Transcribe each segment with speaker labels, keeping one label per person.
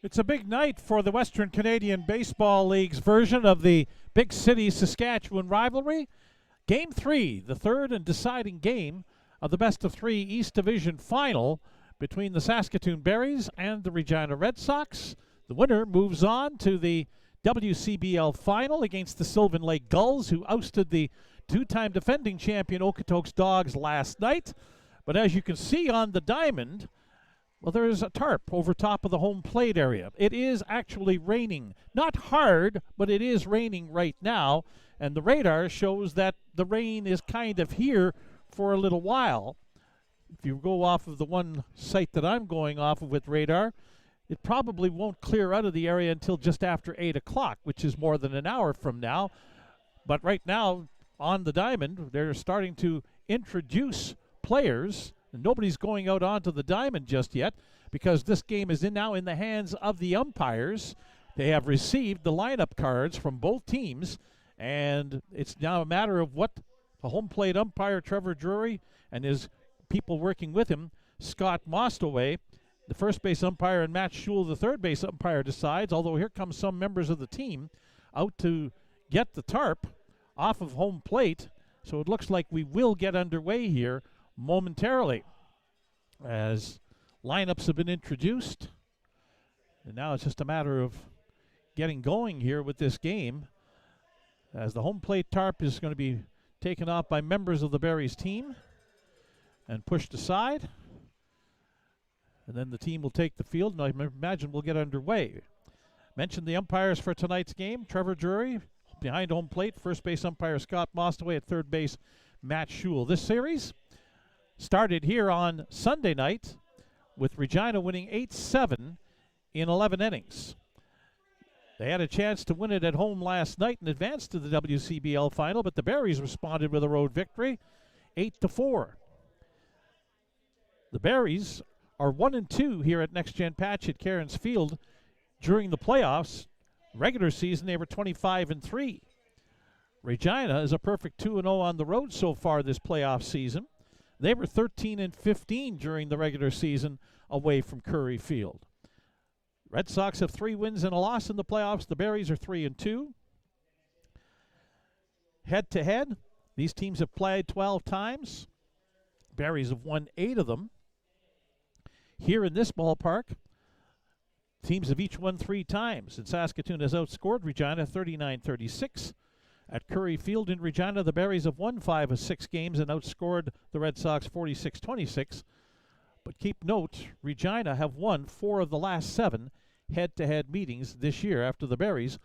Speaker 1: It's a big night for the Western Canadian Baseball League's version of the Big City Saskatchewan rivalry. Game 3, the third and deciding game of the best-of-3 East Division final between the Saskatoon Berries and the Regina Red Sox. The winner moves on to the WCBL final against the Sylvan Lake Gulls, who ousted the two-time defending champion Okotoks Dogs last night. But as you can see on the diamond, well, there's a tarp over top of the home plate area. It is actually raining. Not hard, but it is raining right now. And the radar shows that the rain is kind of here for a little while. If you go off of the one site that I'm going off of with radar, it probably won't clear out of the area until just after 8 o'clock, which is more than an hour from now. But right now, on the diamond, they're starting to introduce players. Nobody's going out onto the diamond just yet because this game is now in the hands of the umpires. They have received the lineup cards from both teams, and it's now a matter of what the home plate umpire, Trevor Drury, and his people working with him, Scott Mostaway, the first base umpire, and Matt Schul, the third base umpire, decides, although here come some members of the team out to get the tarp off of home plate. So it looks like we will get underway here momentarily as lineups have been introduced, and now it's just a matter of getting going here with this game as the home plate tarp is going to be taken off by members of the Berries team and pushed aside, and then the team will take the field, and I imagine we'll get underway. Mentioned the umpires for tonight's game: Trevor Drury behind home plate, first base umpire Scott Mostaway, at third base Matt Schul. This series started here on Sunday night with Regina winning 8-7 in 11 innings. They had a chance to win it at home last night and advance to the WCBL final, but the Berries responded with a road victory, 8-4. The Berries are 1-2 here at Next Gen Patch at Cairns Field during the playoffs. Regular season, they were 25-3. Regina is a perfect 2-0 on the road so far this playoff season. They were 13-15 during the regular season away from Curry Field. Red Sox have 3 wins and a loss in the playoffs. The Berries are 3-2. Head-to-head, these teams have played 12 times. Berries have won 8 of them. Here in this ballpark, teams have each won 3 times, and Saskatoon has outscored Regina 39-36. At Curry Field in Regina, the Berries have won 5 of 6 games and outscored the Red Sox 46-26. But keep note, Regina have won 4 of the last 7 head-to-head meetings this year after the Berries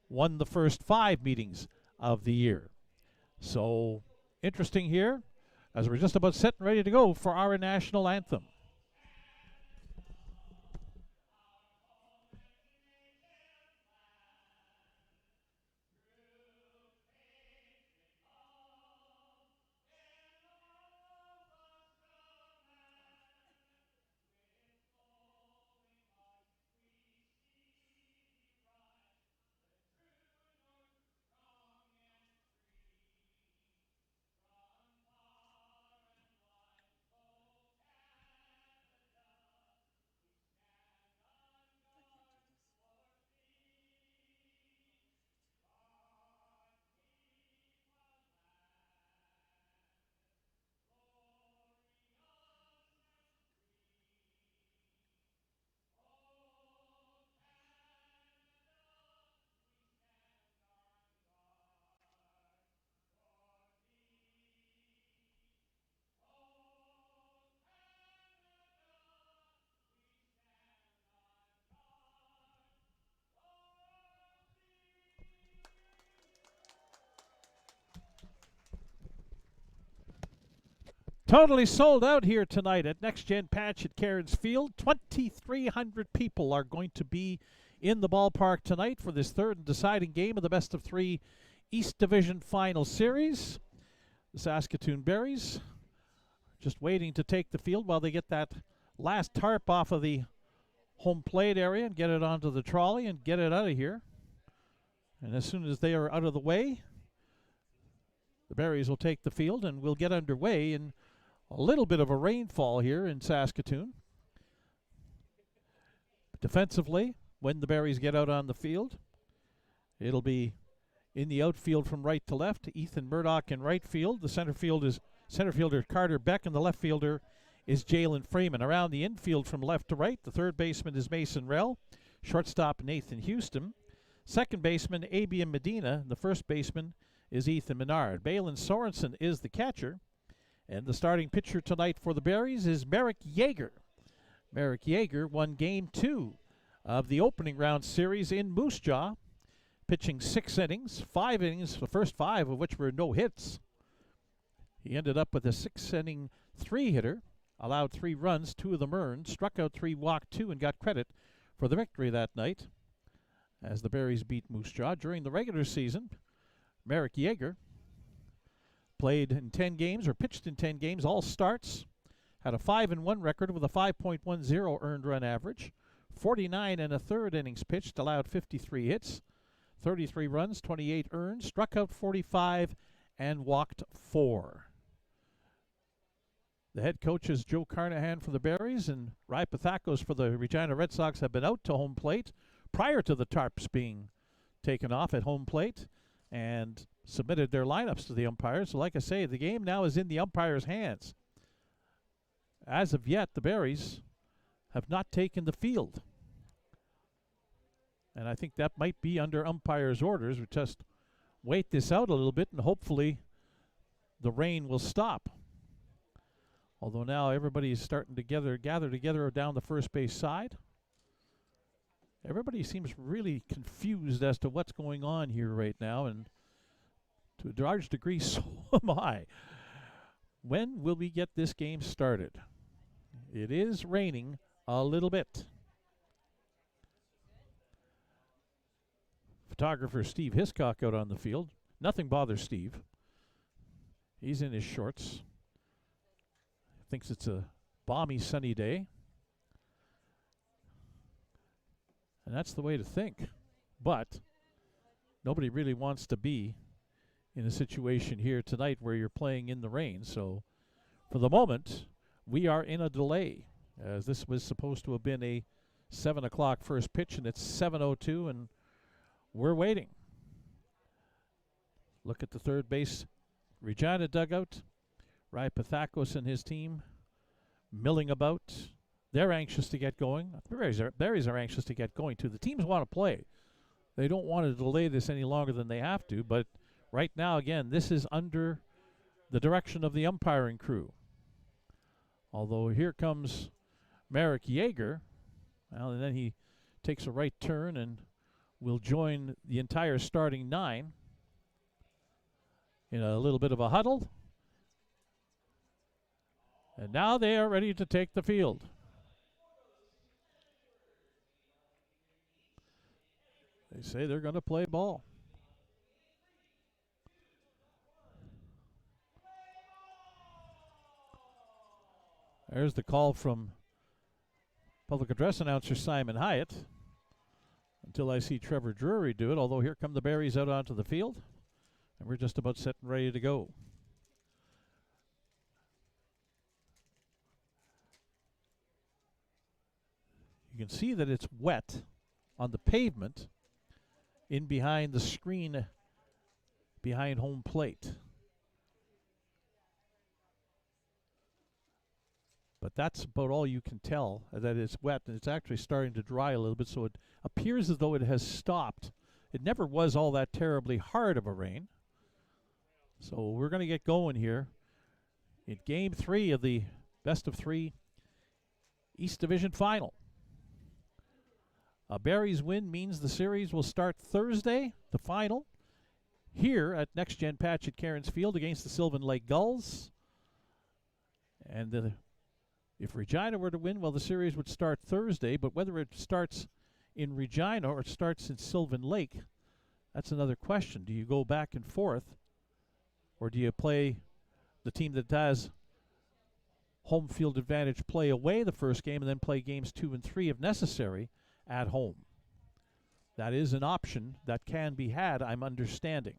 Speaker 1: won the first 5 meetings of the year. So, interesting here as we're just about set and ready to go for our national anthem. Totally sold out here tonight at Next Gen Patch at Cairns Field. 2,300 people are going to be in the ballpark tonight for this third and deciding game of the best-of-3 East Division Final Series. The Saskatoon Berries just waiting to take the field while they get that last tarp off of the home plate area and get it onto the trolley and get it out of here. And as soon as they are out of the way, the Berries will take the field and we'll get underway in a little bit of a rainfall here in Saskatoon. Defensively, when the Berries get out on the field, it'll be in the outfield from right to left, Ethan Murdoch in right field. The center fielder Carter Beck, and the left fielder is Jalen Freeman. Around the infield from left to right, the third baseman is Mason Rell, shortstop Nathan Houston, second baseman Abian Medina, and the first baseman is Ethan Menard. Balin Sorensen is the catcher, and the starting pitcher tonight for the Berries is Merrick Yeager. Merrick Yeager won Game 2 of the opening round series in Moose Jaw, pitching 6 innings, 5 innings, the first 5 of which were no hits. He ended up with a 6-inning 3-hitter, allowed 3 runs, 2 of them earned, struck out 3, walked 2, and got credit for the victory that night as the Berries beat Moose Jaw. During the regular season, Merrick Yeager played in 10 games, or pitched in 10 games, all starts, had a 5-1 record with a 5.10 earned run average, 49 1/3 innings pitched, allowed 53 hits, 33 runs, 28 earned, struck out 45, and walked 4. The head coaches Joe Carnahan for the Berries and Ry Pathakos for the Regina Red Sox have been out to home plate prior to the tarps being taken off at home plate and submitted their lineups to the umpires. So like I say, the game now is in the umpire's hands. As of yet, the Berries have not taken the field. And I think that might be under umpire's orders. We just wait this out a little bit and hopefully the rain will stop. Although now everybody is starting to gather together down the first base side. Everybody seems really confused as to what's going on here right now, and to a large degree, so am I. When will we get this game started? It is raining a little bit. Photographer Steve Hiscock out on the field. Nothing bothers Steve. He's in his shorts. Thinks it's a balmy, sunny day. And that's the way to think. But nobody really wants to be in a situation here tonight where you're playing in the rain. So for the moment, we are in a delay, as this was supposed to have been a 7 o'clock first pitch, and it's 7:02, and we're waiting. Look at the third base Regina dugout. Ry Pathakos and his team milling about. They're anxious to get going. Berries are anxious to get going, too. The teams want to play. They don't want to delay this any longer than they have to, but right now, again, this is under the direction of the umpiring crew. Although here comes Merrick Yeager. Well, and then he takes a right turn and will join the entire starting 9 in a little bit of a huddle. And now they are ready to take the field. They say they're going to play ball. There's the call from public address announcer Simon Hyatt. Until I see Trevor Drury do it, although here come the Berries out onto the field. And we're just about set and ready to go. You can see that it's wet on the pavement in behind the screen behind home plate. But that's about all you can tell, that it's wet, and it's actually starting to dry a little bit, so it appears as though it has stopped. It never was all that terribly hard of a rain. So we're going to get going here in Game 3 of the best of 3 East Division Final. A Berries win means the series will start Thursday, the final, here at Next Gen Patch at Cairns Field against the Sylvan Lake Gulls. And if Regina were to win, well, the series would start Thursday, but whether it starts in Regina or it starts in Sylvan Lake, that's another question. Do you go back and forth, or do you play the team that has home field advantage play away the first game and then play games 2 and 3 if necessary at home? That is an option that can be had, I'm understanding.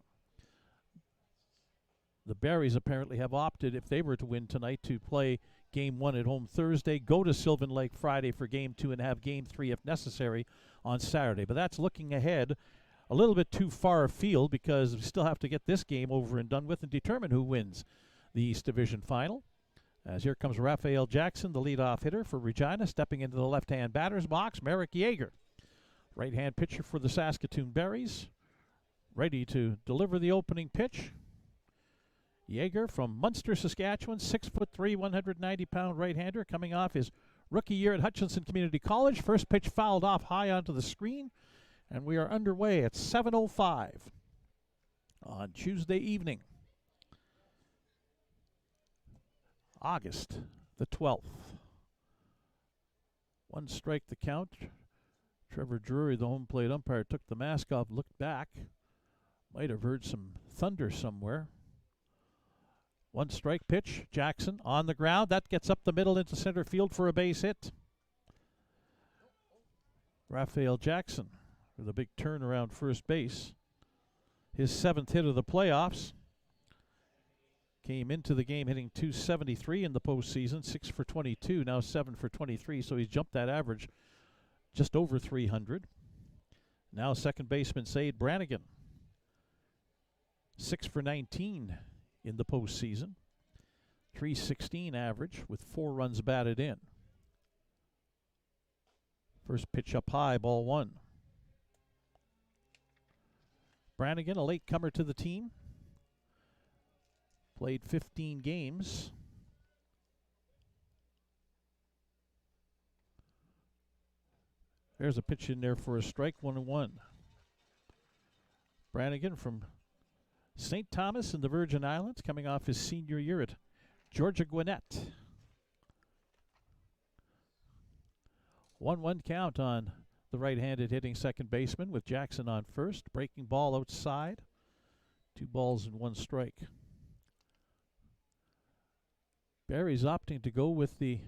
Speaker 1: The Berries apparently have opted, if they were to win tonight, to play Game 1 at home Thursday. Go to Sylvan Lake Friday for Game 2 and have Game 3, if necessary, on Saturday. But that's looking ahead a little bit too far afield because we still have to get this game over and done with and determine who wins the East Division Final. As here comes Raphael Jackson, the leadoff hitter for Regina, stepping into the left-hand batter's box, Merrick Yeager. Right-hand pitcher for the Saskatoon Berries, ready to deliver the opening pitch. Yeager from Munster, Saskatchewan, 6'3", 190-pound right-hander, coming off his rookie year at Hutchinson Community College. First pitch fouled off high onto the screen, and we are underway at 7:05 on Tuesday evening, August the 12th. 1 strike the count. Trevor Drury, the home plate umpire, took the mask off, looked back. Might have heard some thunder somewhere. 1 strike pitch. Jackson on the ground. That gets up the middle into center field for a base hit. Raphael Jackson with a big turn around first base. His 7th hit of the playoffs. Came into the game hitting .273 in the postseason, 6 for 22, now 7 for 23, so he's jumped that average just over 300. Now second baseman Zade Brannigan, 6 for 19 in the postseason, .316 average with 4 runs batted in. First pitch up high, ball 1. Brannigan, a late comer to the team. Played 15 games. There's a pitch in there for a strike, 1-1. Brannigan from St. Thomas in the Virgin Islands, coming off his senior year at Georgia Gwinnett. 1-1 count on the right-handed hitting second baseman with Jackson on first. Breaking ball outside. 2 balls and 1 strike. Barry's opting to go with the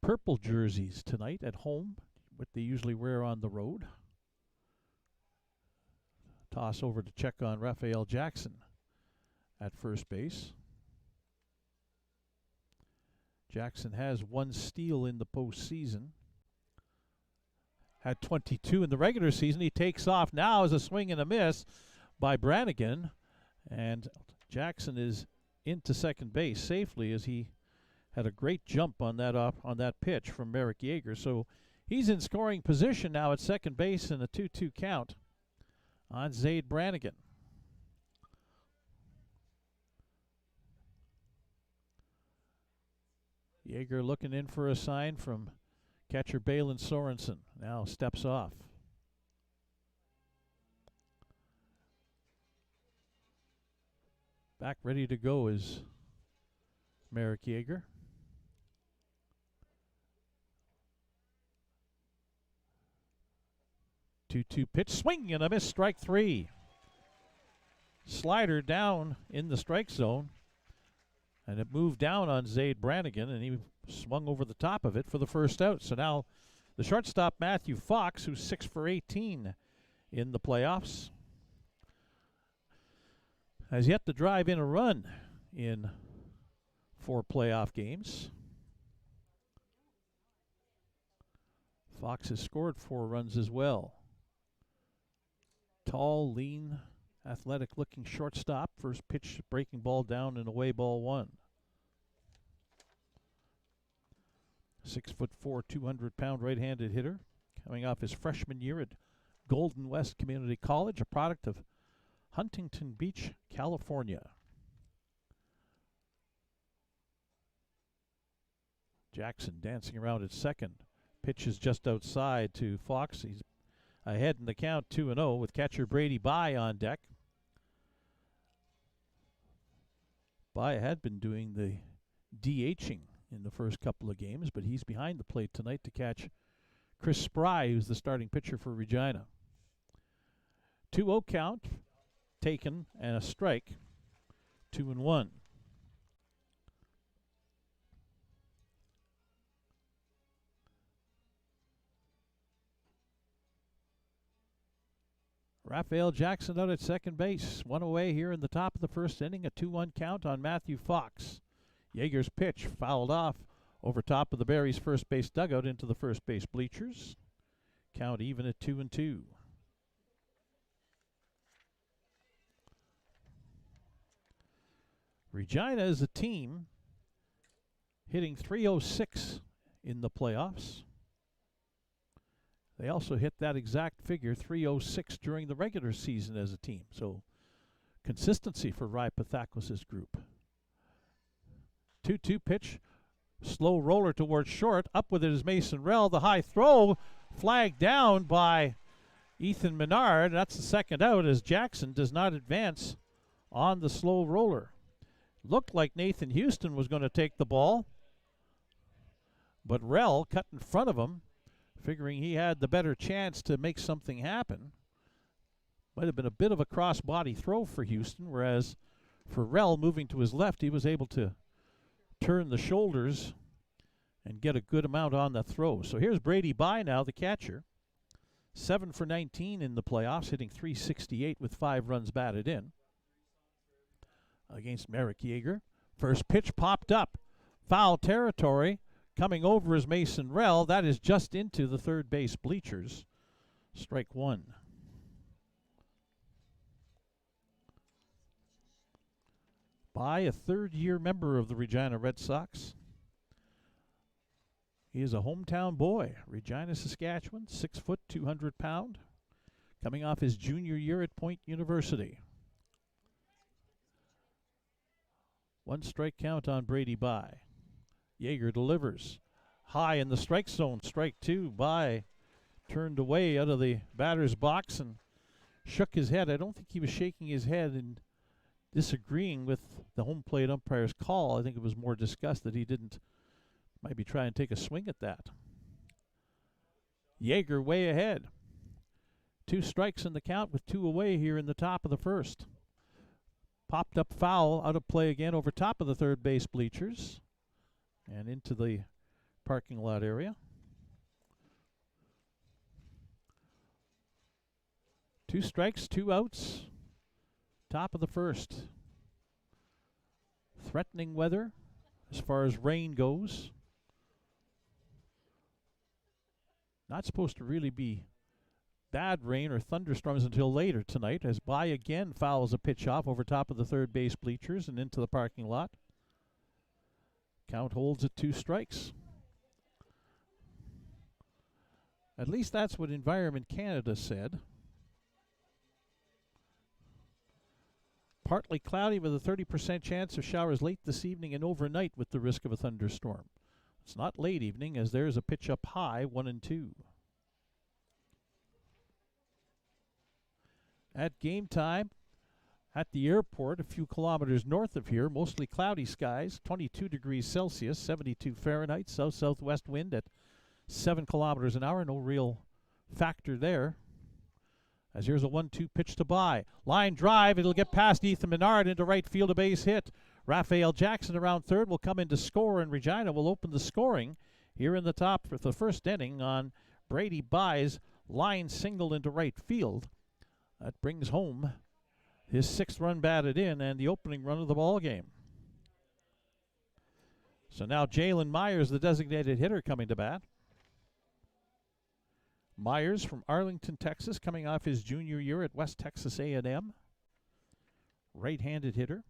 Speaker 1: purple jerseys tonight at home, what they usually wear on the road. Toss over to check on Raphael Jackson at first base. Jackson has 1 steal in the postseason. Had 22 in the regular season. He takes off now as a swing and a miss by Brannigan. And Jackson is into second base safely as he had a great jump on that pitch from Merrick Yeager. So he's in scoring position now at second base in a 2-2 count on Zade Brannigan. Yeager looking in for a sign from catcher Balin Sorensen. Now steps off. Back ready to go is Merrick Yeager. Two-two pitch, swing and a miss, strike 3. Slider down in the strike zone, and it moved down on Zade Brannigan, and he swung over the top of it for the first out. So now the shortstop Matthew Fox, who's 6 for 18 in the playoffs, has yet to drive in a run in 4 playoff games. Fox has scored 4 runs as well. Tall, lean, athletic-looking shortstop. First pitch, breaking ball down and away, ball 1. 6'4", 200-pound right-handed hitter, coming off his freshman year at Golden West Community College, a product of Huntington Beach, California. Jackson dancing around at second. Pitch is just outside to Fox. He's ahead in the count, 2-0, with catcher Brady Bye on deck. Bye had been doing the DHing in the first couple of games, but he's behind the plate tonight to catch Chris Spry, who's the starting pitcher for Regina. 2-0 count, taken, and a strike, 2-1. Raphael Jackson out at second base. 1 away here in the top of the first inning. A 2-1 count on Matthew Fox. Yeager's pitch fouled off over top of the Berries' first base dugout into the first base bleachers. Count even at 2-2. Regina is a team hitting .306 in the playoffs. They also hit that exact figure, .306, during the regular season as a team. So consistency for Pathakos' group. 2-2 pitch. Slow roller towards short. Up with it is Mason Rell. The high throw flagged down by Ethan Menard. That's the second out as Jackson does not advance on the slow roller. Looked like Nathan Houston was going to take the ball, but Rell cut in front of him, figuring he had the better chance to make something happen. Might have been a bit of a cross-body throw for Houston, whereas for Rell, moving to his left, he was able to turn the shoulders and get a good amount on the throw. So here's Brady Bye now, the catcher. 7 for 19 in the playoffs, hitting .368 with 5 runs batted in against Merrick Yeager. First pitch popped up. Foul territory. Coming over is Mason Rell. That is just into the third base bleachers. Strike one. By a third-year member of the Regina Red Sox. He is a hometown boy. Regina, Saskatchewan, 6 foot, 200 pound. Coming off his junior year at Point University. 1 strike count on Brady Bye. Yeager delivers. High in the strike zone. Strike 2. Bye turned away out of the batter's box and shook his head. I don't think he was shaking his head and disagreeing with the home plate umpire's call. I think it was more disgust that he didn't maybe try and take a swing at that. Yeager way ahead. 2 strikes in the count with 2 away here in the top of the first. Popped up foul, out of play again over top of the third base bleachers and into the parking lot area. 2 strikes, 2 outs. Top of the first. Threatening weather as far as rain goes. Not supposed to really be bad rain or thunderstorms until later tonight, as Bye again fouls a pitch off over top of the third base bleachers and into the parking lot. Count holds at 2 strikes. At least that's what Environment Canada said. Partly cloudy with a 30% chance of showers late this evening and overnight with the risk of a thunderstorm. It's not late evening, as there's a pitch up high, 1-2. At game time, at the airport, a few kilometers north of here, mostly cloudy skies, 22 degrees Celsius, 72 Fahrenheit, south-southwest wind at 7 kilometers an hour. No real factor there. As here's a 1-2 pitch to Bye. Line drive, it'll get past Ethan Menard into right field, a base hit. Raphael Jackson around third will come in to score, and Regina will open the scoring here in the top for the first inning on Brady Bye's line single into right field. That brings home his 6th run batted in and the opening run of the ball game. So now Jalen Myers, the designated hitter, coming to bat. Myers from Arlington, Texas, coming off his junior year at West Texas A&M. Right-handed hitter.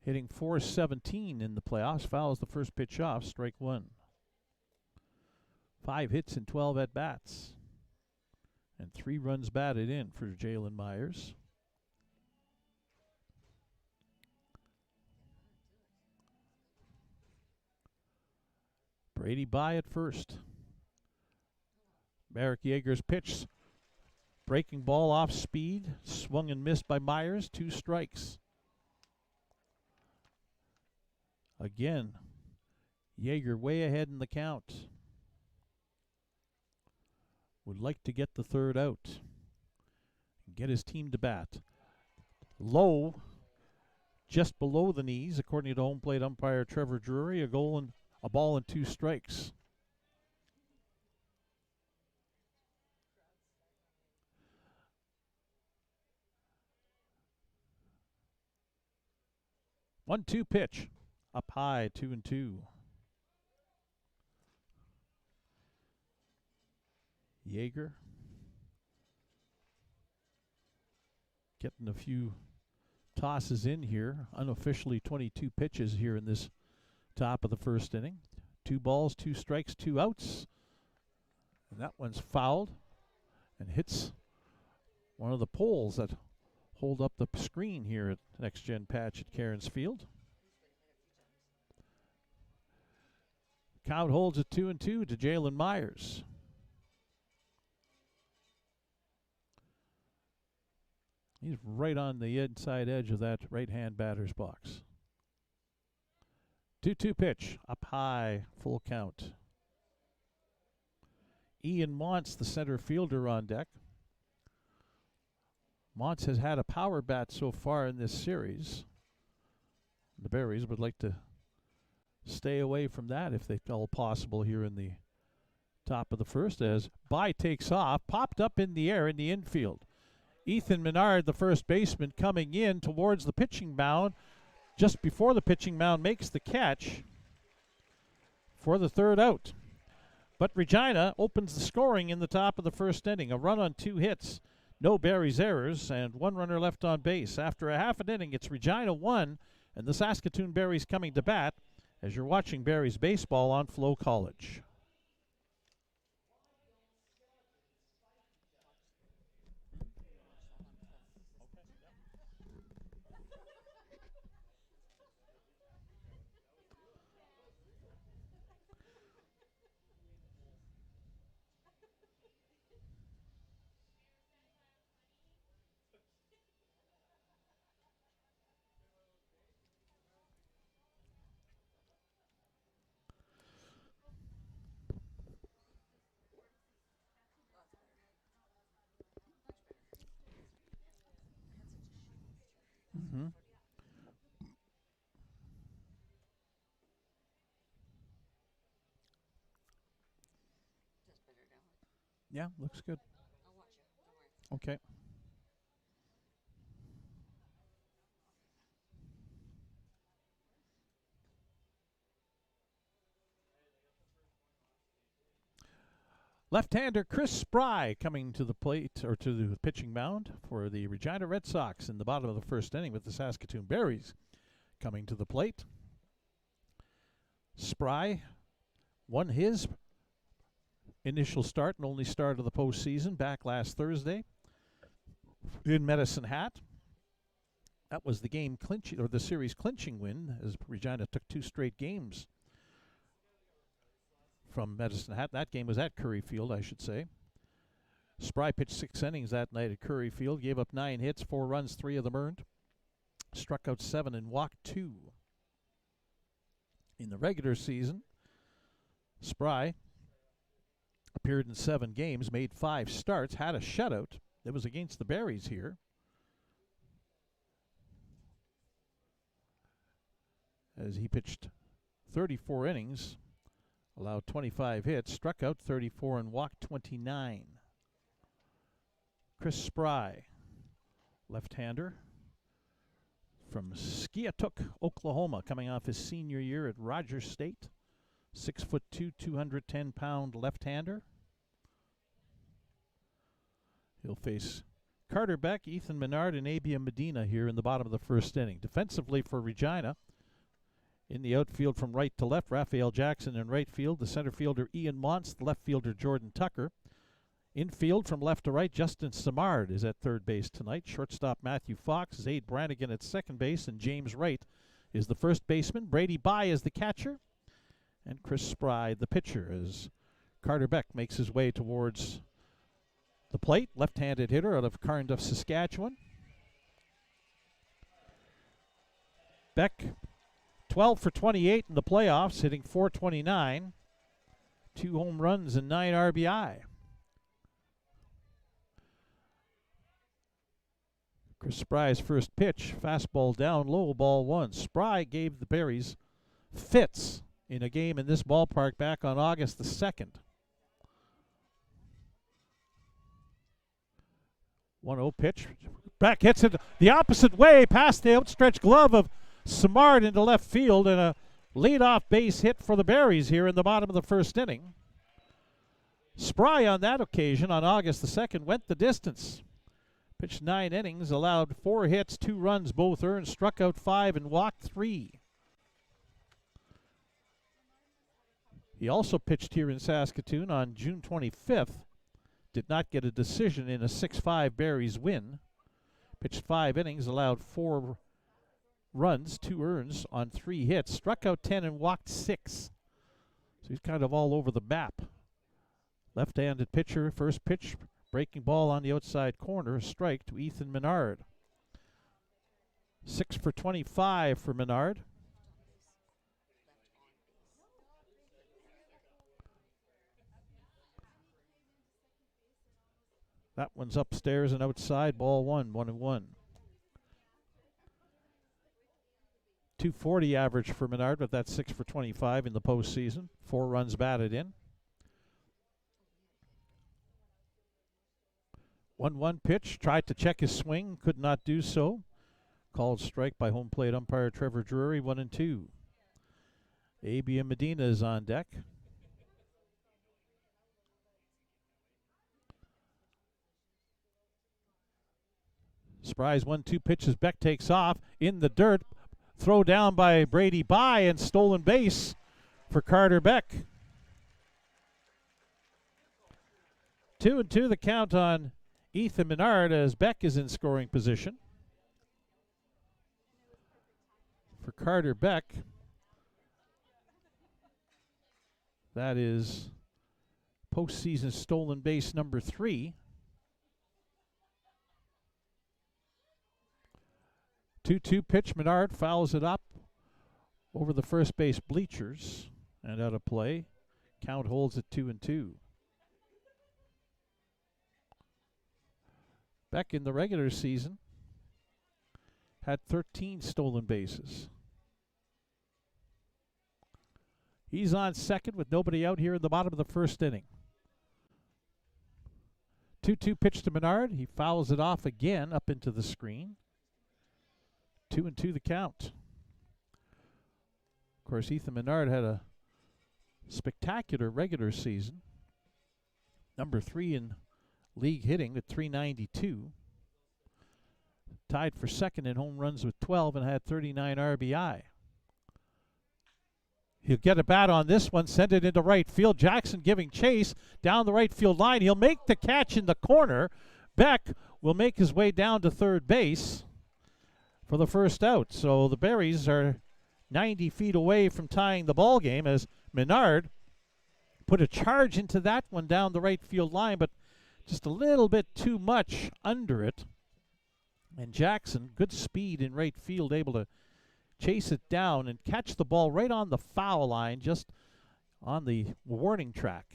Speaker 1: Hitting .417 in the playoffs. Fouls the first pitch off, strike 1. 5 hits and 12 at-bats. And 3 runs batted in for Jalen Myers. Brady Bye at first. Merrick Yeager's pitch. Breaking ball off speed. Swung and missed by Myers. 2 strikes. Again, Yeager way ahead in the count. Would like to get the 3rd out and get his team to bat. Low, just below the knees, according to home plate umpire Trevor Drury. A ball and 2 strikes. 1-2 pitch. Up high, 2-2. Yeager getting a few tosses in here. Unofficially 22 pitches here in this top of the first inning. 2 balls, 2 strikes, 2 outs. And that one's fouled and hits one of the poles that hold up the screen here at Next Gen Patch at Cairns Field. Count holds at 2-2 to Jalen Myers. He's right on the inside edge of that right-hand batter's box. 2-2 pitch, up high, full count. Ian Montz, the center fielder, on deck. Montz has had a power bat so far in this series. The Berries would like to stay away from that if they all possible here in the top of the first, as By takes off, popped up in the air in the infield. Ethan Menard, the first baseman, coming in towards the pitching mound just before the pitching mound makes the catch for the third out. But Regina opens the scoring in the top of the first inning. A run on 2 hits, no Berries errors, and 1 runner left on base. After a half an inning, it's Regina 1 and the Saskatoon Berries coming to bat as you're watching Berries baseball on FloCollege. Mm-hmm. Yeah, looks good. Okay. Left-hander Chris Spry coming to the plate, or to the pitching mound for the Regina Red Sox in the bottom of the first inning, with the Saskatoon Berries coming to the plate. Spry won his initial start and only start of the postseason back last Thursday in Medicine Hat. That was the game clinching, or the series clinching win, as Regina took 2 straight games from Medicine Hat. That game was at Curry Field, I should say. Spry pitched 6 innings that night at Curry Field, gave up 9 hits, 4 runs, 3 of them earned, struck out 7 and walked 2. In the regular season, Spry appeared in 7 games, made 5 starts, had a shutout. It was against the Berries here. As he pitched 34 innings, allowed 25 hits, struck out 34 and walked 29. Chris Spry, left-hander from Skiatook, Oklahoma, coming off his senior year at Rogers State. 6'2", 210-pound left-hander. He'll face Carter Beck, Ethan Menard, and Abia Medina here in the bottom of the first inning. Defensively for Regina, in the outfield from right to left, Raphael Jackson in right field. The center fielder, Ian Montz. The left fielder, Jordan Tucker. Infield from left to right, Justin Samard is at third base tonight. Shortstop, Matthew Fox. Zaid Brannigan at second base. And James Wright is the first baseman. Brady By is the catcher. And Chris Spry, the pitcher, as Carter Beck makes his way towards the plate. Left-handed hitter out of Carnduff, Saskatchewan. Beck, 12 for 28 in the playoffs, hitting .429, 2 home runs and 9 RBI. Chris Spry's first pitch, fastball down low, ball 1. Spry gave the Berries fits in a game in this ballpark back on August the 2nd. 1-0 pitch. Beck hits it the opposite way past the outstretched glove of Smart into left field, and a leadoff base hit for the Berries here in the bottom of the first inning. Spry on that occasion, on August the 2nd, went the distance. Pitched 9 innings, allowed 4 hits, 2 runs, both earned, struck out 5 and walked 3. He also pitched here in Saskatoon on June 25th. Did not get a decision in a 6-5 Berries win. Pitched 5 innings, allowed 4 runs, 2 earns on 3 hits, struck out 10 and walked 6. So he's kind of all over the map. Left-handed pitcher, first pitch, breaking ball on the outside corner, strike to Ethan Menard. 6 for 25 for Menard. That one's upstairs and outside, ball 1, 1-1. 240 average for Menard, but that's 6 for 25 in the postseason. 4 runs batted in. 1-1 pitch, tried to check his swing, could not do so. Called strike by home plate umpire Trevor Drury, 1-2. A.B. Medina is on deck. Spry's 1-2 pitch as Beck takes off in the dirt. Throw down by Brady By and stolen base for Carter Beck. 2-2 the count on Ethan Menard as Beck is in scoring position. For Carter Beck, that is postseason stolen base number 3. 2-2 pitch, Menard fouls it up over the first base bleachers and out of play. Count holds at 2-2. Beck in the regular season had 13 stolen bases. He's on second with nobody out here in the bottom of the first inning. 2-2 pitch to Menard. He fouls it off again up into the screen. 2-2 the count. Of course, Ethan Menard had a spectacular regular season. Number 3 in league hitting at .392. Tied for second in home runs with 12 and had 39 RBI. He'll get a bat on this one, send it into right field. Jackson giving chase down the right field line. He'll make the catch in the corner. Beck will make his way down to third base for the first out. So the Berries are 90 feet away from tying the ball game as Menard put a charge into that one down the right field line, but just a little bit too much under it. And Jackson, good speed in right field, able to chase it down and catch the ball right on the foul line, just on the warning track,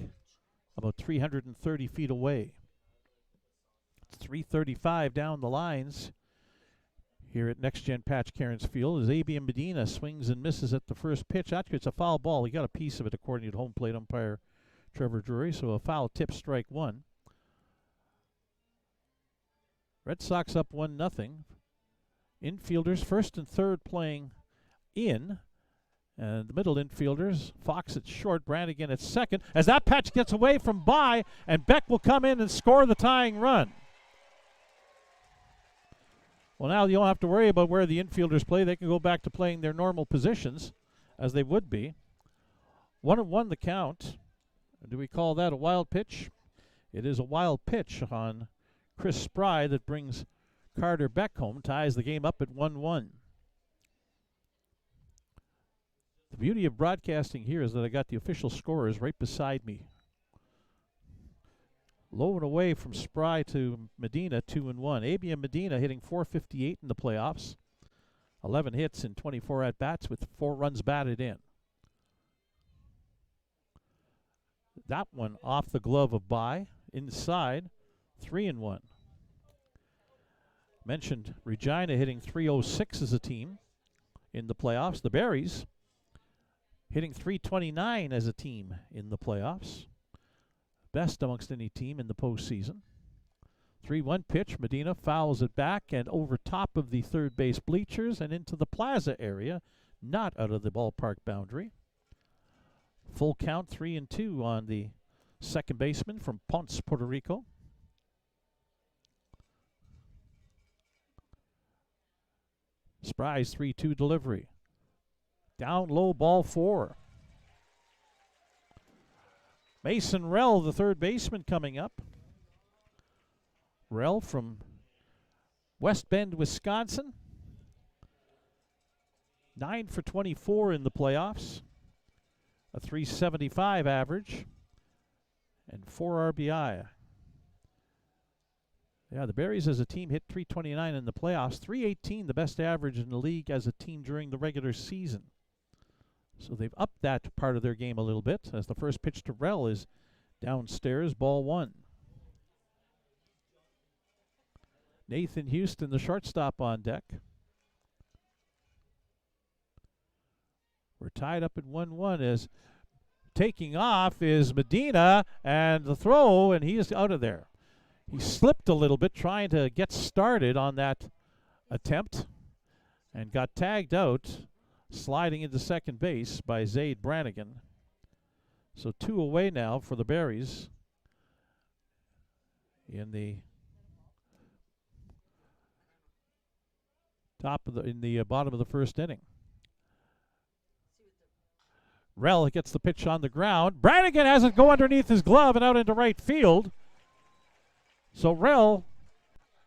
Speaker 1: about 330 feet away. It's 335 down the lines here at Next Gen Patch Cairns Field as A.B. Medina swings and misses at the first pitch. Actually, it's a foul ball. He got a piece of it according to home plate umpire Trevor Drury, so a foul tip, strike 1. Red Sox up 1-0. Infielders first and third playing in. And the middle infielders, Fox at short, Brannigan at second. As that patch gets away from By, and Beck will come in and score the tying run. Well, now you don't have to worry about where the infielders play. They can go back to playing their normal positions, as they would be. 1-1 the count. Do we call that a wild pitch? It is a wild pitch on Chris Spry that brings Carter Beck home, ties the game up at 1-1. The beauty of broadcasting here is that I got the official scorers right beside me. Low and away from Spry to Medina, 2-1. A.B. Medina hitting .458 in the playoffs. 11 hits in 24 at-bats with 4 runs batted in. That one off the glove of By. Inside, 3-1. Mentioned Regina hitting .306 as a team in the playoffs. The Berries hitting .329 as a team in the playoffs. Best amongst any team in the postseason. 3-1 pitch. Medina fouls it back and over top of the third base bleachers and into the plaza area, not out of the ballpark boundary. Full count, 3-2 on the second baseman from Ponce, Puerto Rico. Spry's 3-2 delivery. Down low, ball 4. Mason Rell, the third baseman, coming up. Rell from West Bend, Wisconsin. 9 for 24 in the playoffs. A .375 average. And 4 RBI. Yeah, the Berries as a team hit .329 in the playoffs. .318, the best average in the league as a team during the regular season. So they've upped that part of their game a little bit as the first pitch to Rell is downstairs, ball 1. Nathan Houston, the shortstop, on deck. We're tied up at 1-1 as taking off is Medina, and the throw, and he is out of there. He slipped a little bit trying to get started on that attempt and got tagged out, sliding into second base by Zaid Brannigan. So 2 away now for the Berries in the bottom of the first inning. Rell gets the pitch on the ground. Brannigan has it go underneath his glove and out into right field. So Rell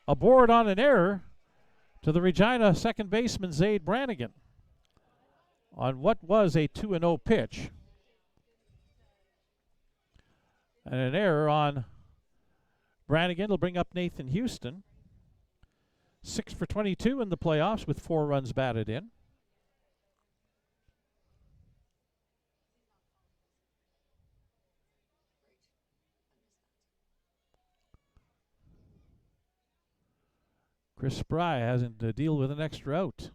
Speaker 1: aboard on an error to the Regina second baseman Zaid Brannigan on what was a 2-0 pitch. And an error on Brannigan will bring up Nathan Houston. 6 for 22 in the playoffs with 4 runs batted in. Chris Spry hasn't to deal with an extra out.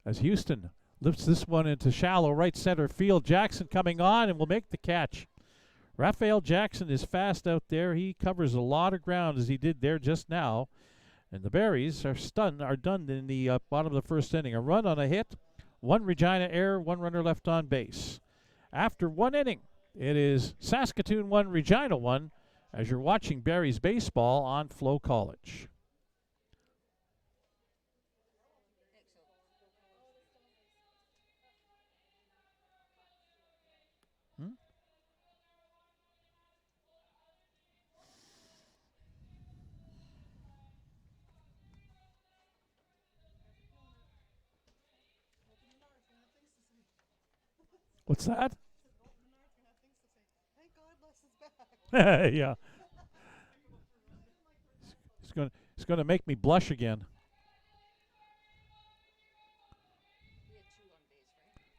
Speaker 1: As Houston lifts this one into shallow right center field. Jackson coming on and will make the catch. Raphael Jackson is fast out there. He covers a lot of ground as he did there just now. And the Berries are done in the bottom of the first inning. A run on a hit, 1 Regina error, 1 runner left on base. After 1 inning, it is Saskatoon 1, Regina 1, as you're watching Berries baseball on FloCollege. What's that? Yeah. It's going to make me blush again.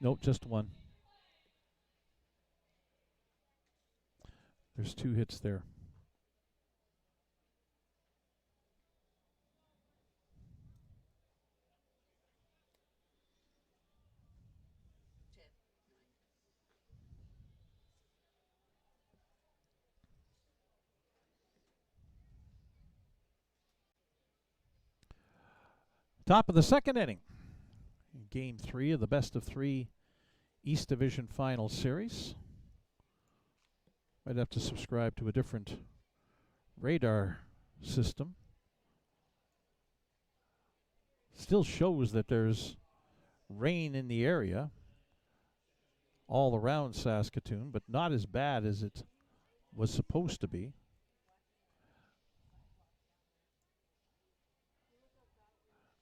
Speaker 1: Nope, just 1. There's 2 hits there. Top of the second inning. Game 3 of the best of 3 East Division Final Series. Might have to subscribe to a different radar system. Still shows that there's rain in the area all around Saskatoon, but not as bad as it was supposed to be.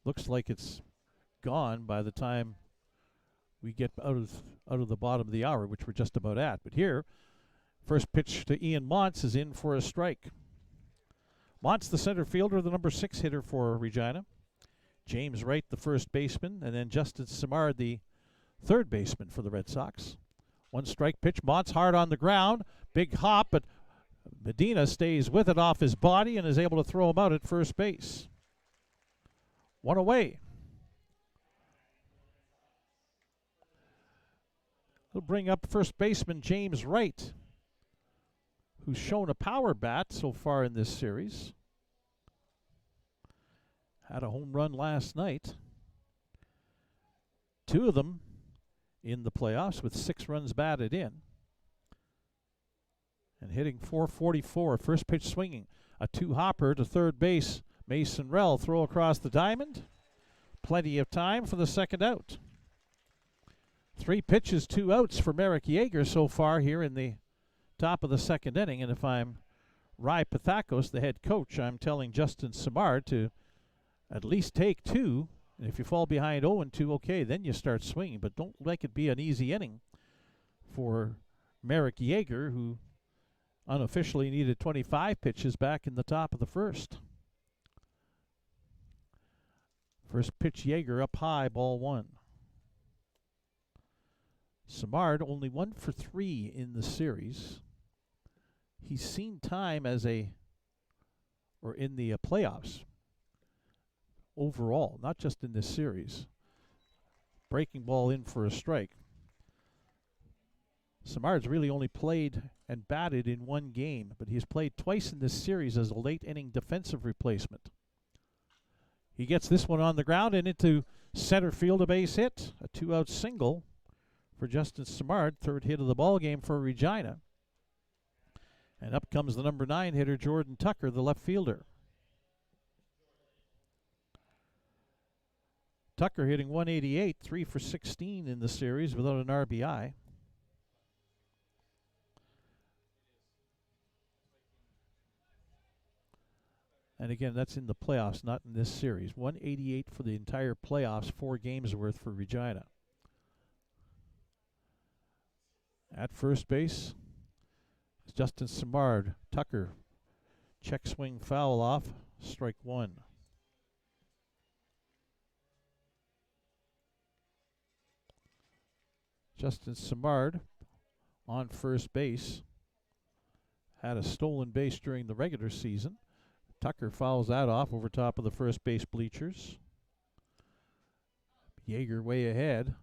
Speaker 1: Looks like it's gone by the time we get out of the bottom of the hour, which we're just about at. But here, first pitch to Ian Montz is in for a strike. Montz, the center fielder, the number 6 hitter for Regina. James Wright, the first baseman, and then Justin Simard, the third baseman for the Red Sox. 1 strike pitch. Montz hard on the ground. Big hop, but Medina stays with it off his body and is able to throw him out at first base. 1 away. He'll bring up first baseman James Wright, who's shown a power bat so far in this series. Had a home run last night. 2 of them in the playoffs with 6 runs batted in. And hitting .444. First pitch swinging. A 2-hopper to third base. Mason Rell throw across the diamond. Plenty of time for the second out. 3 pitches, 2 outs for Merrick Yeager so far here in the top of the second inning. And if I'm Ry Pathakos, the head coach, I'm telling Justin Simard to at least take 2. And if you fall behind 0-2, okay, then you start swinging. But don't make it be an easy inning for Merrick Yeager, who unofficially needed 25 pitches back in the top of the first. First pitch, Yeager up high, ball 1. Simard only 1 for 3 in the series. He's seen time in the playoffs overall, not just in this series. Breaking ball in for a strike. Simard's really only played and batted in 1 game, but he's played twice in this series as a late inning defensive replacement. He gets this one on the ground and into center field, a base hit. A 2-out single for Justin Simard, 3rd hit of the ball game for Regina. And up comes the number 9 hitter, Jordan Tucker, the left fielder. Tucker hitting .188, 3 for 16 in the series without an RBI. And again, that's in the playoffs, not in this series. .188 for the entire playoffs, 4 games worth for Regina. At first base, it's Justin Simard. Tucker, check swing foul off, strike 1. Justin Simard on first base. Had a stolen base during the regular season. Tucker fouls that off over top of the first base bleachers. Yeager way ahead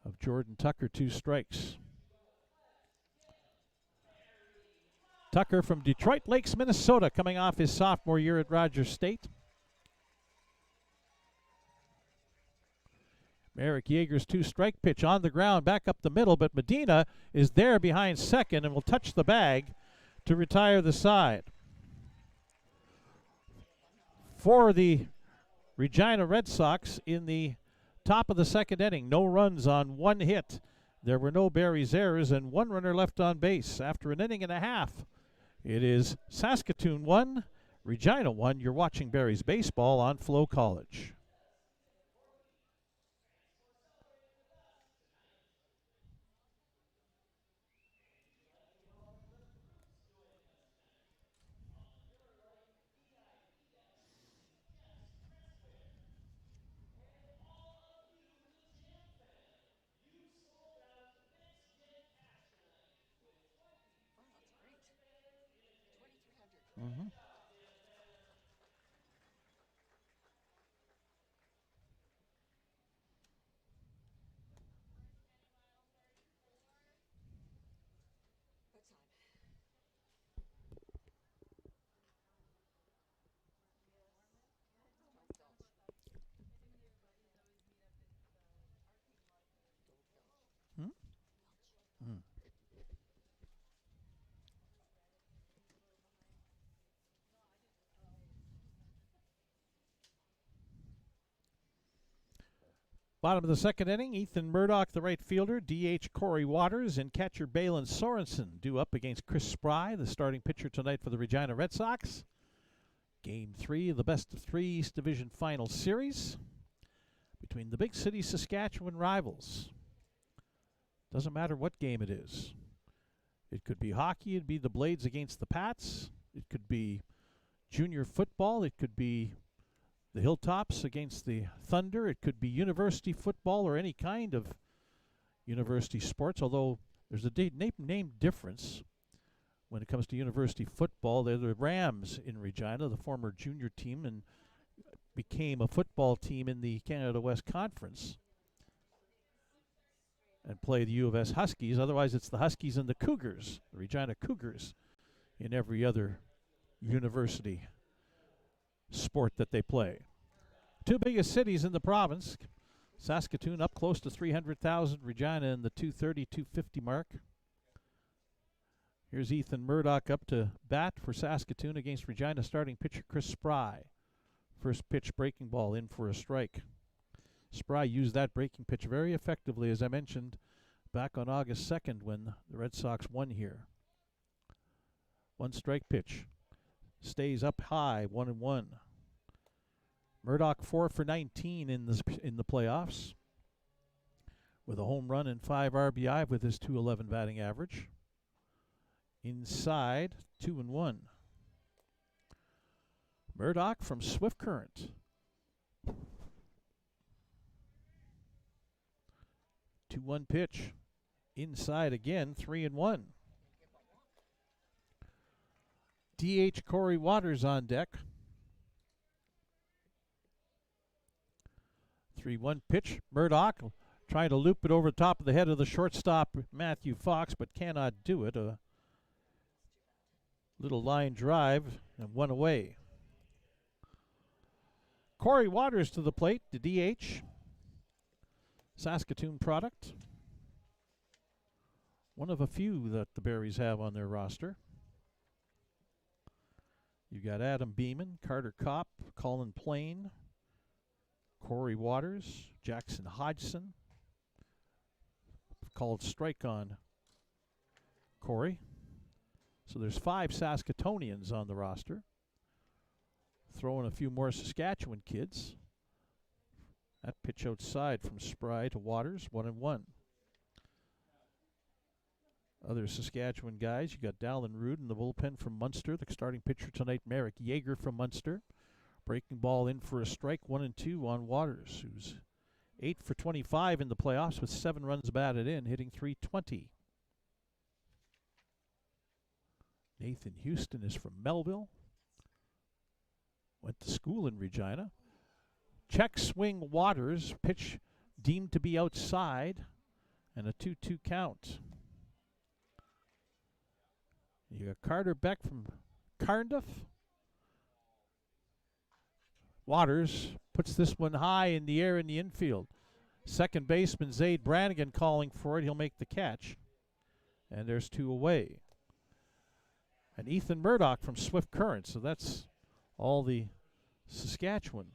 Speaker 1: of Jordan Tucker, 2 strikes. Tucker from Detroit Lakes, Minnesota, coming off his sophomore year at Rogers State. Merrick Yeager's 2-strike pitch on the ground, back up the middle, but Medina is there behind second and will touch the bag to retire the side. For the Regina Red Sox in the top of the second inning, no runs on 1 hit. There were no Barry's errors and 1 runner left on base. After an inning and a half, it is Saskatoon 1, Regina 1. You're watching Barry's Baseball on FloCollege. Mm-hmm. Hmm? Mm. Bottom of the second inning, Ethan Murdoch, the right fielder, DH Corey Waters, and catcher Balin Sorensen due up against Chris Spry, the starting pitcher tonight for the Regina Red Sox. Game 3 of the best-of-3 East Division Final Series between the big city Saskatchewan rivals. Doesn't matter what game it is. It could be hockey, it'd be the Blades against the Pats. It could be junior football, it could be the Hilltops against the Thunder. It could be university football or any kind of university sports, although there's a name difference when it comes to university football. They're the Rams in Regina, the former junior team, and became a football team in the Canada West Conference and play the U of S Huskies. Otherwise, it's the Huskies and the Cougars, the Regina Cougars, in every other university sport that they play. Two biggest cities in the province. Saskatoon up close to 300,000. Regina in the 230, 250 mark. Here's Ethan Murdoch up to bat for Saskatoon against Regina starting pitcher Chris Spry. First pitch breaking ball in for a strike. Spry used that breaking pitch very effectively, as I mentioned, back on August 2nd when the Red Sox won here. One strike pitch. Stays up high, 1-1. Murdoch 4 for 19 in the playoffs, with a home run and 5 RBI with his .211 batting average. Inside, 2-1. Murdoch from Swift Current. 2-1 pitch. Inside again, 3-1. DH Corey Waters on deck. 3-1 pitch. Murdoch trying to loop it over the top of the head of the shortstop Matthew Fox, but cannot do it. A little line drive and one away. Corey Waters to the plate, the DH. Saskatoon product. One of a few that the Berries have on their roster. You got Adam Beeman, Carter Kopp, Colin Plain, Corey Waters, Jackson Hodgson. Called strike on Corey. So there's 5 Saskatoonians on the roster. Throwing a few more Saskatchewan kids. That pitch outside from Spry to Waters, 1-1. Other Saskatchewan guys, you got Dallin Rood in the bullpen from Munster. The starting pitcher tonight, Merrick Yeager from Munster. Breaking ball in for a strike, 1-2 on Waters, who's 8 for 25 in the playoffs with 7 runs batted in, hitting .320. Nathan Houston is from Melville. Went to school in Regina. Check swing Waters, pitch deemed to be outside, and a 2-2 count. You got Carter Beck from Cardiff. Waters puts this one high in the air in the infield. Second baseman Zaid Brannigan calling for it. He'll make the catch. And there's 2 away. And Ethan Murdoch from Swift Current. So that's all the Saskatchewan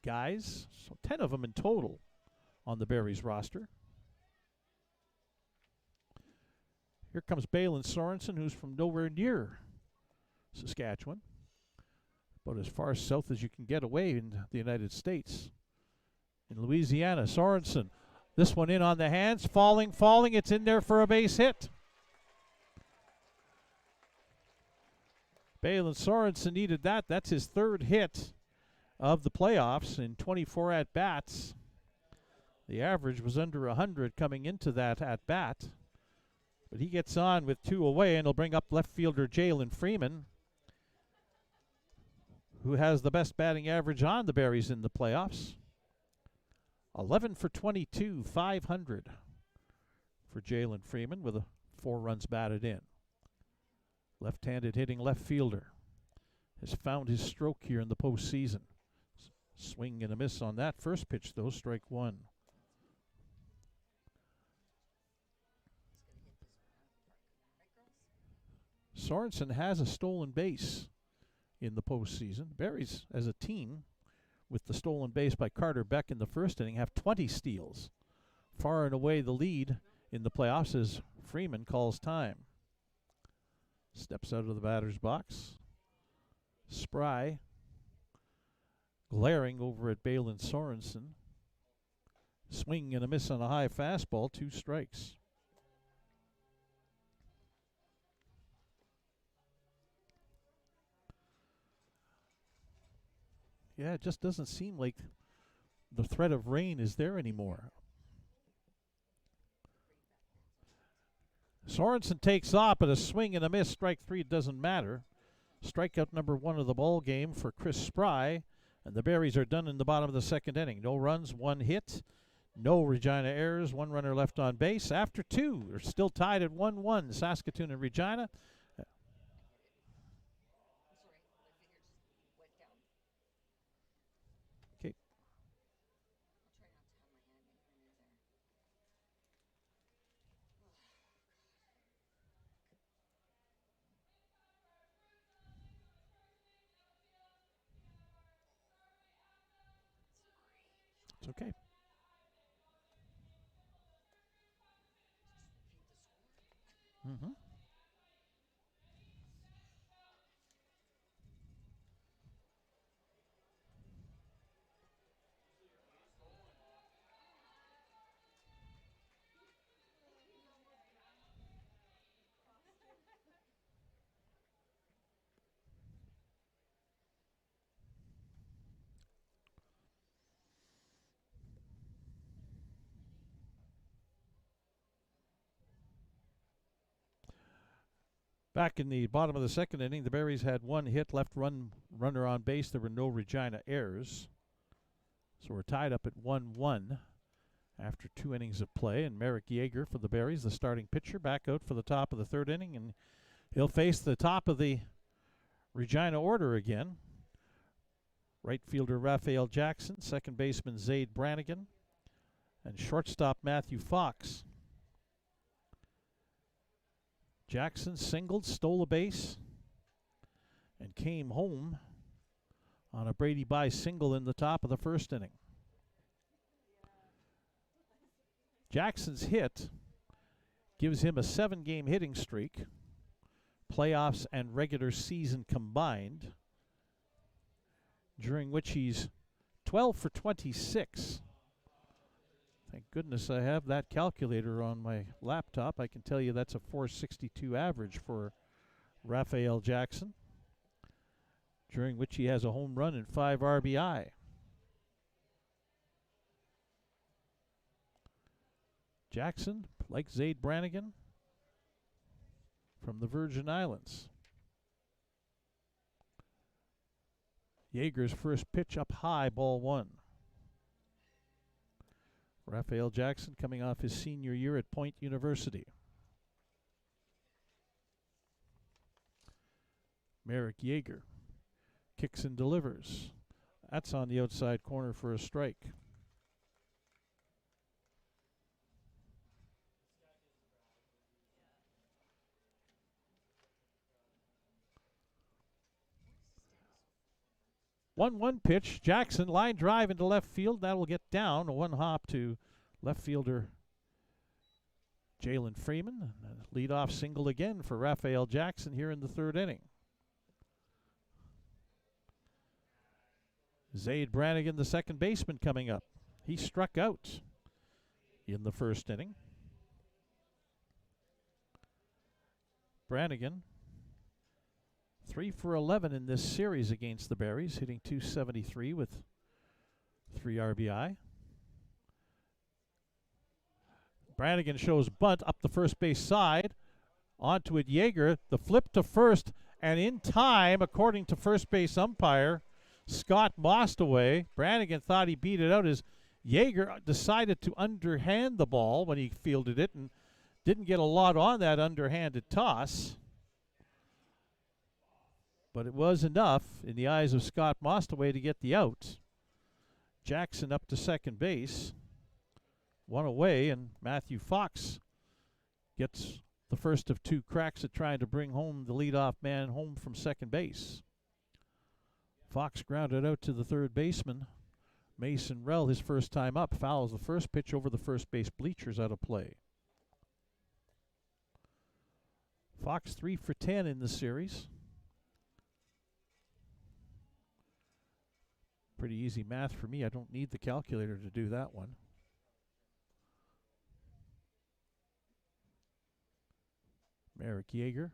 Speaker 1: guys. So 10 of them in total on the Berries roster. Here comes Balin Sorensen, who's from nowhere near Saskatchewan. About as far south as you can get away in the United States. In Louisiana, Sorensen. This one in on the hands, falling. It's in there for a base hit. Balin Sorensen needed that. That's his 3rd hit of the playoffs in 24 at-bats. The average was under 100 coming into that at-bat. But he gets on with 2 away, and he'll bring up left fielder Jalen Freeman, who has the best batting average on the Berries in the playoffs. 11 for 22, 500 for Jalen Freeman with 4 runs batted in. Left-handed hitting left fielder. Has found his stroke here in the postseason. Swing and a miss on that first pitch, though. Strike 1. Sorensen has a stolen base in the postseason. Berries, as a team, with the stolen base by Carter Beck in the first inning, have 20 steals. Far and away the lead in the playoffs as Freeman calls time. Steps out of the batter's box. Spry glaring over at Balin Sorensen. Swing and a miss on a high fastball, 2 strikes. Yeah, it just doesn't seem like the threat of rain is there anymore. Sorensen takes off, but a swing and a miss. Strike 3 doesn't matter. Strikeout number 1 of the ball game for Chris Spry, and the Berries are done in the bottom of the 2nd inning. No runs, 1 hit, no Regina errors, 1 runner left on base. After 2, they're still tied at 1-1. Saskatoon and Regina. It's okay. Mm-hmm. Back in the bottom of the second inning, the Berries had one hit, left runner on base. There were no Regina errors. So we're tied up at 1-1 after 2 innings of play. And Merrick Yeager for the Berries, the starting pitcher, back out for the top of the third inning. And he'll face the top of the Regina order again. Right fielder Raphael Jackson, second baseman Zaid Brannigan, and shortstop Matthew Fox. Jackson singled, stole a base, and came home on a Brady Bye single in the top of the first inning. Jackson's hit gives him a 7-game hitting streak, playoffs and regular season combined, during which he's 12 for 26. Thank goodness I have that calculator on my laptop. I can tell you that's a 462 average for Raphael Jackson, during which he has a home run and 5 RBI. Jackson, like Zaid Brannigan, from the Virgin Islands. Yeager's first pitch up high, ball 1. Raphael Jackson coming off his senior year at Point University. Merrick Yeager kicks and delivers. That's on the outside corner for a strike. One pitch. Jackson, line drive into left field. That'll get down. A one hop to left fielder Jalen Freeman. Leadoff single again for Raphael Jackson here in the third inning. Zaid Brannigan, the second baseman, coming up. He struck out in the first inning. Brannigan, 3 for 11 in this series against the Berries, hitting .273 with 3 RBI. Brannigan shows bunt up the first base side. Onto it, Yeager. The flip to first, and in time, according to first base umpire Scott Mostaway, Brannigan thought he beat it out as Yeager decided to underhand the ball when he fielded it and didn't get a lot on that underhanded toss. But it was enough in the eyes of Scott Mostaway to get the out. Jackson up to second base. One away, and Matthew Fox gets the first of 2 cracks at trying to bring home the leadoff man home from second base. Fox grounded out to the third baseman, Mason Rell, his first time up, fouls the first pitch over the first base bleachers out of play. Fox 3 for 10 in the series. Pretty easy math for me. I don't need the calculator to do that one. Merrick Yeager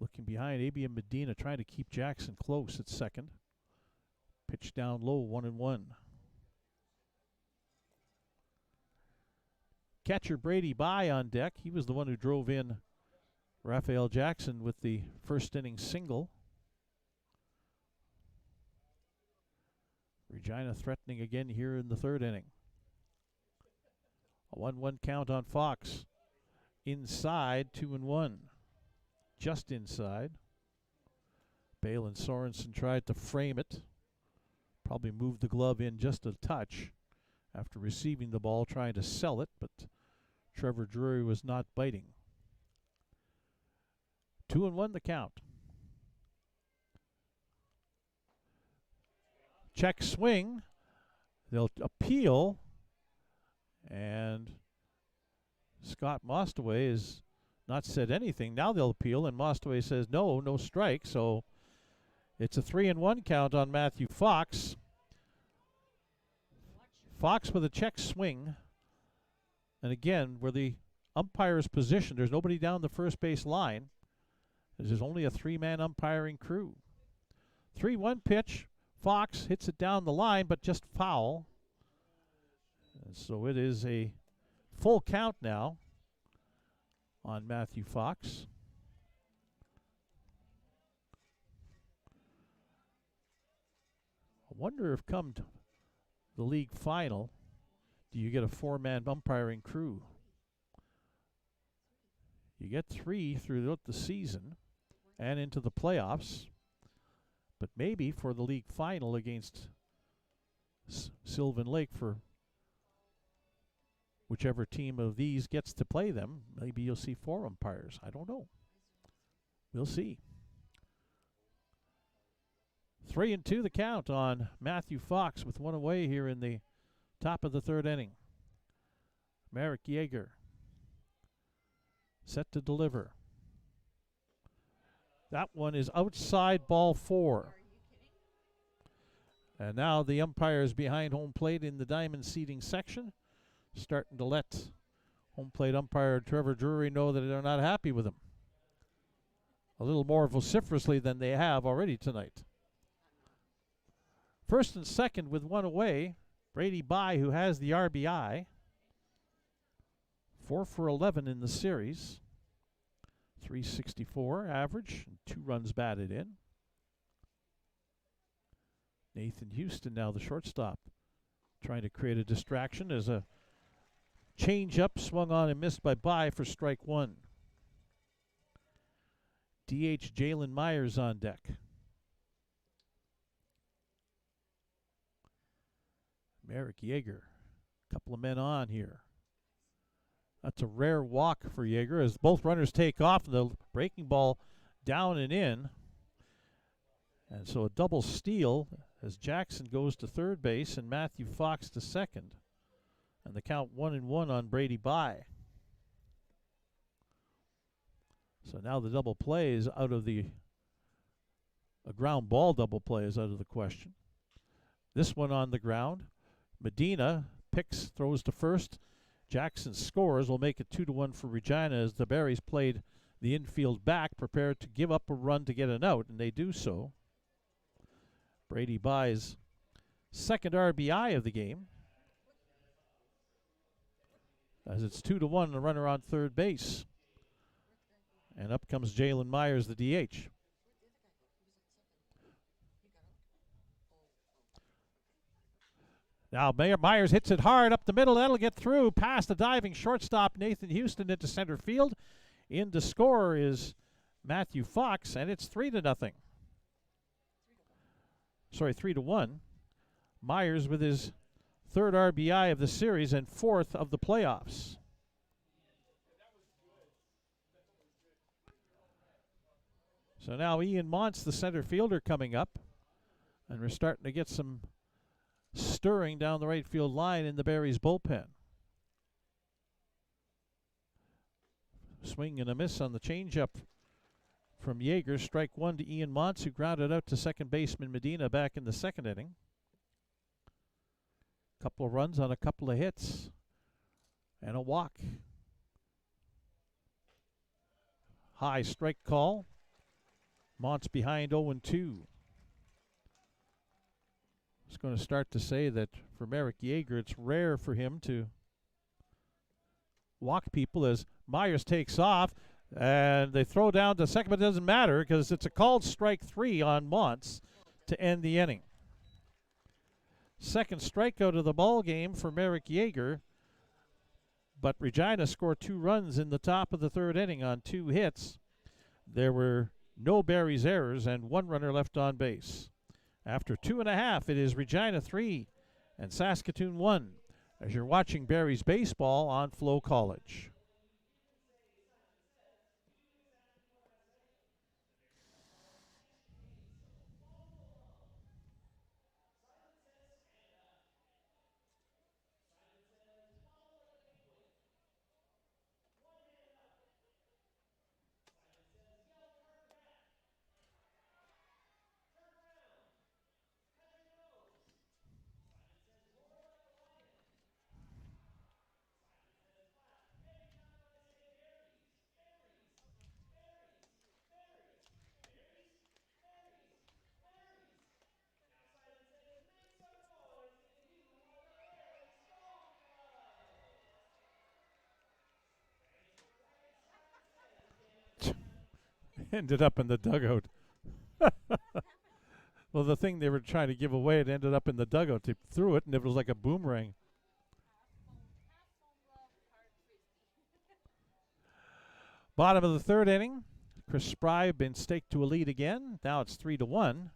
Speaker 1: looking behind. Abian Medina trying to keep Jackson close at second. Pitch down low, 1-1. Catcher Brady Bye on deck. He was the one who drove in Raphael Jackson with the first inning single. Regina threatening again here in the third inning. A 1-1 count on Fox. Inside, 2-1. Just inside. Bale and Sorensen tried to frame it. Probably moved the glove in just a touch after receiving the ball, trying to sell it, but Trevor Drury was not biting. 2-1 the count. Check swing. They'll appeal, and Scott Mostaway has not said anything. Now they'll appeal, and Mostaway says no strike. So it's a 3-1 count on Matthew Fox. Fox with a check swing. And again, where the umpire is positioned, there's nobody down the first base line. There's only a 3-man umpiring crew. 3-1 pitch. Fox hits it down the line, but just foul. And so it is a full count now on Matthew Fox. I wonder if come to the league final, do you get a 4-man umpiring crew? You get 3 throughout the season and into the playoffs, but maybe for the league final against Sylvan Lake, for whichever team of these gets to play them, maybe you'll see 4 umpires. I don't know. We'll see. 3-2 the count on Matthew Fox with 1 away here in the top of the 3rd inning. Marek Yeager set to deliver. That one is outside, ball 4. And now the umpires behind home plate in the diamond seating section starting to let home plate umpire Trevor Drury know that they're not happy with him. A little more vociferously than they have already tonight. First and second with 1 away, Brady Bye, who has the RBI. 4 for 11 in the series. 364 average, and 2 runs batted in. Nathan Houston now the shortstop, trying to create a distraction as a change-up swung on and missed by Bye for strike 1. DH Jalen Myers on deck. Marek Yeager, a couple of men on here. That's a rare walk for Yeager as both runners take off. The breaking ball down and in. And so a double steal as Jackson goes to third base and Matthew Fox to second. And the count 1-1 on Brady Bye. So now the double play is out of the, a ground ball double play is out of the question. This one on the ground. Medina picks, throws to first. Jackson scores, will make it 2-1 for Regina as the Berries played the infield back, prepared to give up a run to get an out, and they do so. Brady Bye's second RBI of the game, as it's 2-1, the runner on third base. And up comes Jalen Myers, the DH. Now Myers hits it hard up the middle. That'll get through past the diving shortstop Nathan Houston into center field. In to score is Matthew Fox, and it's 3-0. Sorry, 3-1. Myers with his third RBI of the series and 4th of the playoffs. So now Ian Montz, the center fielder, coming up, and we're starting to get some stirring down the right field line in the Berries bullpen. Swing and a miss on the changeup from Yeager. Strike 1 to Ian Montz, who grounded out to second baseman Medina back in the 2nd inning. Couple of runs on a couple of hits and a walk. High strike call. Montz behind 0-2. I was going to start to say that for Marek Yeager, it's rare for him to walk people as Myers takes off, and they throw down to second, but it doesn't matter because it's a called strike 3 on Montz to end the inning. Second strikeout of the ball game for Marek Yeager, but Regina scored 2 runs in the top of the 3rd inning on 2 hits. There were no Berries errors and 1 runner left on base. After 2.5, it is Regina 3 and Saskatoon 1 as you're watching Berries baseball on FloCollege. ended up in the dugout. Well, the thing they were trying to give away, it ended up in the dugout. They threw it, and it was like a boomerang. Bottom of the third inning, Chris Spry been staked to a lead again. Now it's 3-1,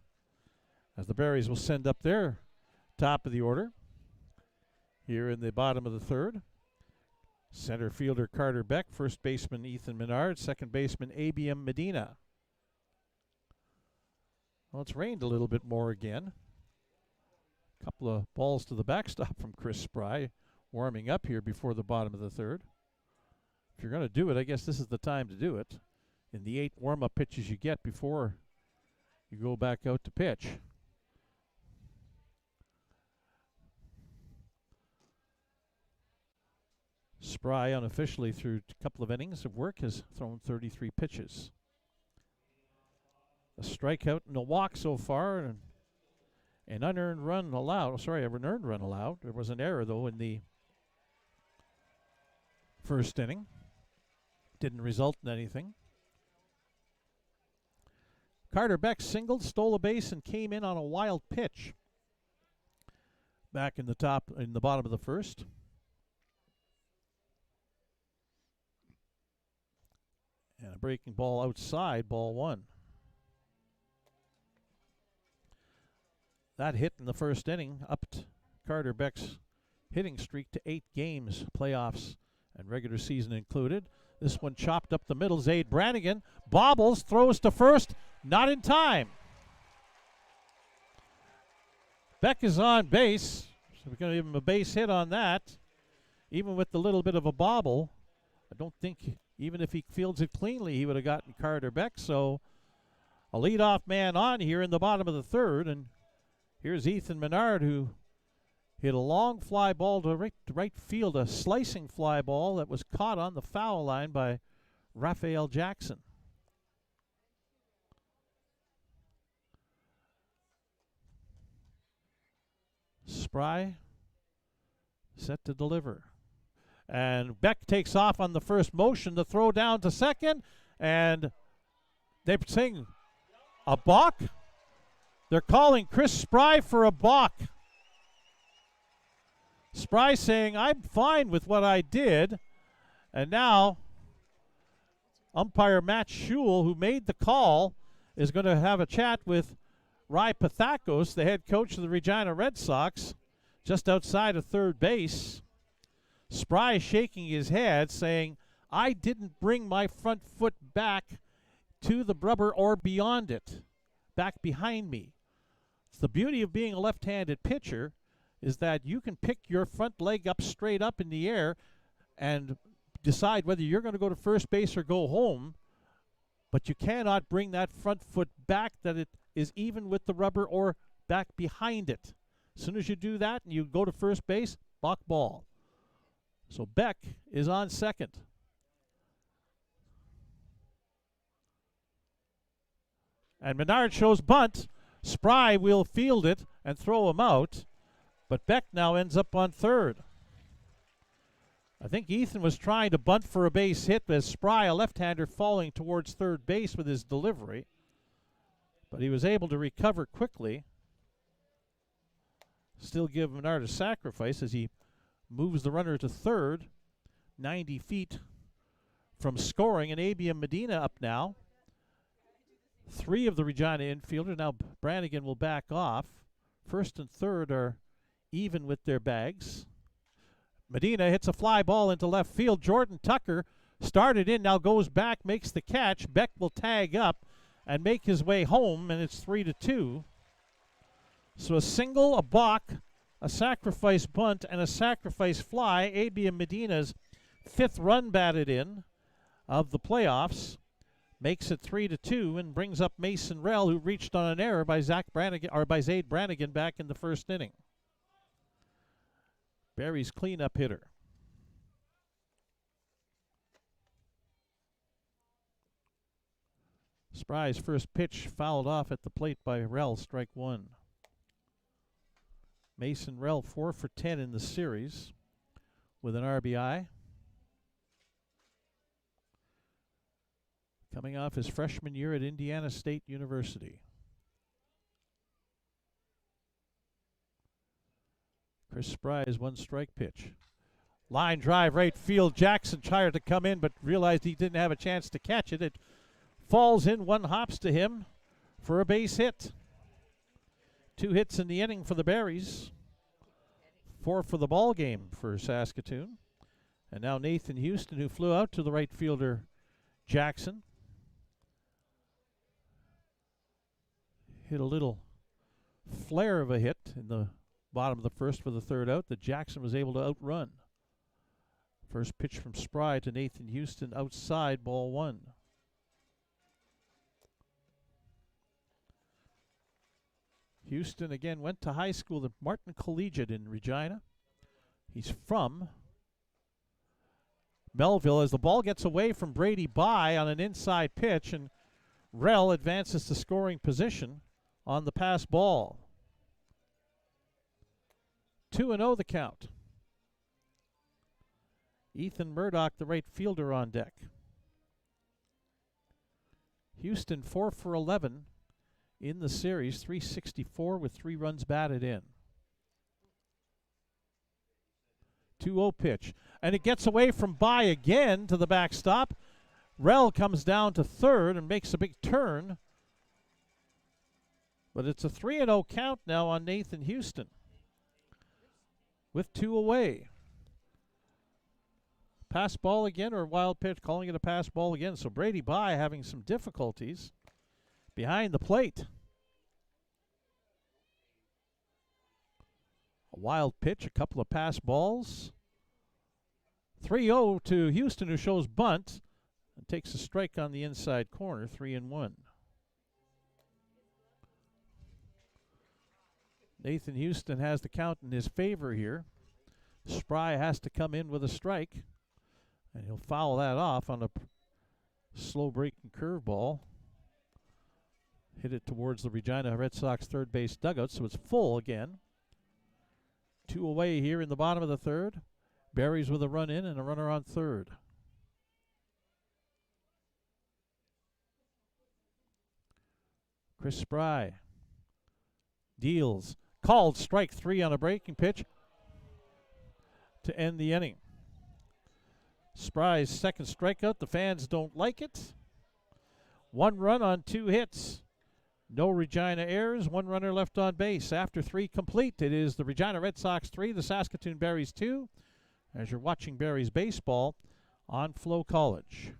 Speaker 1: as the Berries will send up their top of the order here in the bottom of the third. Center fielder Carter Beck, first baseman Ethan Menard, second baseman ABM Medina. Well, it's rained a little bit more again. A couple of balls to the backstop from Chris Spry, warming up here before the bottom of the third. If you're going to do it, I guess this is the time to do it. In the 8 warm-up pitches you get before you go back out to pitch. Spry, unofficially through a couple of innings of work, has thrown 33 pitches. A strikeout and a walk so far, and an unearned run allowed. Sorry, an earned run allowed. There was an error, though, in the first inning. Didn't result in anything. Carter Beck singled, stole a base, and came in on a wild pitch. Back in the bottom of the first. And a breaking ball outside, ball 1. That hit in the first inning upped Carter Beck's hitting streak to 8 games, playoffs and regular season included. This one chopped up the middle. Zaid Brannigan bobbles, throws to first, not in time. Beck is on base, so we're going to give him a base hit on that. Even with the little bit of a bobble, I don't think, even if he fields it cleanly, he would have gotten Carter Beck. So a leadoff man on here in the bottom of the third, and here's Ethan Menard, who hit a long fly ball to right field, a slicing fly ball that was caught on the foul line by Raphael Jackson. Spry set to deliver. And Beck takes off on the first motion to throw down to second, and they're saying a balk? They're calling Chris Spry for a balk. Spry saying, I'm fine with what I did. And now umpire Matt Schul, who made the call, is going to have a chat with Ry Pathakos, the head coach of the Regina Red Sox, just outside of third base. Spry shaking his head, saying, I didn't bring my front foot back to the rubber or beyond it, back behind me. The beauty of being a left-handed pitcher is that you can pick your front leg up straight up in the air and decide whether you're going to go to first base or go home, but you cannot bring that front foot back that it is even with the rubber or back behind it. As soon as you do that and you go to first base, balk ball. So Beck is on second. And Menard shows bunt. Spry will field it and throw him out, but Beck now ends up on third. I think Ethan was trying to bunt for a base hit as Spry, a left-hander, falling towards third base with his delivery, but he was able to recover quickly. Still give Menard a sacrifice as he moves the runner to third, 90 feet from scoring, and ABM Medina up now. 3 of the Regina infielders. Now Brannigan will back off. First and third are even with their bags. Medina hits a fly ball into left field. Jordan Tucker started in, now goes back, makes the catch. Beck will tag up and make his way home, and it's 3-2. So a single, a balk, a sacrifice bunt, and a sacrifice fly. ABM Medina's 5th run batted in of the playoffs. Makes it 3-2 and brings up Mason Rell, who reached on an error by Zaid Brannigan back in the first inning. Barry's cleanup hitter. Spry's first pitch fouled off at the plate by Rell, strike 1. Mason Rell 4 for 10 in the series with an RBI. coming off his freshman year at Indiana State University. Chris Spry's one strike pitch. Line drive right field. Jackson tried to come in but realized he didn't have a chance to catch it. It falls in, one hops to him for a base hit. 2 hits in the inning for the Berries. 4 for the ball game for Saskatoon. And now Nathan Houston, who flew out to the right fielder Jackson, hit a little flare of a hit in the bottom of the first for the third out that Jackson was able to outrun. First pitch from Spry to Nathan Houston, outside, ball 1. Houston again went to high school at Martin Collegiate in Regina. He's from Melville as the ball gets away from Brady By on an inside pitch, and Rell advances to scoring position on the pass ball. 2-0 the count. Ethan Murdoch, the right fielder, on deck. Houston 4 for 11 in the series, 364 with 3 runs batted in. 2-0 pitch, and it gets away from By again to the backstop. Rell comes down to third and makes a big turn, but it's a 3-0 count now on Nathan Houston with 2 away. Pass ball again, or wild pitch, calling it a pass ball again. So Brady By having some difficulties behind the plate. A wild pitch, a couple of pass balls. 3-0 to Houston, who shows bunt and takes a strike on the inside corner, 3-1. Nathan Houston has the count in his favor here. Spry has to come in with a strike, and he'll foul that off on a slow breaking curveball. Hit it towards the Regina Red Sox third base dugout, so it's full again. 2 away here in the bottom of the third. Berries with a run in and a runner on third. Chris Spry deals. Called strike 3 on a breaking pitch to end the inning. Spry's second strikeout. The fans don't like it. 1 run on 2 hits. No Regina errors. 1 runner left on base. After 3 complete, it is the Regina Red Sox 3, the Saskatoon Berries 2. As you're watching Berries baseball on FloCollege.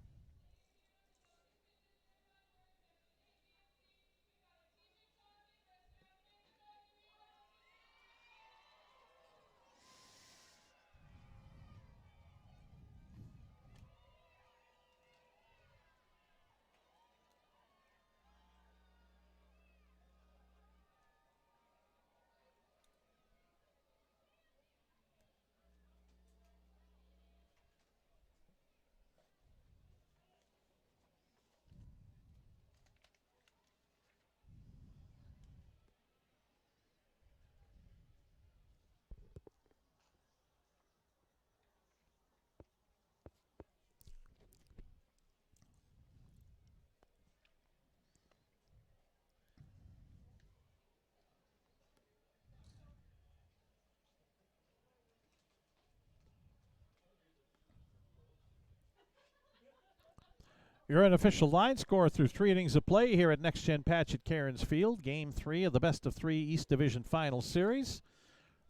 Speaker 1: Your unofficial line score through 3 innings of play here at Next Gen Patch at Cairns Field. Game 3 of the best of 3 East Division Final Series.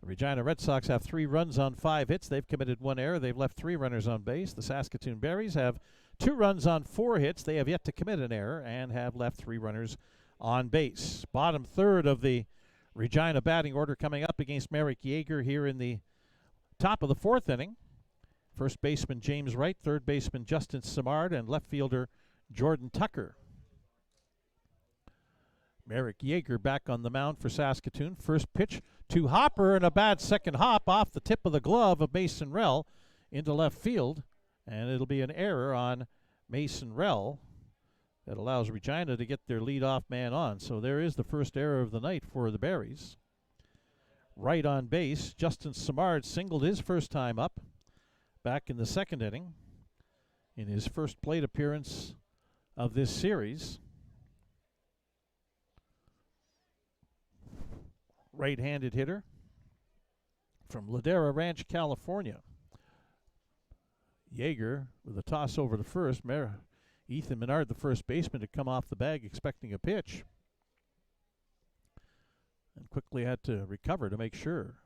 Speaker 1: The Regina Red Sox have 3 runs on 5 hits. They've committed 1 error. They've left 3 runners on base. The Saskatoon Berries have 2 runs on 4 hits. They have yet to commit an error and have left 3 runners on base. Bottom third of the Regina batting order coming up against Merrick Yeager here in the top of the 4th inning. First baseman James Wright, third baseman Justin Simard, and left fielder Jordan Tucker. Merrick Yeager back on the mound for Saskatoon. First pitch to Hopper, and a bad second hop off the tip of the glove of Mason Rell into left field. And it'll be an error on Mason Rell that allows Regina to get their leadoff man on. So there is the first error of the night for the Berries. Right on base, Justin Simard singled his first time up back in the 2nd inning in his first plate appearance of this series. Right-handed hitter from Ladera Ranch, California. Yeager with a toss over to first. Ethan Menard, the first baseman, had come off the bag expecting a pitch and quickly had to recover to make sure.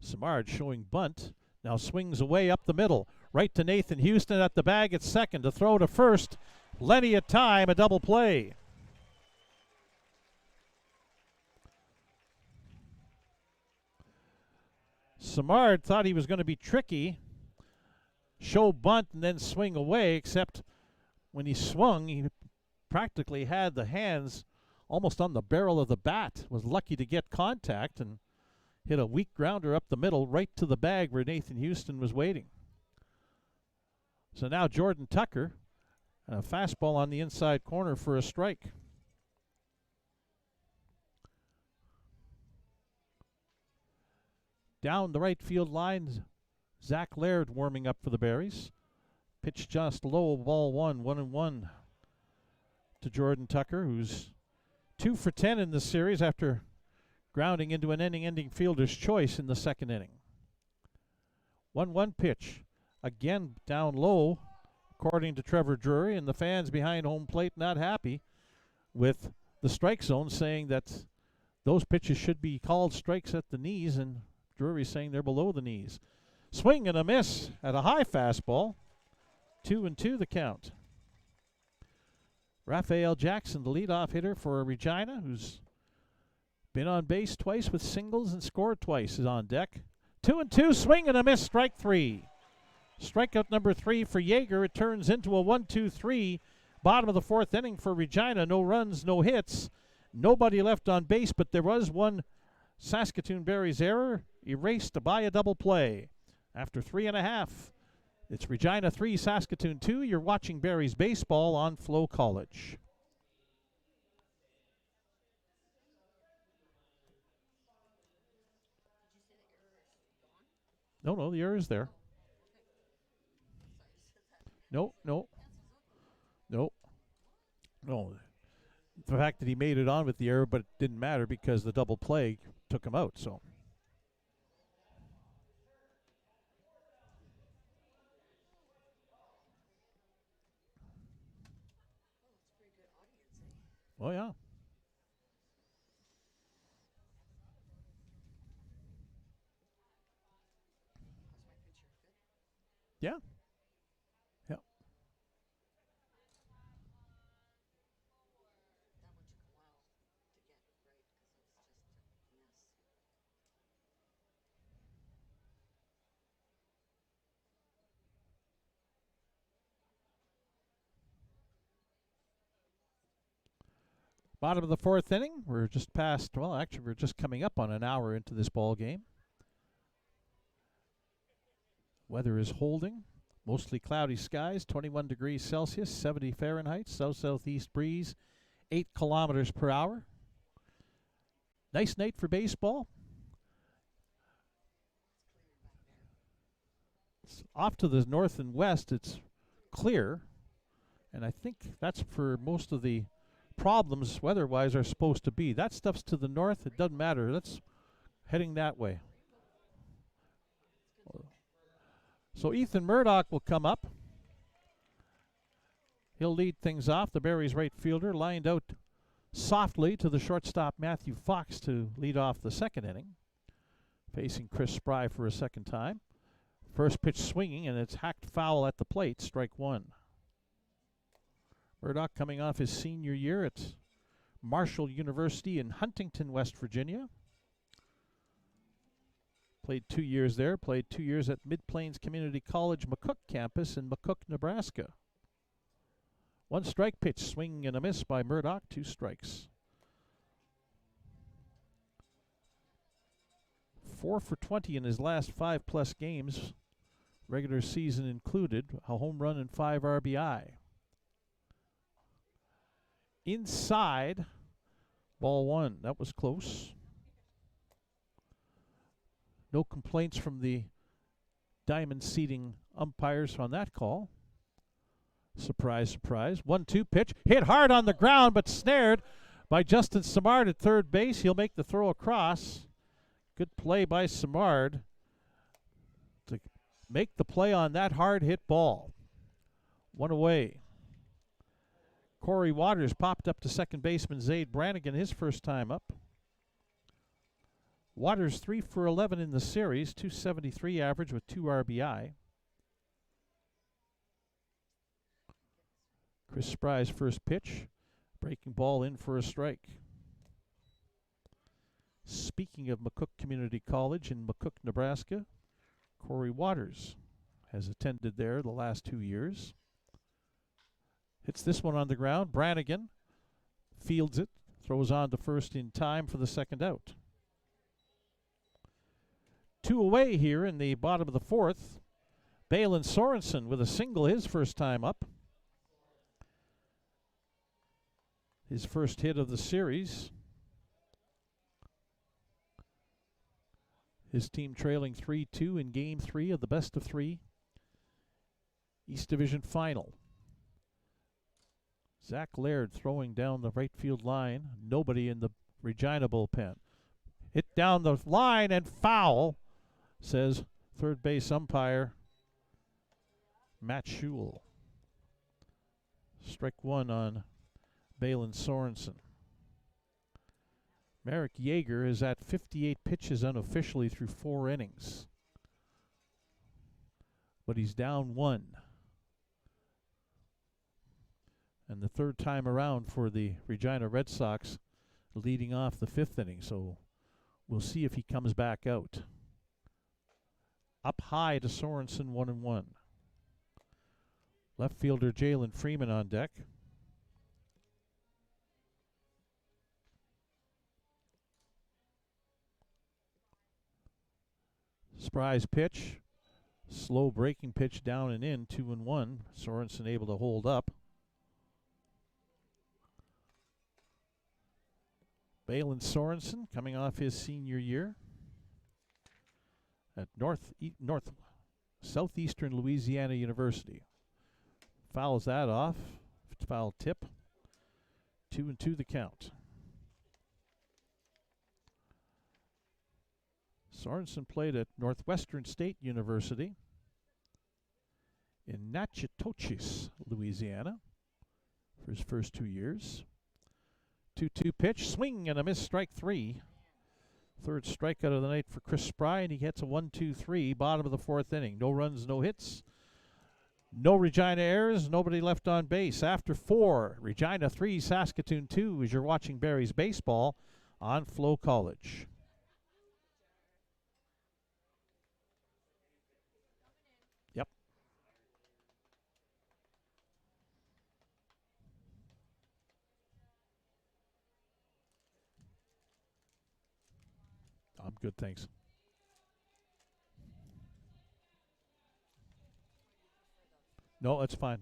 Speaker 1: Simard showing bunt. Now swings away up the middle. Right to Nathan Houston at the bag at second. To throw to first. Plenty of time, a double play. Simard thought he was going to be tricky, show bunt and then swing away, except when he swung, he practically had the hands almost on the barrel of the bat. Was lucky to get contact and hit a weak grounder up the middle right to the bag where Nathan Houston was waiting. So now Jordan Tucker, a fastball on the inside corner for a strike. Down the right field line, Zach Laird warming up for the Berries. Pitch just low, ball 1-1 to Jordan Tucker, who's 2 for 10 in this series after grounding into an inning-ending fielder's choice in the second inning. 1-1 pitch. Again down low, according to Trevor Drury, and the fans behind home plate not happy with the strike zone, saying that those pitches should be called strikes at the knees, and Drury saying they're below the knees. Swing and a miss at a high fastball. 2-2 the count. Raphael Jackson, the leadoff hitter for Regina, who's been on base twice with singles and scored twice, is on deck. 2-2, swing and a miss, strike 3. Strikeout number 3 for Yeager. It turns into a 1-2-3. Bottom of the fourth inning for Regina. No runs, no hits. Nobody left on base, but there was one Saskatoon Berries error erased by a double play. After 3.5, it's Regina 3, Saskatoon 2. You're watching Berries baseball on FloCollege. No, the error is there. No. The fact that he made it on with the error, but it didn't matter because the double play took him out, so. Oh, yeah. Yeah. Yeah. Bottom of the fourth inning. We're just past, well, actually, we're just coming up on an hour into this ball game. Weather is holding. Mostly cloudy skies, 21 degrees Celsius, 70 Fahrenheit, south-southeast breeze, 8 kilometers per hour. Nice night for baseball. It's off to the north and west, it's clear. And I think that's for most of the problems weather-wise are supposed to be. That stuff's to the north, it doesn't matter. That's heading that way. So Ethan Murdoch will come up. He'll lead things off. The Berries right fielder lined out softly to the shortstop Matthew Fox to lead off the second inning. Facing Chris Spry for a second time. First pitch swinging, and it's hacked foul at the plate, strike 1. Murdoch coming off his senior year at Marshall University in Huntington, West Virginia. Played 2 years there, played 2 years at Mid-Plains Community College McCook campus in McCook, Nebraska. 1 strike pitch, swing and a miss by Murdoch, 2 strikes. 4 for 20 in his last 5+ games, regular season included, a home run and 5 RBI. Inside, ball 1, that was close. No complaints from the diamond seating umpires on that call. Surprise, surprise. 1-2 pitch. Hit hard on the ground, but snared by Justin Simard at third base. He'll make the throw across. Good play by Simard to make the play on that hard hit ball. One away. Corey Waters popped up to second baseman Zaid Brannigan his first time up. Waters 3 for 11 in the series, .273 average with 2 RBI. Chris Spry's first pitch, breaking ball in for a strike. Speaking of McCook Community College in McCook, Nebraska, Corey Waters has attended there the last 2 years. Hits this one on the ground. Brannigan fields it, throws on to first in time for the second out. 2 away here in the bottom of the fourth. Balin Sorensen with a single his first time up. His first hit of the series. His team trailing 3-2 in Game 3 of the best of 3 East Division Final. Zach Laird throwing down the right field line. Nobody in the Regina bullpen. Hit down the line and foul, says third base umpire Matt Schul. Strike one on Balin Sorensen. Merrick Yeager is at 58 pitches unofficially through 4 innings. But he's down 1. And the third time around for the Regina Red Sox, leading off the 5th inning. So we'll see if he comes back out. Up high to Sorensen, 1-1. Left fielder Jalen Freeman on deck. Spry's pitch, slow breaking pitch down and in, 2-1. Sorensen able to hold up. Balin Sorensen coming off his senior year at Southeastern Louisiana University. Fouls that off. Foul tip. 2-2 the count. Sorensen played at Northwestern State University in Natchitoches, Louisiana for his first 2 years. 2-2 pitch, swing and a miss, strike 3. Third strikeout of the night for Chris Spry, and he gets a 1-2-3, bottom of the 4th inning. No runs, no hits. No Regina errors, nobody left on base. After 4, Regina 3, Saskatoon 2, as you're watching Barry's baseball on FloCollege. Yep. I'm good, thanks. No, that's fine.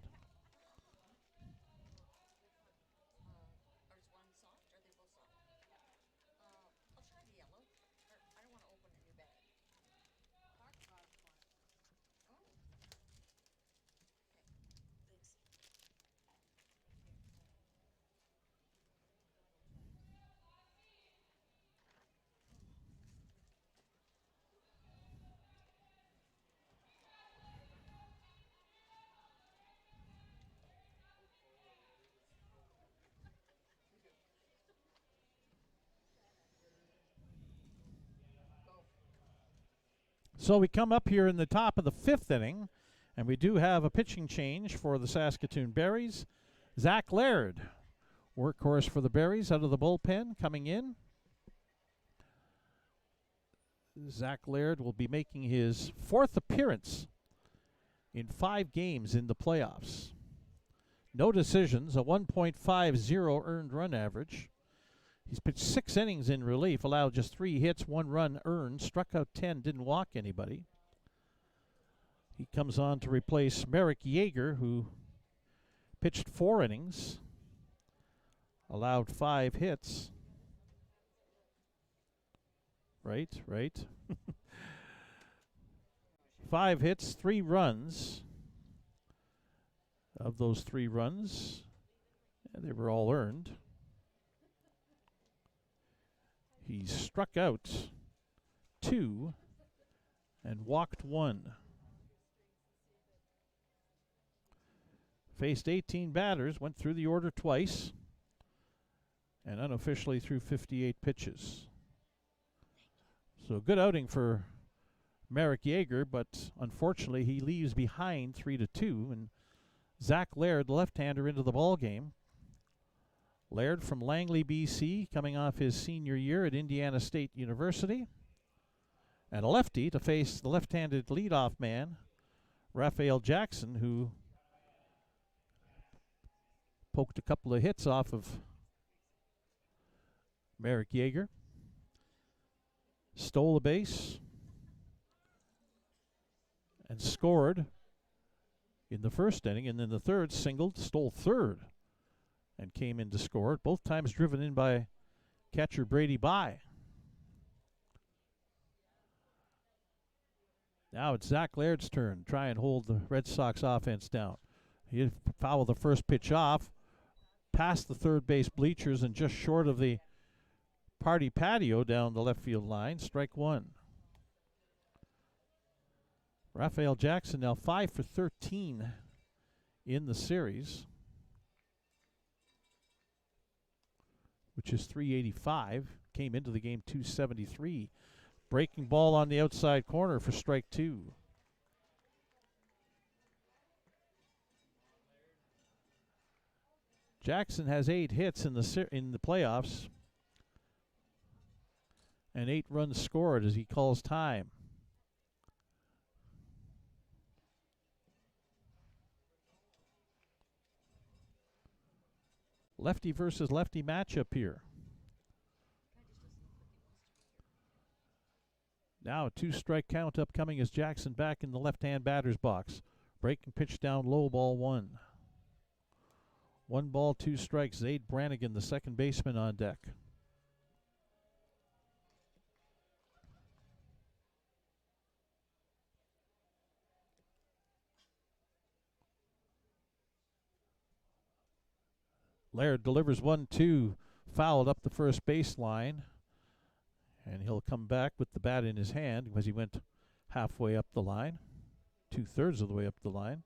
Speaker 1: So we come up here in the top of the 5th inning, and we do have a pitching change for the Saskatoon Berries. Zach Laird, workhorse for the Berries, out of the bullpen, coming in. Zach Laird will be making his 4th appearance in 5 games in the playoffs. No decisions, a 1.50 earned run average. He's pitched 6 innings in relief, allowed just 3 hits, 1 run earned, struck out 10, didn't walk anybody. He comes on to replace Merrick Yeager, who pitched 4 innings, allowed 5 hits. Right. 5 hits, 3 runs, of those 3 runs, and they were all earned. He struck out 2 and walked 1. Faced 18 batters, went through the order twice, and unofficially threw 58 pitches. So good outing for Marek Yeager, but unfortunately he leaves behind 3-2, and Zach Laird, the left-hander, into the ball game. Laird from Langley, BC, coming off his senior year at Indiana State University. And a lefty to face the left-handed leadoff man, Raphael Jackson, who poked a couple of hits off of Marek Yeager. Stole a base and scored in the first inning, and then the third singled, stole third, and came in to score. Both times driven in by catcher Brady Bye. Now it's Zach Laird's turn to try and hold the Red Sox offense down. He fouled the first pitch off, past the third base bleachers and just short of the party patio down the left field line. Strike 1. Raphael Jackson now 5 for 13 in the series, which is .385. Came into the game .273. Breaking ball on the outside corner for strike 2. Jackson has 8 hits in the playoffs and 8 runs scored as he calls time. Lefty versus lefty matchup here. Now a 2-strike count upcoming as Jackson back in the left-hand batter's box. Breaking pitch down low, ball 1. 1 ball, 2 strikes. Zaid Brannigan, the second baseman, on deck. Laird delivers 1-2, fouled up the first baseline. And he'll come back with the bat in his hand because he went halfway up the line, 2/3 of the way up the line.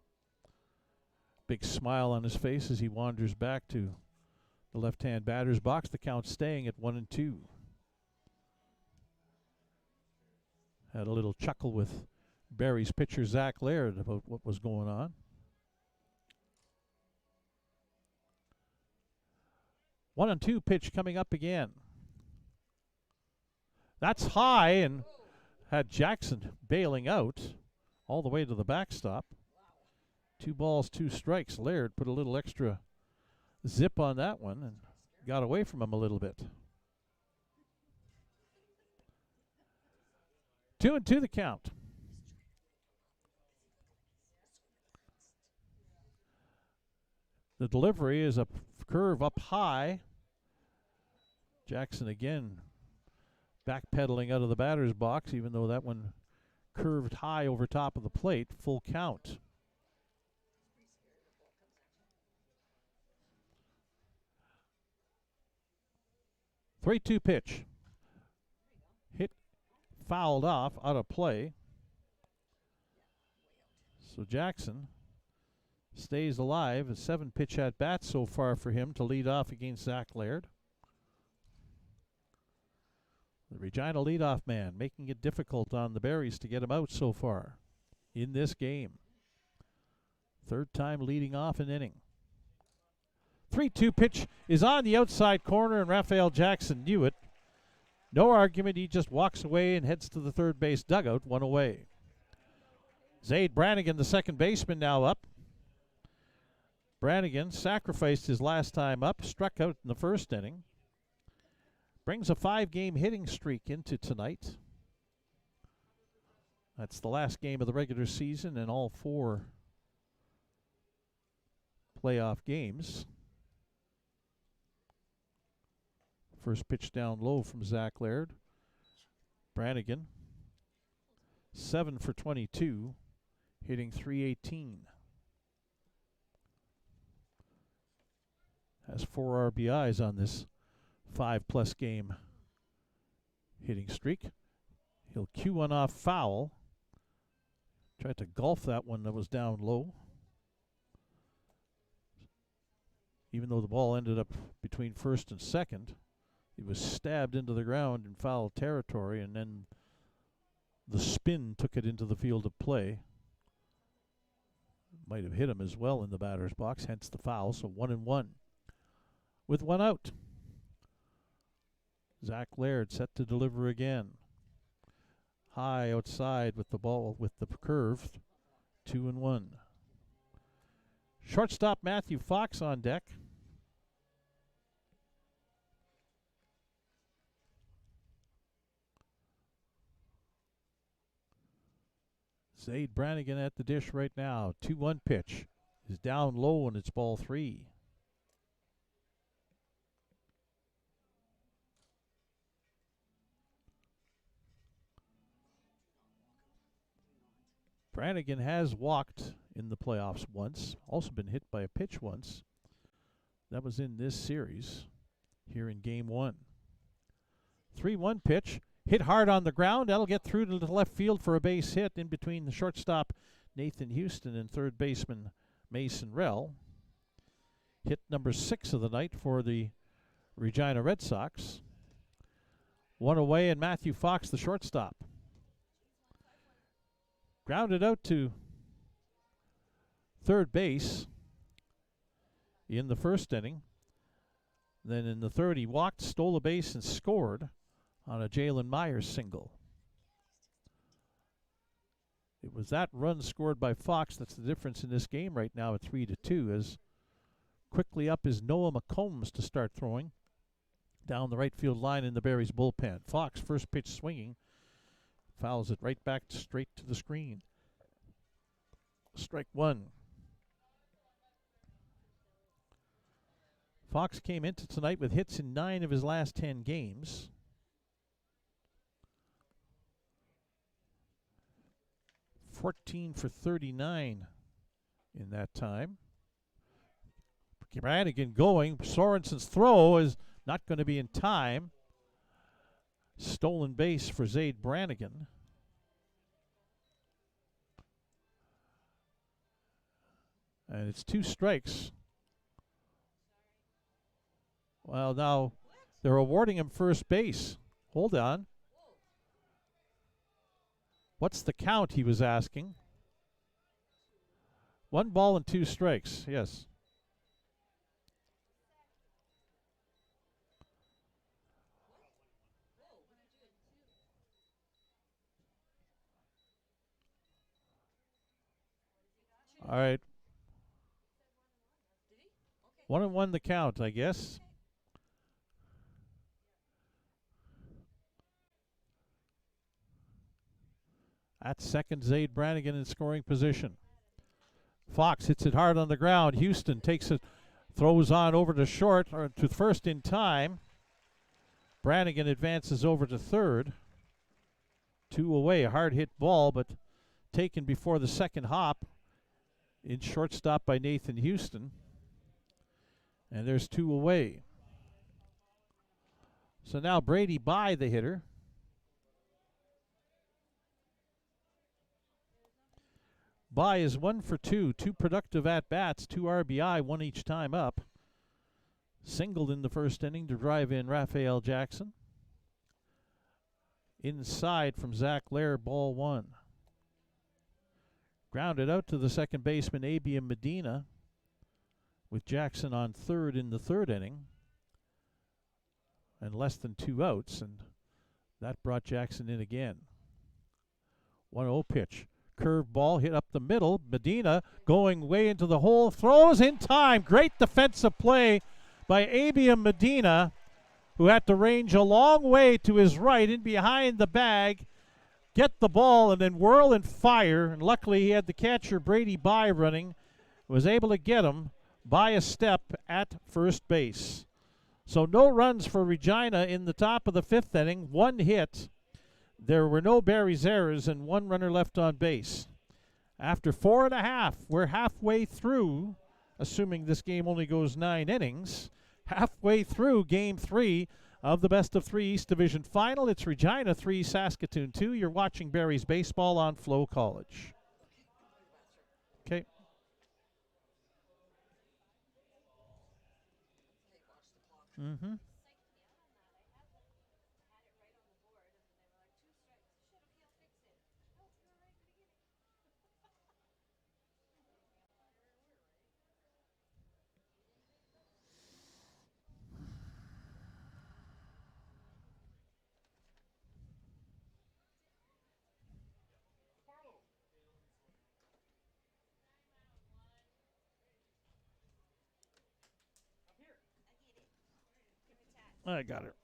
Speaker 1: Big smile on his face as he wanders back to the left-hand batter's box. The count staying at 1-2. Had a little chuckle with Barry's pitcher, Zach Laird, about what was going on. 1-2 pitch coming up again. That's high and had Jackson bailing out all the way to the backstop. 2 balls, 2 strikes. Laird put a little extra zip on that one and got away from him a little bit. 2-2 the count. The delivery is a curve up high. Jackson again backpedaling out of the batter's box, even though that one curved high over top of the plate. Full count. Three-two pitch. Hit, fouled off, out of play. So Jackson stays alive. A 7-pitch at bat so far for him to lead off against Zach Laird. The Regina leadoff man making it difficult on the Berries to get him out so far in this game. 3rd time leading off an inning. 3-2 pitch is on the outside corner, and Raphael Jackson knew it. No argument, he just walks away and heads to the third base dugout, 1 away. Zaid Brannigan, the second baseman, now up. Brannigan sacrificed his last time up, struck out in the first inning. Brings a 5-game hitting streak into tonight. That's the last game of the regular season and all 4 playoff games. First pitch down low from Zach Laird. Brannigan, 7 for 22, hitting .318. Has 4 RBIs on this 5+ game hitting streak. He'll cue one off foul. Tried to golf that one that was down low. Even though the ball ended up between first and second, he was stabbed into the ground in foul territory, and then the spin took it into the field of play. Might have hit him as well in the batter's box, hence the foul. So 1-1 with 1 out. Zach Laird set to deliver again. High outside with the ball with the curve. 2-1. Shortstop Matthew Fox on deck. Zade Brannigan at the dish right now. 2-1 pitch is down low, and it's ball 3. Brannigan has walked in the playoffs once, also been hit by a pitch once. That was in this series here in game 1. 3-1 pitch, hit hard on the ground. That'll get through to the left field for a base hit in between the shortstop Nathan Houston and third baseman Mason Rell. Hit number 6 of the night for the Regina Red Sox. 1 away, and Matthew Fox, the shortstop. Grounded out to third base in the first inning. Then in the third, he walked, stole a base, and scored on a Jalen Myers single. It was that run scored by Fox that's the difference in this game right now at 3-2, as quickly up is Noah McCombs to start throwing down the right field line in the Berries bullpen. Fox, first pitch swinging, fouls it right back straight to the screen. Strike 1. Fox came into tonight with hits in 9 of his last 10 games. .14 for 39 in that time. Brannigan going. Sorensen's throw is not going to be in time. Stolen base for Zade Brannigan. And it's 2 strikes. Well, now they're awarding him first base. Hold on. What's the count, he was asking. 1 ball and 2 strikes, yes. All right. 1-1 the count, I guess. At second, Zade Brannigan in scoring position. Fox hits it hard on the ground. Houston takes it, throws on over to short, or to first in time. Brannigan advances over to third. 2 away, a hard hit ball, but taken before the second hop. In shortstop by Nathan Houston. And there's 2 away. So now Brady by the hitter. By is 1 for 2. 2 productive at-bats, 2 RBI, 1 each time up. Singled in the first inning to drive in Raphael Jackson. Inside from Zach Laird, ball 1. Grounded out to the second baseman, Abiam Medina, with Jackson on third in the third inning. And less than 2 outs, and that brought Jackson in again. 1-0 pitch. Curved ball hit up the middle. Medina going way into the hole. Throws in time. Great defensive play by Abiam Medina, who had to range a long way to his right in behind the bag, get the ball, and then whirl and fire. And luckily he had the catcher Brady By running. Was able to get him by a step at first base. So no runs for Regina in the top of the 5th inning. 1 hit. There were no Barry's errors and 1 runner left on base. After 4 1/2, we're halfway through, assuming this game only goes 9 innings. halfway through Game 3 of the Best of 3 East Division Final. It's Regina 3, Saskatoon 2. You're watching Barry's Baseball on FloCollege. Okay. Mm-hmm. I got it.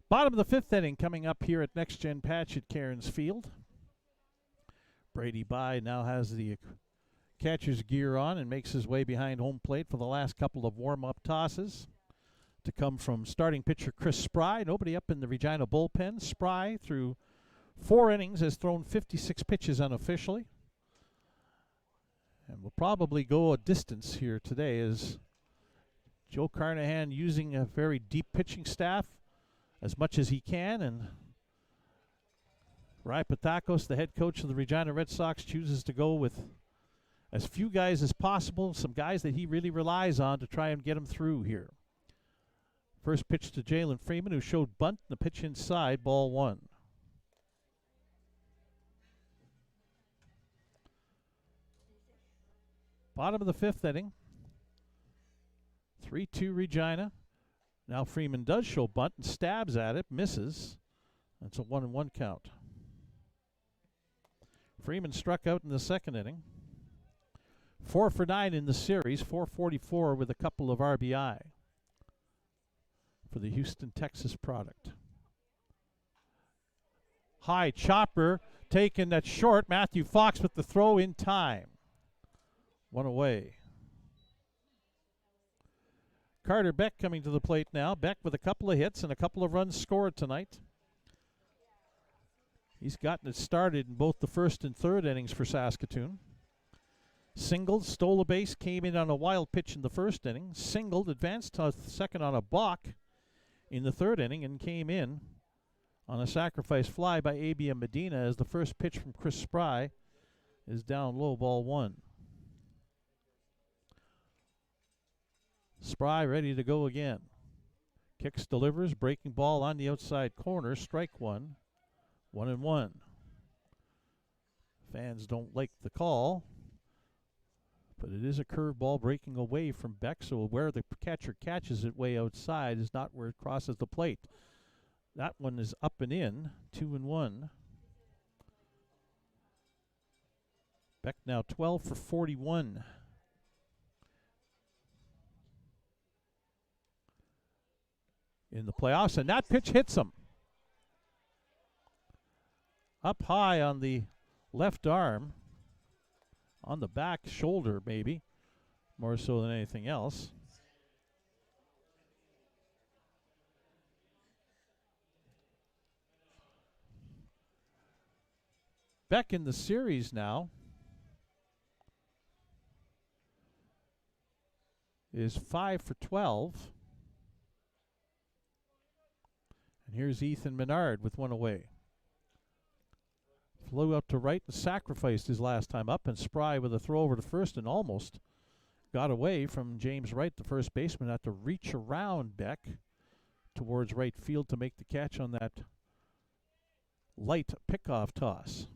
Speaker 1: Bottom of the fifth inning coming up here at Next Gen Patch at Cairns Field. Brady Bye now has the catcher's gear on and makes his way behind home plate for the last couple of warm-up tosses to come from starting pitcher Chris Spry. Nobody up in the Regina bullpen. Spry, through 4 innings, has thrown 56 pitches unofficially. And will probably go a distance here today as Joe Carnahan using a very deep pitching staff as much as he can, and Rai Patakos, the head coach of the Regina Red Sox, chooses to go with as few guys as possible, some guys that he really relies on to try and get him through here. First pitch to Jalen Freeman, who showed bunt, the pitch inside, ball 1. Bottom of the fifth inning. 3-2 Regina. Now Freeman does show bunt and stabs at it, misses. That's a 1-1 count. Freeman struck out in the second inning. 4 for 9 in the series, 444 with a couple of RBI for the Houston, Texas product. High chopper taken at short. Matthew Fox with the throw in time. 1 away. Carter Beck coming to the plate now. Beck with a couple of hits and a couple of runs scored tonight. He's gotten it started in both the first and third innings for Saskatoon. Singled, stole a base, came in on a wild pitch in the first inning. Singled, advanced to second on a balk in the third inning, and came in on a sacrifice fly by Abia Medina as the first pitch from Chris Spry is down low, ball 1. Spry ready to go again. Kicks, delivers, breaking ball on the outside corner, strike 1. 1-1. Fans don't like the call, but it is a curveball breaking away from Beck, so where the catcher catches it way outside is not where it crosses the plate. That one is up and in, 2-1. Beck now 12 for 41. In the playoffs, and that pitch hits him. Up high on the left arm, on the back shoulder maybe, more so than anything else. Beck in the series now is 5 for 12. And here's Ethan Menard with 1 away. Flew out to right and sacrificed his last time up, and Spry with a throw over to first and almost got away from James Wright, the first baseman, had to reach around Beck towards right field to make the catch on that light pickoff toss.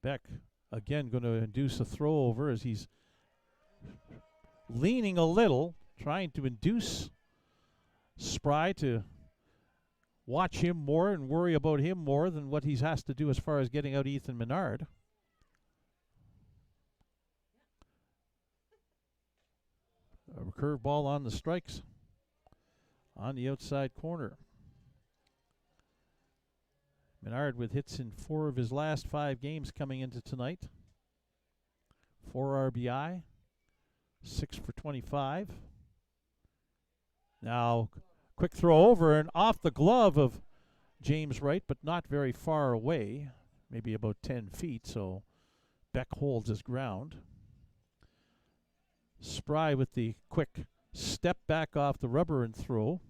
Speaker 1: Beck again going to induce a throw over as he's leaning a little, trying to induce Spry to watch him more and worry about him more than what he has to do as far as getting out Ethan Menard. A curveball on the strikes on the outside corner. Menard with hits in 4 of his last 5 games coming into tonight. 4 RBI, 6 for 25. Now, quick throw over and off the glove of James Wright, but not very far away, maybe about 10 feet, so Beck holds his ground. Spry with the quick step back off the rubber and throw.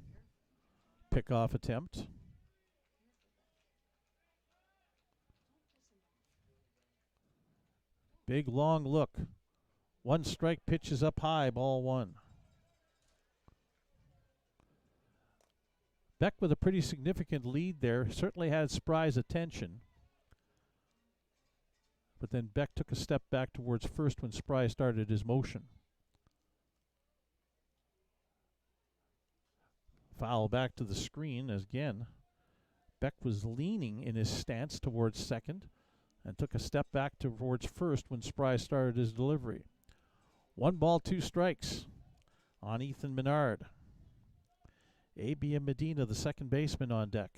Speaker 1: Pickoff attempt. Big long look. 1 strike, pitch is up high, ball 1. Beck with a pretty significant lead there. Certainly had Spry's attention. But then Beck took a step back towards first when Spry started his motion. Foul back to the screen as again. Beck was leaning in his stance towards second and took a step back towards first when Spry started his delivery. 1 ball, 2 strikes on Ethan Menard. A.B. and Medina, the second baseman, on deck.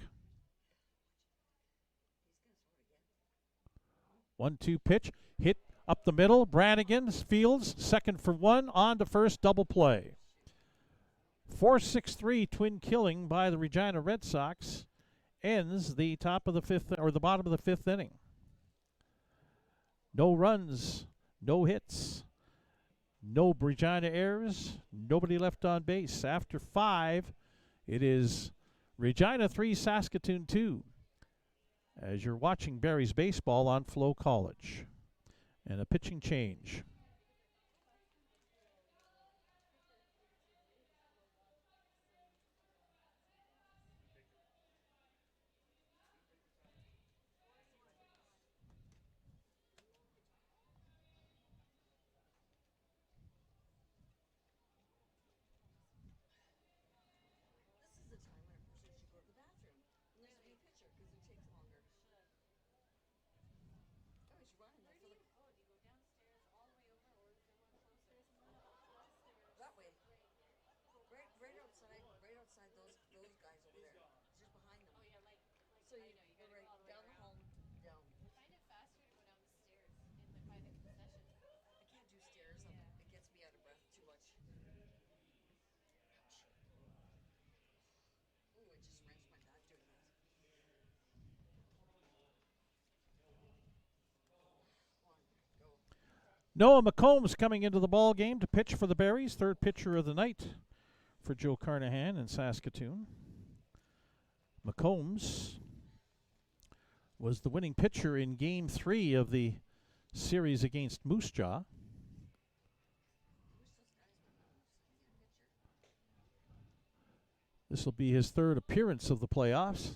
Speaker 1: 1-2 pitch, hit up the middle. Brannigan fields, second for 1, on to first, double play. 4-6-3 twin killing by the Regina Red Sox ends the top of the 5th, or the bottom of the 5th inning. No runs, no hits, no Regina errors, nobody left on base. After 5, it is Regina 3, Saskatoon 2. As you're watching Barry's baseball on FloCollege. And a pitching change. Noah McCombs coming into the ball game to pitch for the Berries, 3rd pitcher of the night for Joe Carnahan in Saskatoon. McCombs was the winning pitcher in Game 3 of the series against Moose Jaw. This will be his 3rd appearance of the playoffs.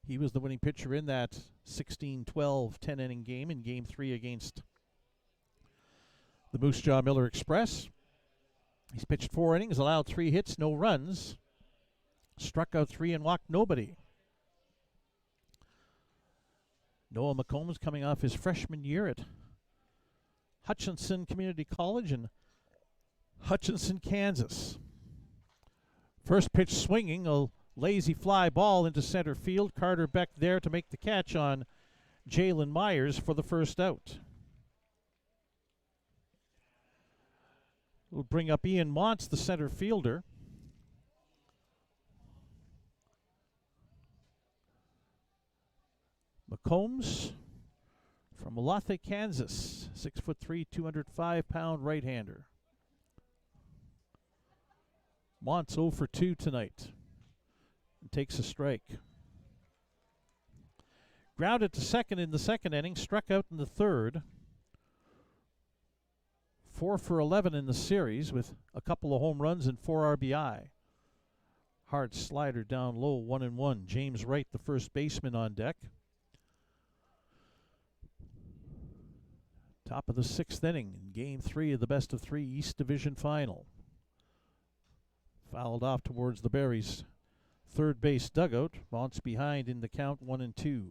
Speaker 1: He was the winning pitcher in that 16-12 10-inning game in Game 3 against the Moose Jaw Miller Express. He's pitched 4 innings, allowed 3 hits, no runs. Struck out 3 and walked nobody. Noah McCombs coming off his freshman year at Hutchinson Community College in Hutchinson, Kansas. First pitch swinging, a lazy fly ball into center field. Carter Beck there to make the catch on Jalen Myers for the first out. We'll bring up Ian Montz, the center fielder. McCombs from Olathe, Kansas, 6'3", 205-pound right-hander. Montz 0 for 2 tonight and takes a strike. Grounded to second in the 2nd inning, struck out in the 3rd. 4 for 11 in the series with a couple of home runs and 4 RBI. Hard slider down low, 1-1. James Wright, the first baseman, on deck. Top of the 6th inning in Game 3 of the best-of-3 East Division Final. Fouled off towards the Berries' third base dugout. Mont's behind in the count, 1-2.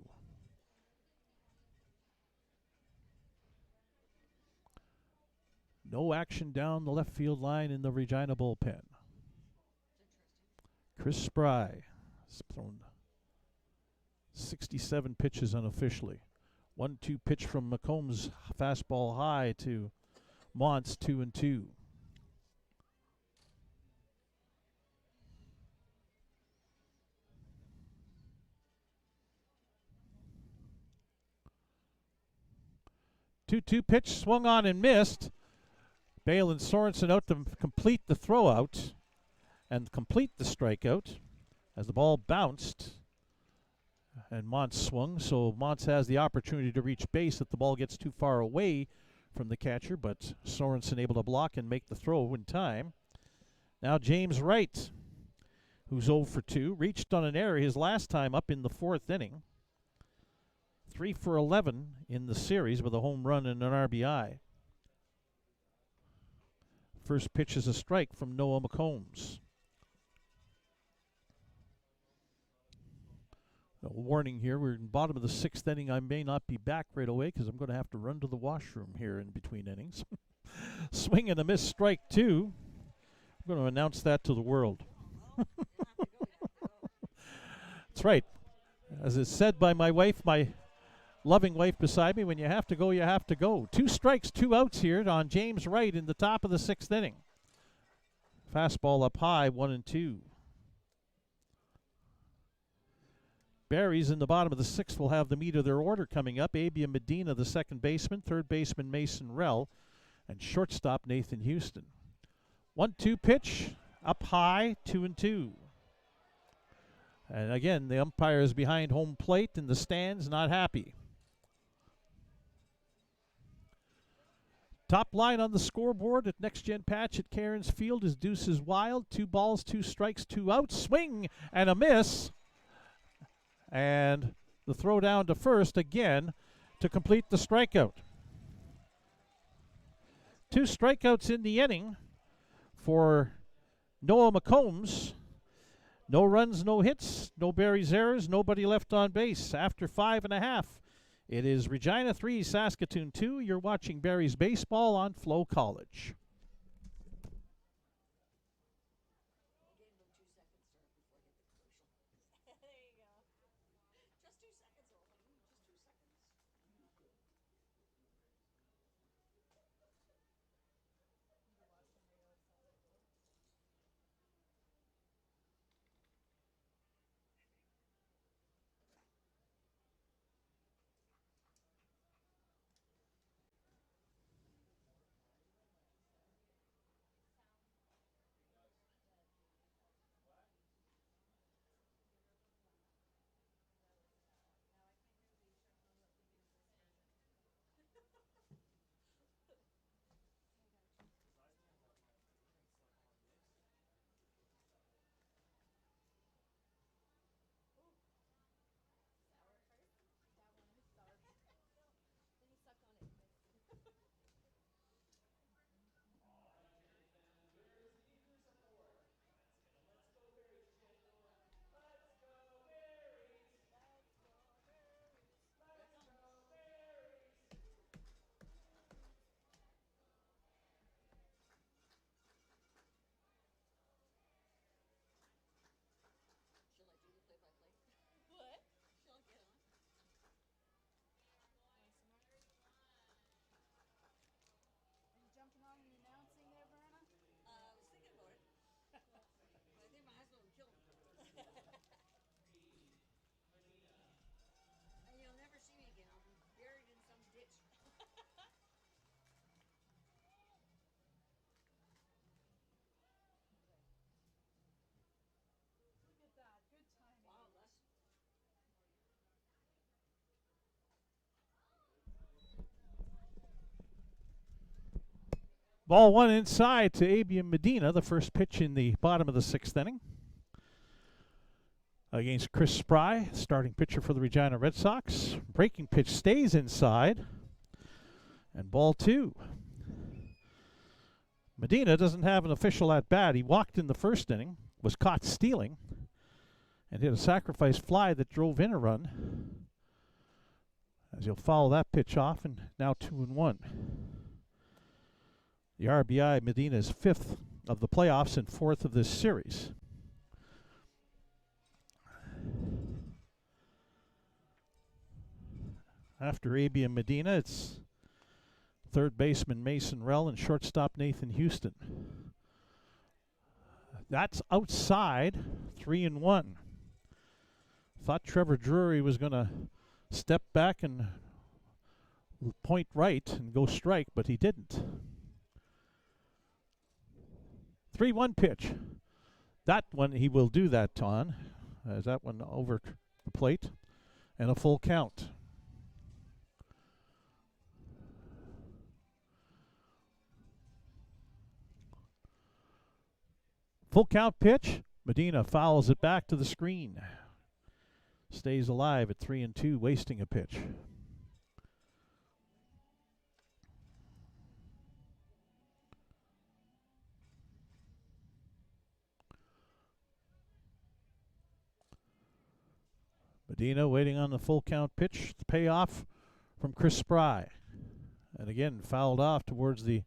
Speaker 1: No action down the left field line in the Regina bullpen. Chris Spry has thrown 67 pitches unofficially. 1-2 pitch from McCombs, fastball high to Montz, 2-2. Two pitch swung on and missed. Bale and Sorensen out to complete the throwout and complete the strikeout as the ball bounced and Montz swung. So Montz has the opportunity to reach base if the ball gets too far away from the catcher, but Sorensen able to block and make the throw in time. Now James Wright, who's 0 for 2, reached on an error his last time up in the 4th inning. 3 for 11 in the series with a home run and an RBI. First pitch is a strike from Noah McCombs. A warning here, we're in the bottom of the 6th inning. I may not be back right away because I'm going to have to run to the washroom here in between innings. Swing and a miss, strike 2. I'm going to announce that to the world. That's right. As is said by my wife, my loving wife beside me, when you have to go, you have to go. 2 strikes, 2 outs here on James Wright in the top of the 6th inning. Fastball up high, 1-2. Barry's in the bottom of the 6th will have the meat of their order coming up. Abia Medina, the second baseman, third baseman Mason Rell, and shortstop Nathan Houston. 1-2 pitch, up high, 2-2. And again, the umpire is behind home plate in the stands, not happy. Top line on the scoreboard at Next Gen Patch at Cairns Field is Deuces Wild. 2 balls, 2 strikes, 2 outs. Swing and a miss. And the throw down to first again to complete the strikeout. 2 strikeouts in the inning for Noah McCombs. No runs, no hits, no Barry's errors, nobody left on base. After 5.5, it is Regina 3, Saskatoon 2. You're watching Barry's Baseball on FloCollege. Ball 1 inside to Abia Medina, the first pitch in the bottom of the 6th inning. Against Chris Spry, starting pitcher for the Regina Red Sox. Breaking pitch stays inside. And ball 2. Medina doesn't have an official at bat. He walked in the 1st inning, was caught stealing. and hit a sacrifice fly that drove in a run. As he'll foul that pitch off, and now 2-1. The RBI, Medina's 5th of the playoffs and 4th of this series. After AB and Medina, it's third baseman Mason Rell and shortstop Nathan Houston. That's outside, 3-1. Thought Trevor Drury was going to step back and point right and go strike, but he didn't. 3-1 pitch. That one he will do that on, as that one over the plate, and a full count. Full count pitch. Medina fouls it back to the screen. Stays alive at 3-2, wasting a pitch. Medina waiting on the full count pitch. The payoff from Chris Spry. And again, fouled off towards the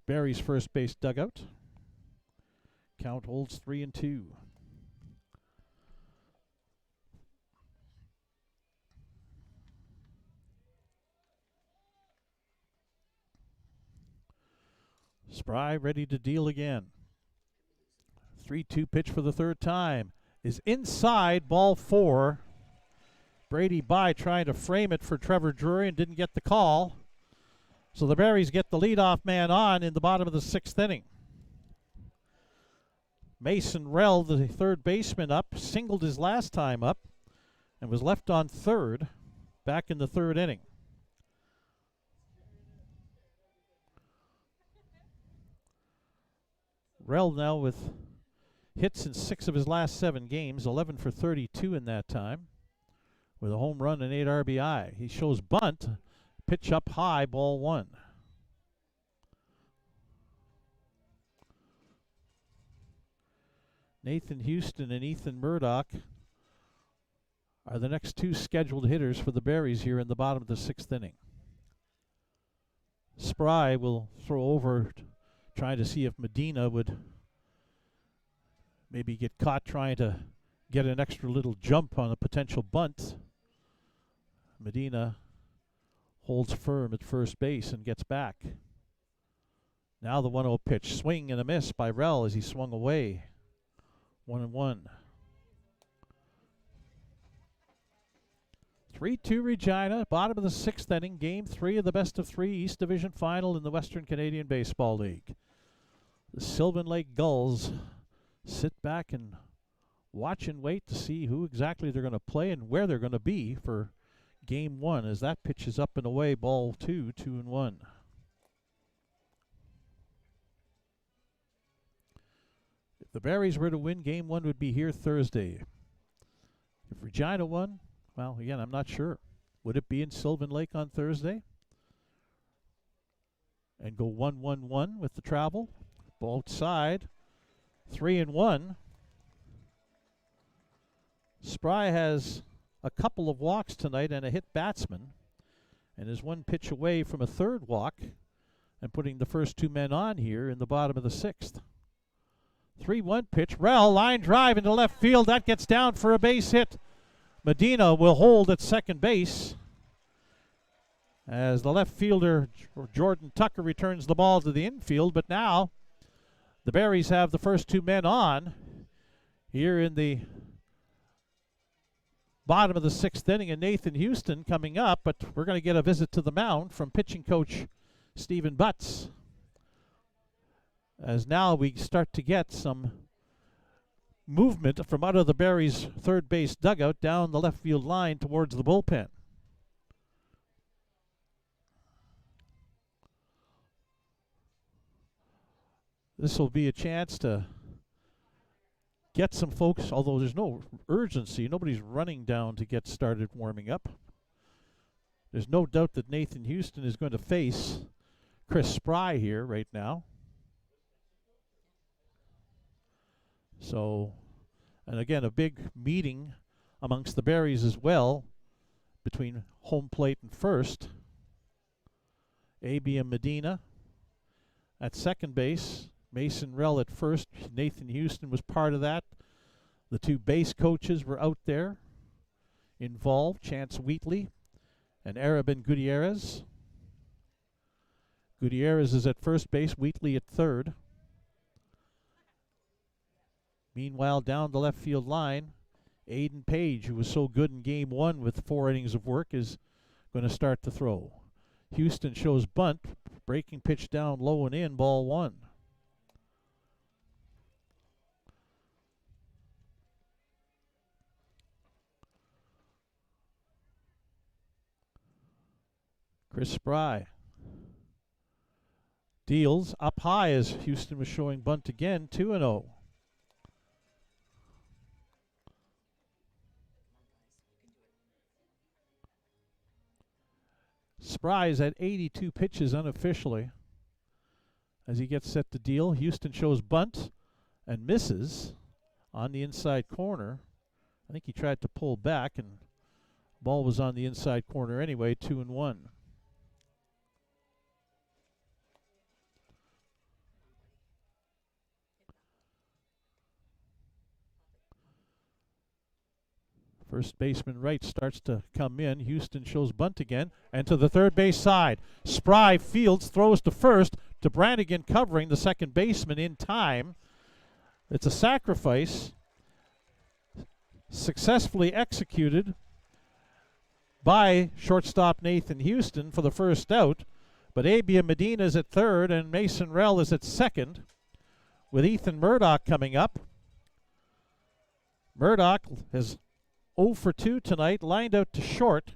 Speaker 1: Barry's first base dugout. Count holds 3-2. Spry ready to deal again. 3-2 pitch for the third time is inside, ball 4. Brady By trying to frame it for Trevor Drury and didn't get the call. So the Berries get the leadoff man on in the bottom of the 6th inning. Mason Rell, the third baseman, up, singled his last time up, and was left on third back in the 3rd inning. Rell now with hits in 6 of his last 7 games, 11 for 32 in that time, with a home run and 8 RBI. He shows bunt, pitch up high, ball 1. Nathan Houston and Ethan Murdoch are the next 2 scheduled hitters for the Berries here in the bottom of the 6th inning. Spry will throw over, trying to see if Medina would maybe get caught trying to get an extra little jump on a potential bunt. Medina holds firm at first base and gets back. Now the 1-0 pitch, swing and a miss by Rell as he swung away. 1-1. 3-2 Regina, bottom of the 6th inning, game 3 of the best of 3 East Division final in the Western Canadian Baseball League. The Sylvan Lake Gulls sit back and watch and wait to see who exactly they're going to play and where they're going to be for game 1 as that pitch is up and away, ball 2, 2-1. If the Berries were to win, game 1 would be here Thursday. If Regina won, well, again, I'm not sure. Would it be in Sylvan Lake on Thursday? And go 1-1-1 with the travel. Both side, 3-1. Spry has a couple of walks tonight and a hit batsman, and is 1 pitch away from a 3rd walk and putting the first 2 men on here in the bottom of the 6th. 3-1 pitch. Rell, line drive into left field. That gets down for a base hit. Medina will hold at second base as the left fielder, Jordan Tucker, returns the ball to the infield. But now the Berries have the first 2 men on here in the bottom of the 6th inning, and Nathan Houston coming up. But we're going to get a visit to the mound from pitching coach Stephen Butts, as now we start to get some movement from out of the Berries' third base dugout down the left field line towards the bullpen. This will be a chance to get some folks, although there's no urgency. Nobody's running down to get started warming up. There's no doubt that Nathan Houston is going to face Chris Spry here right now. So And again, a big meeting amongst the Berries as well between home plate and first. A.B. and Medina at second base. Mason Rell at first. Nathan Houston was part of that. The two base coaches were out there involved, Chance Wheatley and Arabin Gutierrez. Gutierrez is at first base, Wheatley at third. Meanwhile, down the left field line, Aiden Page, who was so good in game one with 4 innings of work, is going to start to throw. Houston shows bunt, breaking pitch down low and in, ball 1. Chris Spry deals up high as Houston was showing bunt again, 2-0. Spry is at 82 pitches unofficially as he gets set to deal. Houston shows bunt and misses on the inside corner. I think he tried to pull back and ball was on the inside corner anyway, 2-1. First baseman right starts to come in. Houston shows bunt again. And to the third base side. Spry fields, throws to first. To Brannigan covering the second baseman in time. It's a sacrifice. Successfully executed by shortstop Nathan Houston for the first out. But A.B. Medina is at third and Mason Rell is at second. With Ethan Murdoch coming up. Murdoch has 0 for 2 tonight, lined out to short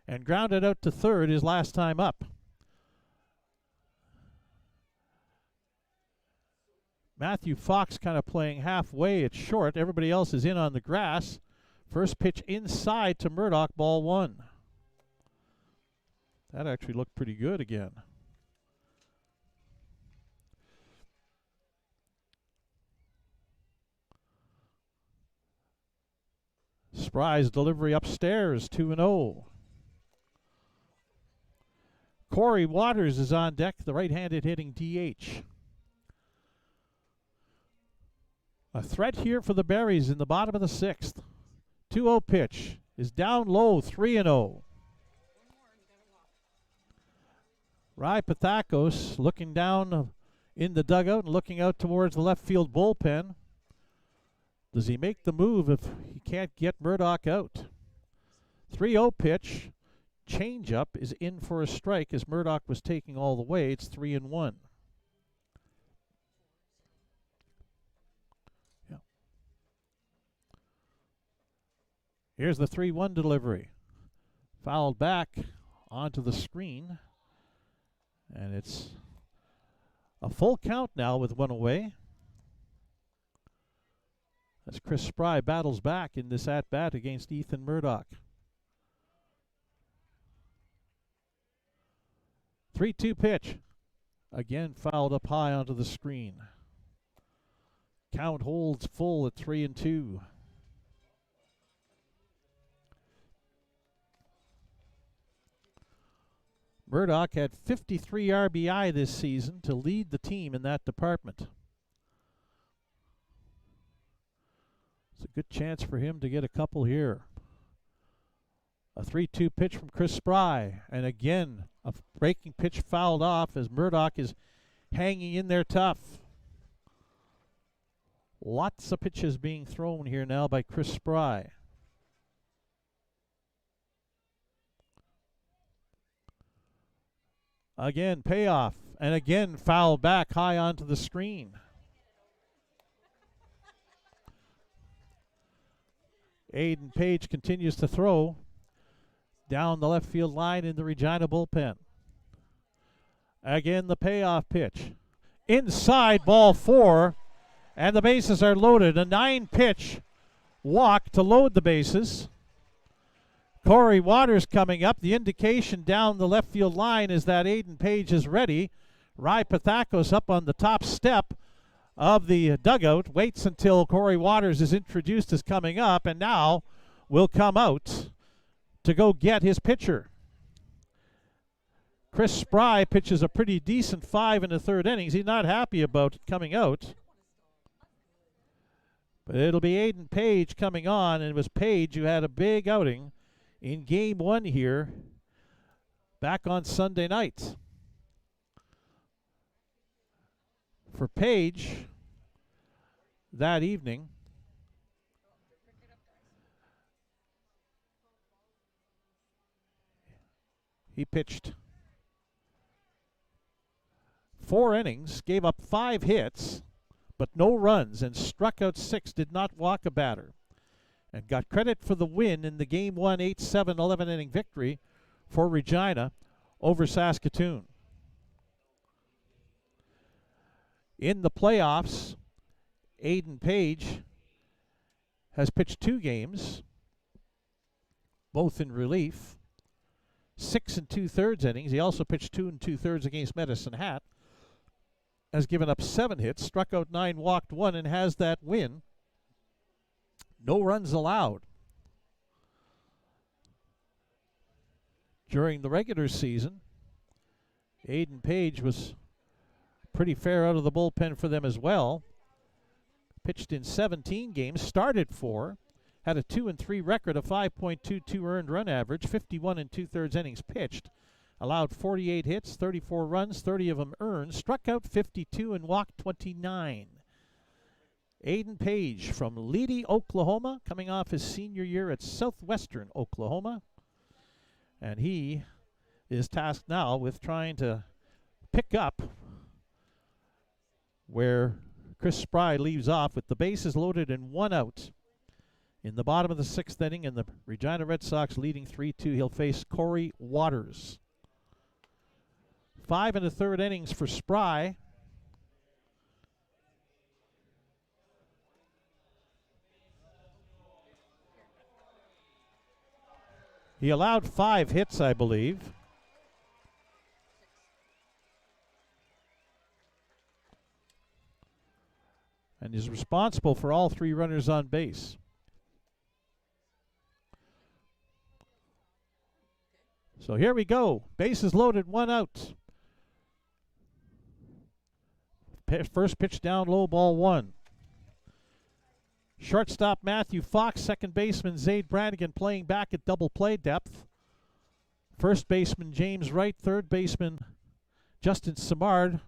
Speaker 1: and grounded out to third his last time up. Matthew Fox kind of playing halfway at short. Everybody else is in on the grass. First pitch inside to Murdoch, ball 1. That actually looked pretty good again. Spry's delivery upstairs, 2-0. Corey Waters is on deck, the right-handed hitting DH. A threat here for the Berries in the bottom of the 6th. 2-0 pitch is down low, 3-0. Rai Pathakos looking down in the dugout and looking out towards the left field bullpen. Does he make the move if he can't get Murdoch out? 3-0 pitch. Changeup is in for a strike as Murdoch was taking all the way. It's 3-1. Yeah. Here's the 3-1 delivery. Fouled back onto the screen. And it's a full count now with 1 away. As Chris Spry battles back in this at-bat against Ethan Murdoch. 3-2 pitch. Again fouled up high onto the screen. Count holds full at 3-2. Murdoch had 53 RBI this season to lead the team in that department. It's a good chance for him to get a couple here. A 3-2 pitch from Chris Spry. And again, a breaking pitch fouled off as Murdoch is hanging in there tough. Lots of pitches being thrown here now by Chris Spry. Again, payoff. And again, fouled back high onto the screen. Aiden Page continues to throw down the left field line in the Regina bullpen. Again, the payoff pitch. Inside, ball 4, and the bases are loaded. A 9-pitch walk to load the bases. Corey Waters coming up. The indication down the left field line is that Aiden Page is ready. Rai Pathakos up on the top step. of the dugout, waits until Corey Waters is introduced as coming up, and now will come out to go get his pitcher. Chris Spry pitches a pretty decent 5 in the third innings. He's not happy about it coming out. But it'll be Aiden Page coming on, and it was Page who had a big outing in Game 1 here back on Sunday night. For Page, that evening, he pitched 4 innings, gave up 5 hits, but no runs, and struck out 6, did not walk a batter, and got credit for the win in the Game 1 8-7 11-inning victory for Regina over Saskatoon. In the playoffs, Aiden Page has pitched 2 games, both in relief, 6 2/3 innings. He also pitched 2 2/3 against Medicine Hat. Has given up 7 hits, struck out 9, walked 1, and has that win. No runs allowed. During the regular season, Aiden Page was pretty fair out of the bullpen for them as well. Pitched in 17 games, started 4, had a 2-3 record, a 5.22 earned run average, 51 2/3 innings pitched. Allowed 48 hits, 34 runs, 30 of them earned, struck out 52 and walked 29. Aiden Page from Leedy, Oklahoma, coming off his senior year at Southwestern Oklahoma. And he is tasked now with trying to pick up where Chris Spry leaves off with the bases loaded and 1 out. In the bottom of the 6th inning, and the Regina Red Sox leading 3-2, he'll face Corey Waters. 5 1/3 innings for Spry. He allowed 5 hits, I believe. And is responsible for all 3 runners on base. So here we go. Bases loaded, 1 out. First pitch down low, ball 1. Shortstop Matthew Fox, second baseman Zaid Brannigan playing back at double play depth. First baseman James Wright, third baseman Justin Simard,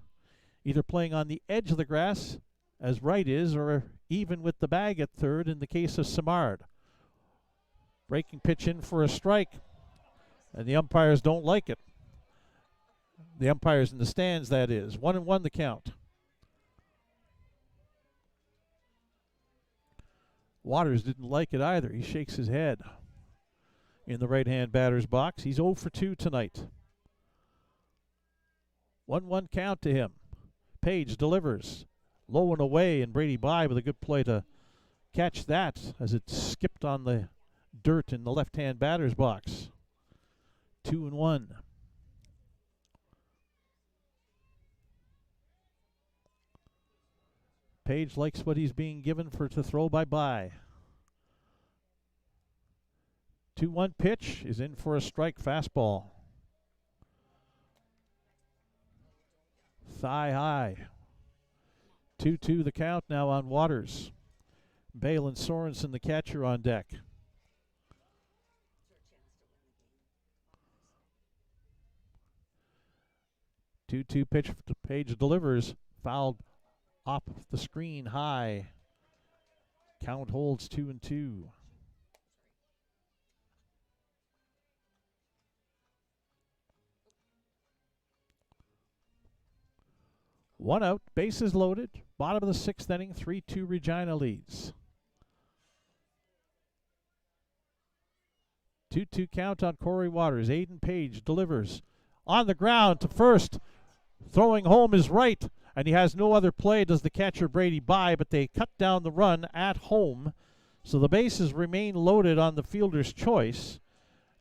Speaker 1: either playing on the edge of the grass, as Wright is, or even with the bag at third in the case of Simard. Breaking pitch in for a strike, and the umpires don't like it. The umpires in the stands, that is. 1-1 the count. Waters didn't like it either. He shakes his head in the right-hand batter's box. He's 0 for 2 tonight. 1-1 count to him. Page delivers. Low and away, and Brady by with a good play to catch that as it skipped on the dirt in the left-hand batter's box. 2-1. Page likes what he's being given for to throw by. 2-1 pitch is in for a strike fastball. Thigh high. 2-2 the count now on Waters. Bale and Sorensen, the catcher, on deck. Two pitch to Page delivers. Fouled off the screen high. Count holds 2-2. One out, bases loaded. Bottom of the 6th inning, 3-2 Regina leads. 2-2 count on Corey Waters. Aiden Page delivers on the ground to first. Throwing home is Wright, and he has no other play, does the catcher Brady by, but they cut down the run at home. So the bases remain loaded on the fielder's choice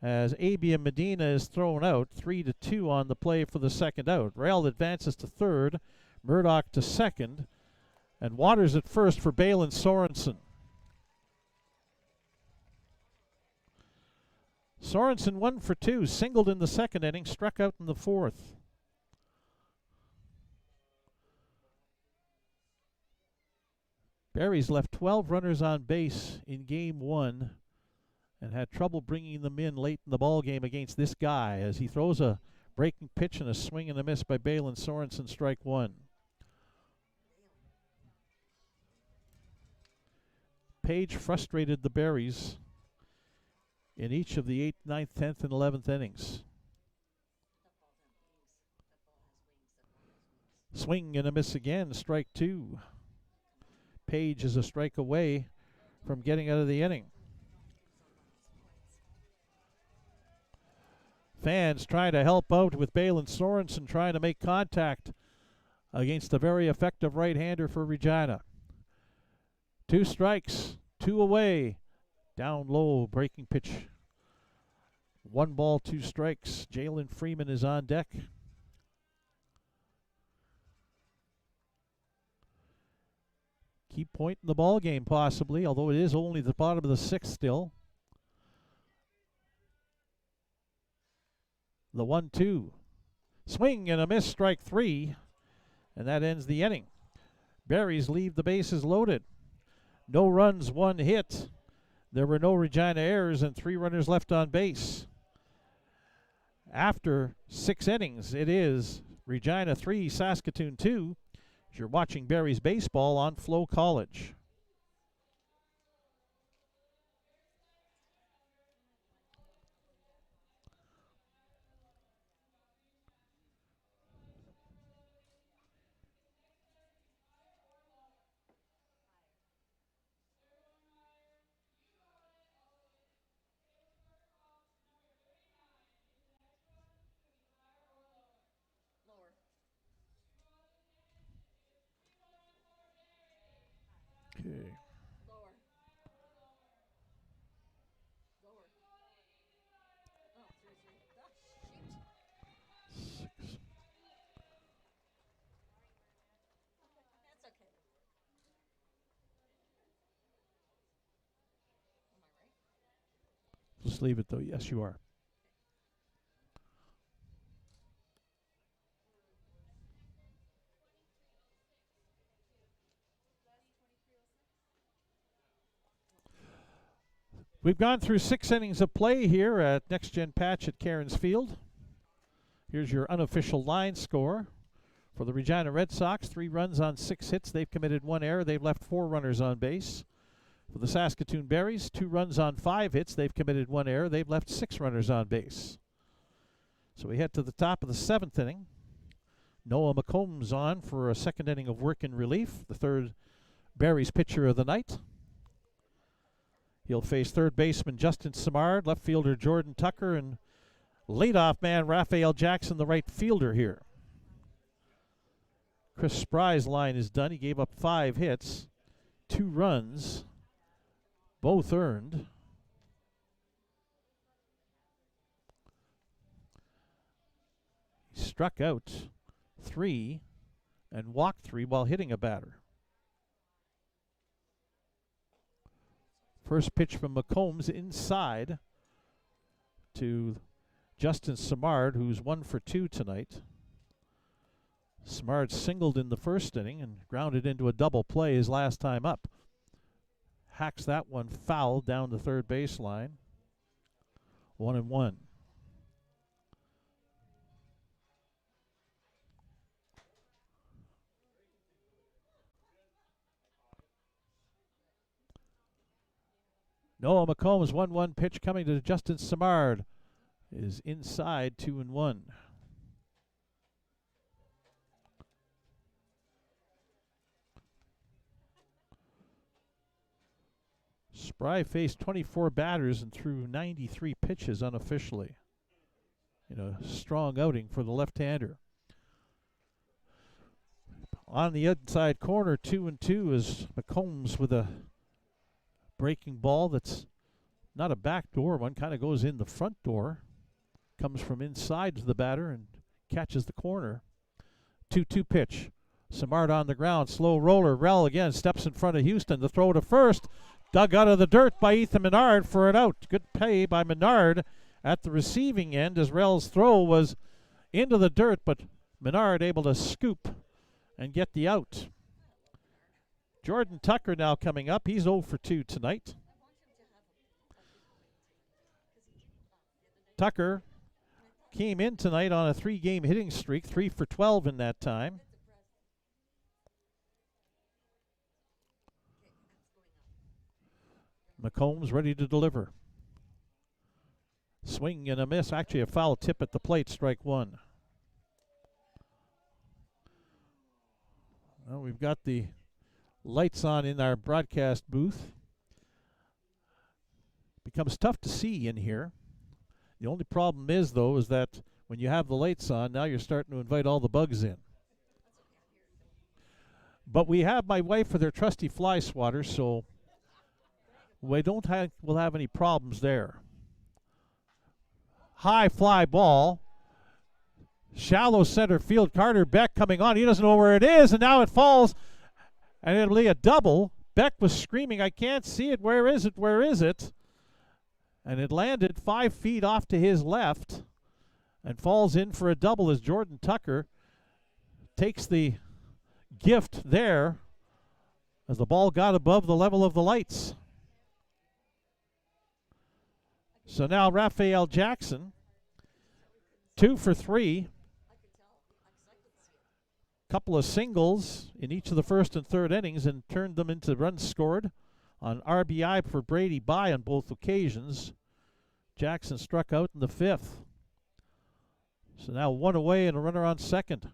Speaker 1: as Abia Medina is thrown out. 3-2 on the play for the second out. Rail advances to third. Murdoch to second. And Waters at first for Balin Sorensen. Sorensen 1 for 2, singled in the second inning, struck out in the fourth. Berries left 12 runners on base in game 1 and had trouble bringing them in late in the ball game against this guy as he throws a breaking pitch and a swing and a miss by Balin Sorensen, strike 1. Page frustrated the Berries in each of the 8th, 9th, 10th, and 11th innings. Swing and a miss again, strike 2. Page is a strike away from getting out of the inning. Fans trying to help out with Balin Sorensen trying to make contact against a very effective right-hander for Regina. 2 strikes, 2 away. Down low, breaking pitch. 1 ball, 2 strikes. Jalen Freeman is on deck. Keep point in the ball game possibly, although it is only the bottom of the 6th still. The 1-2. Swing and a miss, strike 3. And that ends the inning. Berries leave the bases loaded. No runs, 1 hit. There were no Regina errors and 3 runners left on base. After 6 innings, it is Regina 3, Saskatoon 2. You're watching Berries baseball on FloCollege. Okay.
Speaker 2: Lower. Lower. Oh, 3-3. Oh, shoot.
Speaker 1: 6.
Speaker 2: That's okay. Am I right?
Speaker 1: Just leave it though. Yes, you are. We've gone through 6 innings of play here at Next Gen Patch at Cairns Field. Here's your unofficial line score. For the Regina Red Sox, 3 runs on 6 hits. They've committed 1 error. They've left 4 runners on base. For the Saskatoon Berries, 2 runs on 5 hits. They've committed 1 error. They've left 6 runners on base. So we head to the top of the 7th inning. Noah McCombs on for a 2nd inning of work in relief, the 3rd Berries pitcher of the night. He'll face 3rd baseman Justin Simard, left fielder Jordan Tucker, and leadoff man Raphael Jackson, the right fielder here. Chris Spry's line is done. He gave up 5 hits, 2 runs, both earned. He struck out 3 and walked 3 while hitting a batter. First pitch from McCombs inside to Justin Simard, who's 1 for 2 tonight. Simard singled in the 1st inning and grounded into a double play his last time up. Hacks that one foul down the 3rd baseline. 1-1. Noah McCombs 1-1 pitch coming to Justin Simard is inside 2-1. Spry faced 24 batters and threw 93 pitches unofficially in a strong outing for the left-hander. On the inside corner, 2-2 is McCombs with a breaking ball that's not a back door one, kind of goes in the front door, comes from inside to the batter and catches the corner. 2-2 pitch. Simard on the ground. Slow roller. Rell again steps in front of Houston. The throw to first. Dug out of the dirt by Ethan Menard for an out. Good play by Menard at the receiving end as Rell's throw was into the dirt, but Menard able to scoop and get the out. Jordan Tucker now coming up. He's 0 for 2 tonight. Tucker came in tonight on a 3-game hitting streak, 3 for 12 in that time. McCombs ready to deliver. Swing and a miss. Actually, a foul tip at the plate, strike one. Well, we've got the lights on in our broadcast booth. Becomes tough to see in here. The only problem is, though, is that when you have the lights on, now you're starting to invite all the bugs in. But we have my wife with her trusty fly swatter, so we'll have any problems there. High fly ball. Shallow center field. Carter Beck coming on. He doesn't know where it is, and now it falls, and it'll be a double. Beck was screaming, I can't see it. Where is it? Where is it? And it landed 5 feet off to his left and falls in for a double as Jordan Tucker takes the gift there as the ball got above the level of the lights. So now Raphael Jackson, 2 for 3. Couple of singles in each of the first and third innings and turned them into runs scored on RBI for Brady Bye on both occasions. Jackson struck out in the 5th. So now 1 away and a runner on second.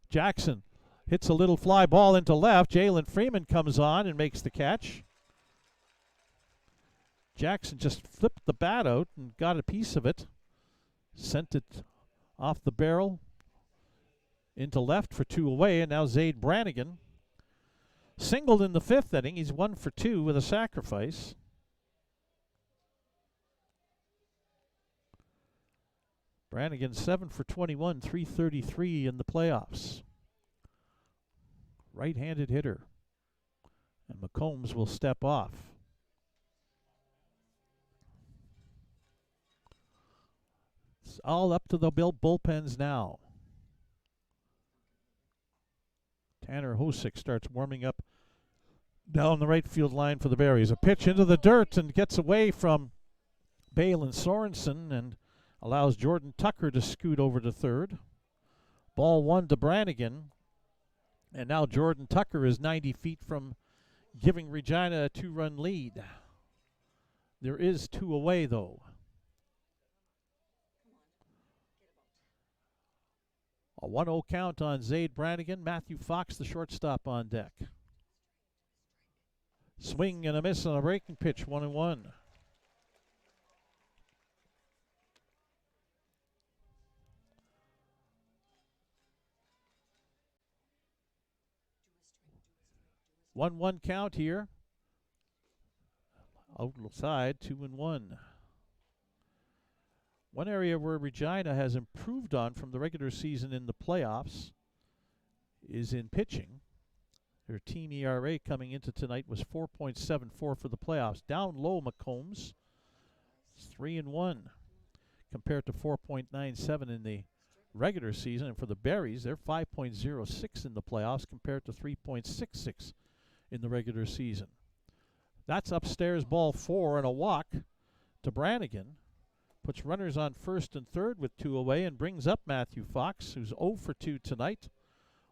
Speaker 1: Jackson hits a little fly ball into left. Jalen Freeman comes on and makes the catch. Jackson just flipped the bat out and got a piece of it. Sent it off the barrel into left for 2 away, and now Zaid Brannigan singled in the 5th inning. He's 1 for 2 with a sacrifice. Brannigan 7 for 21, 333 in the playoffs. Right-handed hitter. And McCombs will step off. It's all up to the bullpens now. Tanner Hosick starts warming up down the right field line for the Berries. A pitch into the dirt and gets away from Balin Sorensen and allows Jordan Tucker to scoot over to third. Ball 1 to Brannigan. And now Jordan Tucker is 90 feet from giving Regina a 2-run lead. There is 2 away, though. A 1-0 count on Zaid Brannigan. Matthew Fox, the shortstop, on deck. Swing and a miss on a breaking pitch, 1-1. One count here. Outside, 2-1. One area where Regina has improved on from the regular season in the playoffs is in pitching. Their team ERA coming into tonight was 4.74 for the playoffs. Down low, McCombs, 3-1 compared to 4.97 in the regular season. And for the Berries, they're 5.06 in the playoffs compared to 3.66 in the regular season. That's upstairs, ball 4 and a walk to Brannigan. Puts runners on first and third with 2 away and brings up Matthew Fox, who's 0 for 2 tonight.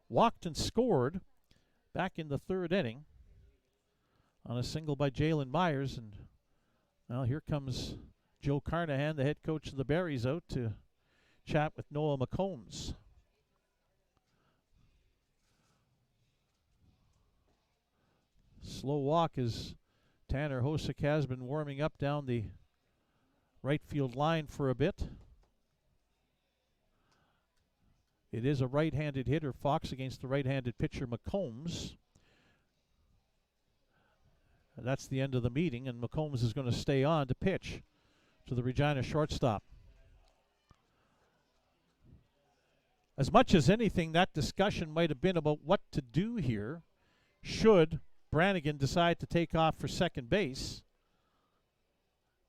Speaker 1: Walked and scored back in the 3rd inning on a single by Jalen Myers. And now here comes Joe Carnahan, the head coach of the Berries, out to chat with Noah McCombs. Slow walk as Tanner Hosick has been warming up down the right field line for a bit. It is a right-handed hitter, Fox, against the right-handed pitcher, McCombs. That's the end of the meeting, and McCombs is going to stay on to pitch to the Regina shortstop. as much as anything, that discussion might have been about what to do here should Brannigan decide to take off for second base.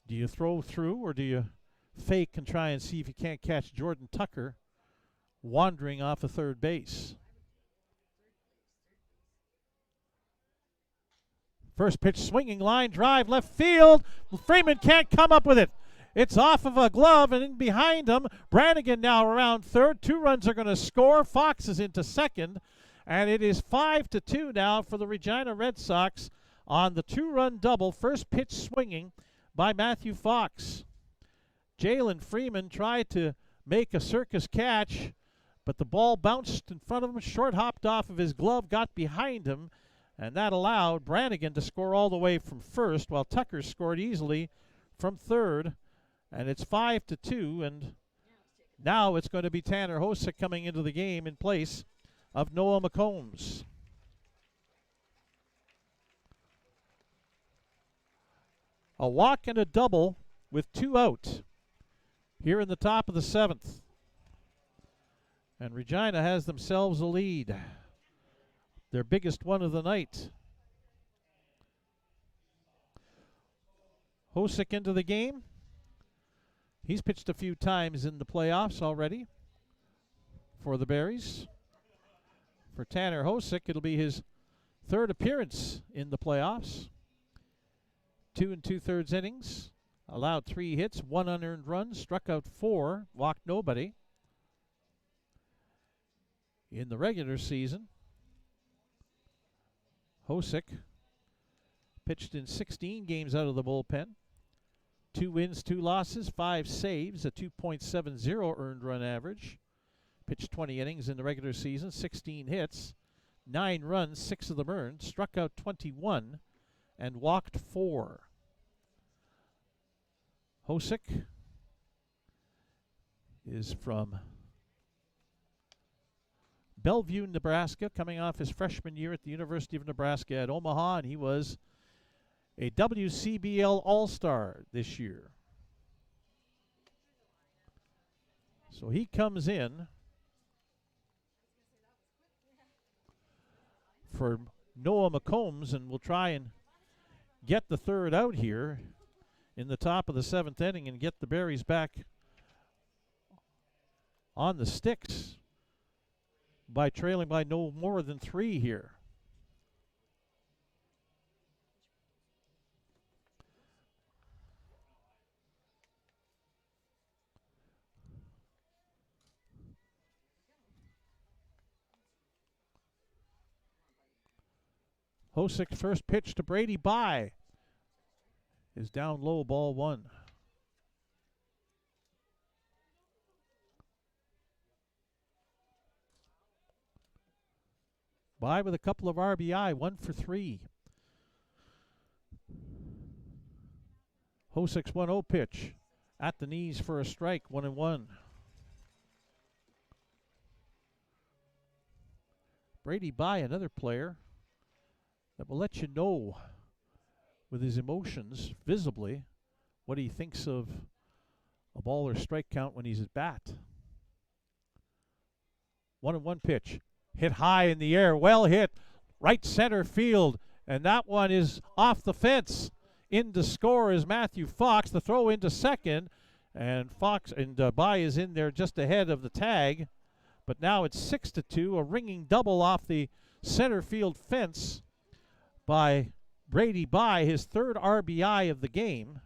Speaker 1: Do you throw through or do you fake and try and see if you can't catch Jordan Tucker wandering off of third base? First pitch, swinging line drive, left field. Freeman can't come up with it. It's off of a glove and in behind him. Brannigan now around third. 2 runs are going to score. Fox is into second. And it is 5-2 now for the Regina Red Sox on the 2-run double. First pitch swinging by Matthew Fox. Jalen Freeman tried to make a circus catch, but the ball bounced in front of him, short hopped off of his glove, got behind him, and that allowed Brannigan to score all the way from first, while Tucker scored easily from third. And it's 5-2, and now it's going to be Tanner Hosick coming into the game in place of Noah McCombs. A walk and a double with 2 out here in the top of the 7th. And Regina has themselves a lead, their biggest one of the night. Hosick into the game. He's pitched a few times in the playoffs already for the Berries. For Tanner Hosick, it'll be his 3rd appearance in the playoffs. 2 2/3 innings, allowed 3 hits, 1 unearned run, struck out 4, walked nobody. In the regular season, Hosick pitched in 16 games out of the bullpen. 2 wins, 2 losses, 5 saves, a 2.70 earned run average. Pitched 20 innings in the regular season, 16 hits, 9 runs, 6 of them earned, struck out 21, and walked 4. Hosick is from Bellevue, Nebraska, coming off his freshman year at the University of Nebraska at Omaha, and he was a WCBL All-Star this year. So he comes in for Noah McCombs, and will try and get the 3rd out here in the top of the 7th inning and get the Berries back on the sticks by trailing by no more than 3 here. Hosick's first pitch to Brady Bye is down low, ball 1. Bye with a couple of RBI, 1 for 3. Hosick's 1-0 pitch at the knees for a strike, 1-1. Brady Bye, another player that will let you know with his emotions visibly what he thinks of a ball or strike count when he's at bat. 1-1 pitch, hit high in the air, well hit, right center field, and that one is off the fence. In to score is Matthew Fox. The throw into second, and Bye is in there just ahead of the tag. But now it's 6-2, a ringing double off the center field fence by Brady Bye, his 3rd RBI of the game,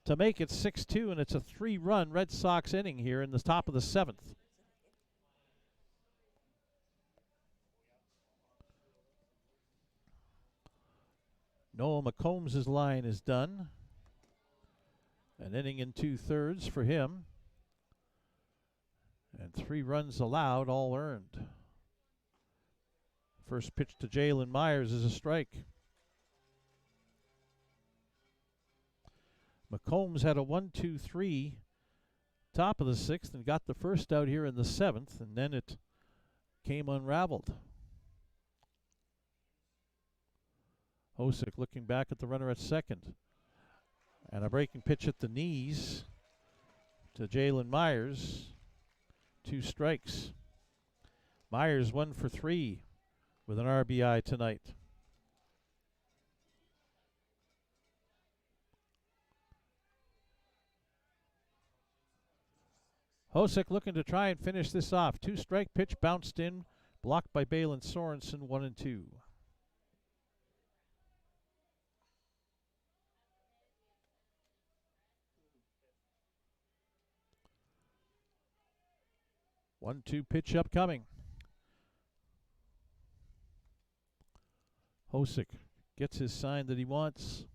Speaker 1: to make it 6-2, and it's a 3-run Red Sox inning here in the top of the 7th. Noah McCombs' line is done. An inning and 2/3 for him. And 3 runs allowed, all earned. First pitch to Jalen Myers is a strike. McCombs had a 1-2-3 top of the 6th and got the first out here in the 7th, and then it came unraveled. Hosick looking back at the runner at second. And a breaking pitch at the knees to Jalen Myers. 2 strikes. Myers 1 for 3 with an RBI tonight. Hosek looking to try and finish this off. 2-strike pitch bounced in, blocked by Balin Sorensen, 1-2. One-two pitch upcoming. Hosek gets his sign that he wants.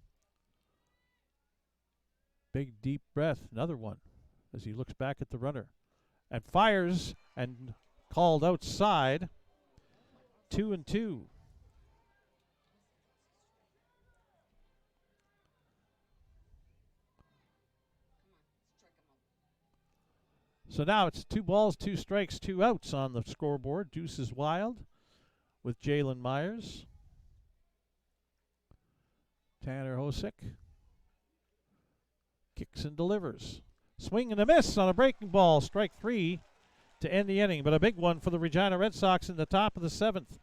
Speaker 1: Big deep breath, another one, as he looks back at the runner. And fires and called outside. 2-2. So now it's 2 balls, 2 strikes, 2 outs on the scoreboard. Deuce is wild with Jalen Myers. Tanner Hosek kicks and delivers. Swing and a miss on a breaking ball. Strike 3 to end the inning, but a big one for the Regina Red Sox in the top of the 7th.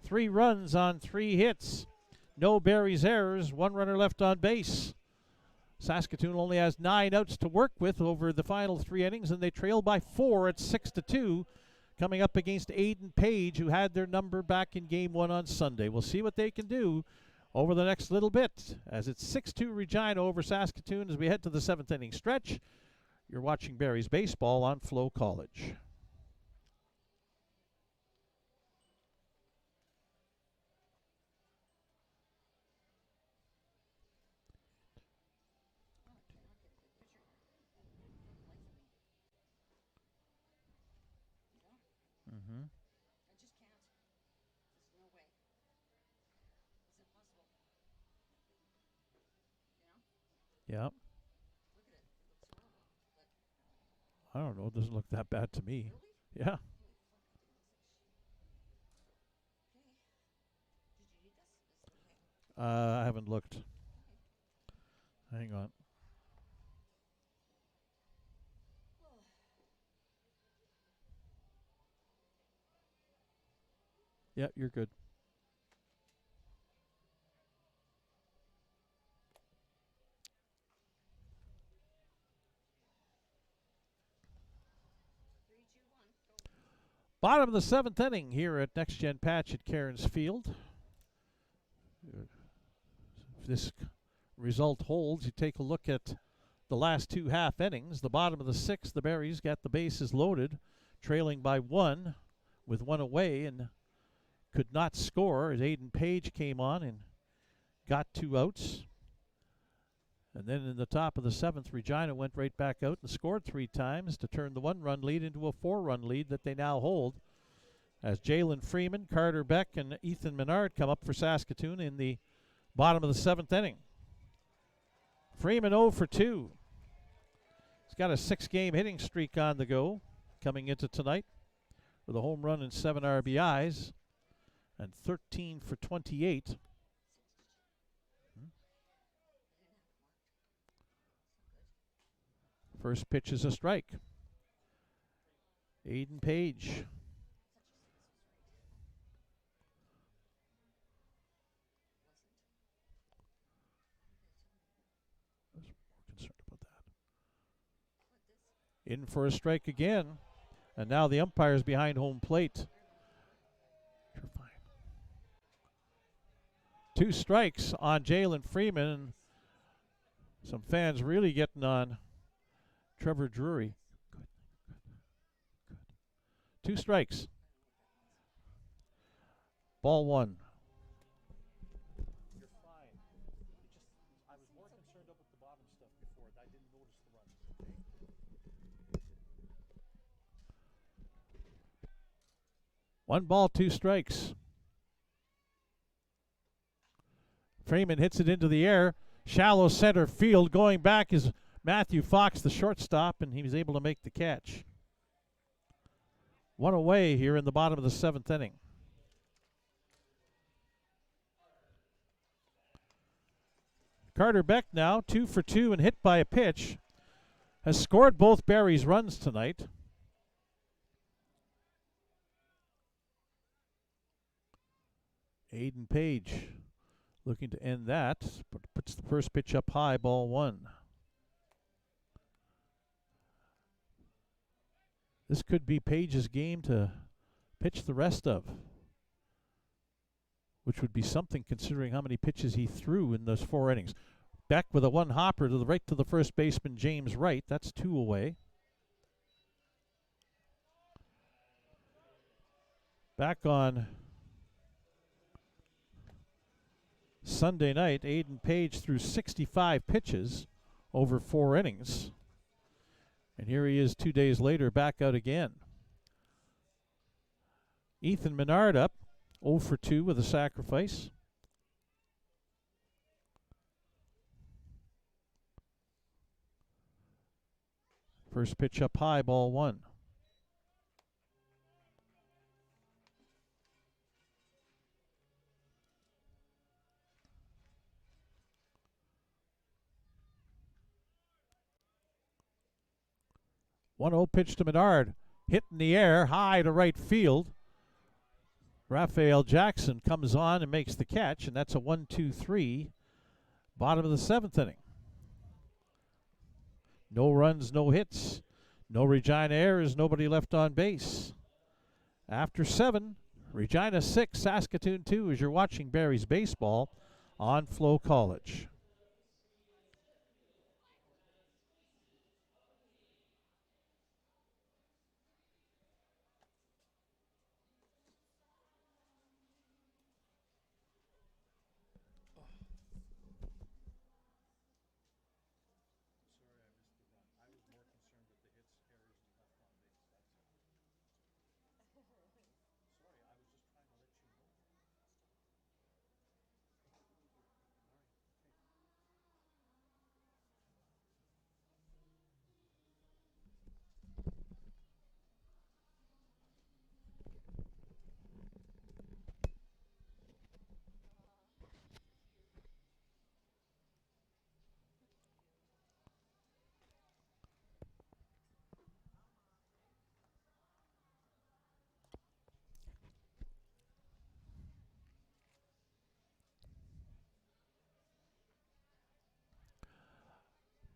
Speaker 1: 3 runs on 3 hits. No Barry's errors. 1 runner left on base. Saskatoon only has 9 outs to work with over the final 3 innings, and they trail by 4 at 6-2, coming up against Aiden Page, who had their number back in Game 1 on Sunday. We'll see what they can do over the next little bit, as it's 6-2 Regina over Saskatoon as we head to the 7th inning stretch. You're watching Barry's Baseball on FloCollege. Mm-hmm.
Speaker 2: I just can't. There's no way. It's impossible. You know?
Speaker 1: Yeah.
Speaker 2: Look at it. It looks horrible. But
Speaker 1: I don't know. It doesn't look that bad to me.
Speaker 2: really?
Speaker 1: Yeah.
Speaker 2: Holy fuck, I think it looks like shit. Okay. Did you need this? Is it okay?
Speaker 1: I haven't looked. Hang on. Yeah, you're good.
Speaker 2: Three, two, one, go.
Speaker 1: Bottom of the 7th inning here at Next Gen Patch at Cairns Field. If this result holds, you take a look at the last 2 half innings. The bottom of the 6th, the Berries got the bases loaded, trailing by 1 with 1 away, and could not score as Aiden Page came on and got 2 outs. And then in the top of the 7th, Regina went right back out and scored 3 times to turn the 1-run lead into a 4-run lead that they now hold, as Jalen Freeman, Carter Beck, and Ethan Menard come up for Saskatoon in the bottom of the 7th inning. Freeman 0 for 2. He's got a 6-game hitting streak on the go coming into tonight with a home run and 7 RBIs. And 13 for 28. First pitch is a strike. Aiden Page. I was more concerned about that. In for a strike again. And now the umpire's behind home plate. 2 strikes on Jalen Freeman, and some fans really getting on Trevor Drury. Good. 2 strikes. Ball 1. You're fine. I was more concerned up with the bottom stuff before. I didn't notice the run. 1 ball, 2 strikes. Freeman hits it into the air. Shallow center field. Going back is Matthew Fox, the shortstop, and he was able to make the catch. 1 away here in the bottom of the 7th inning. Carter Beck now 2 for 2 and hit by a pitch. Has scored both Barry's runs tonight. Aiden Page looking to end that, but puts the first pitch up high, ball one. This could be Page's game to pitch the rest of, which would be something considering how many pitches he threw in those 4 innings. Beck with a one hopper to the right to the first baseman, James Wright. That's 2 away. Back on Sunday night, Aiden Page threw 65 pitches over 4 innings. And here he is 2 days later, back out again. Ethan Menard up, 0 for 2 with a sacrifice. First pitch up high, ball one. One 0 pitch to Menard, hit in the air, high to right field. Raphael Jackson comes on and makes the catch, and that's a 1-2-3, bottom of the 7th inning. No runs, no hits, no Regina errors, nobody left on base. After 7, Regina 6, Saskatoon 2, as you're watching Barry's Baseball on FloCollege.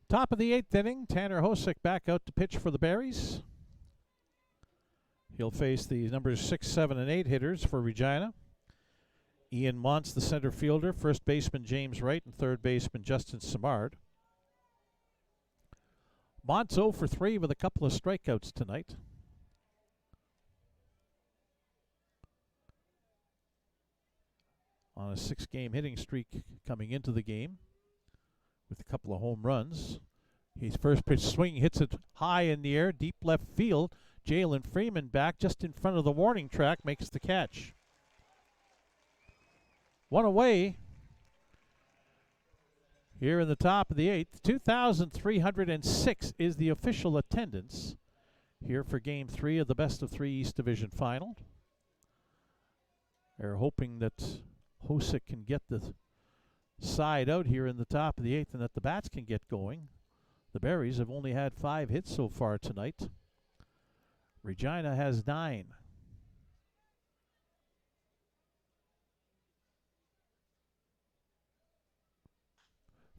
Speaker 1: Top of the 8th inning, Tanner Hosick back out to pitch for the Berries. He'll face the numbers 6, 7, and 8 hitters for Regina. Ian Montz, the center fielder, first baseman James Wright, and third baseman Justin Simard. Montz 0 for 3 with a couple of strikeouts tonight. On a 6-game hitting streak coming into the game, with a couple of home runs. His first pitch swing hits it high in the air, deep left field. Jalen Freeman back just in front of the warning track makes the catch. 1 away here in the top of the 8th. 2,306 is the official attendance here for Game 3 of the Best of 3 East Division Final. They're hoping that Hosick can get the side out here in the top of the 8th and that the bats can get going. The Berries have only had 5 hits so far tonight. Regina has 9.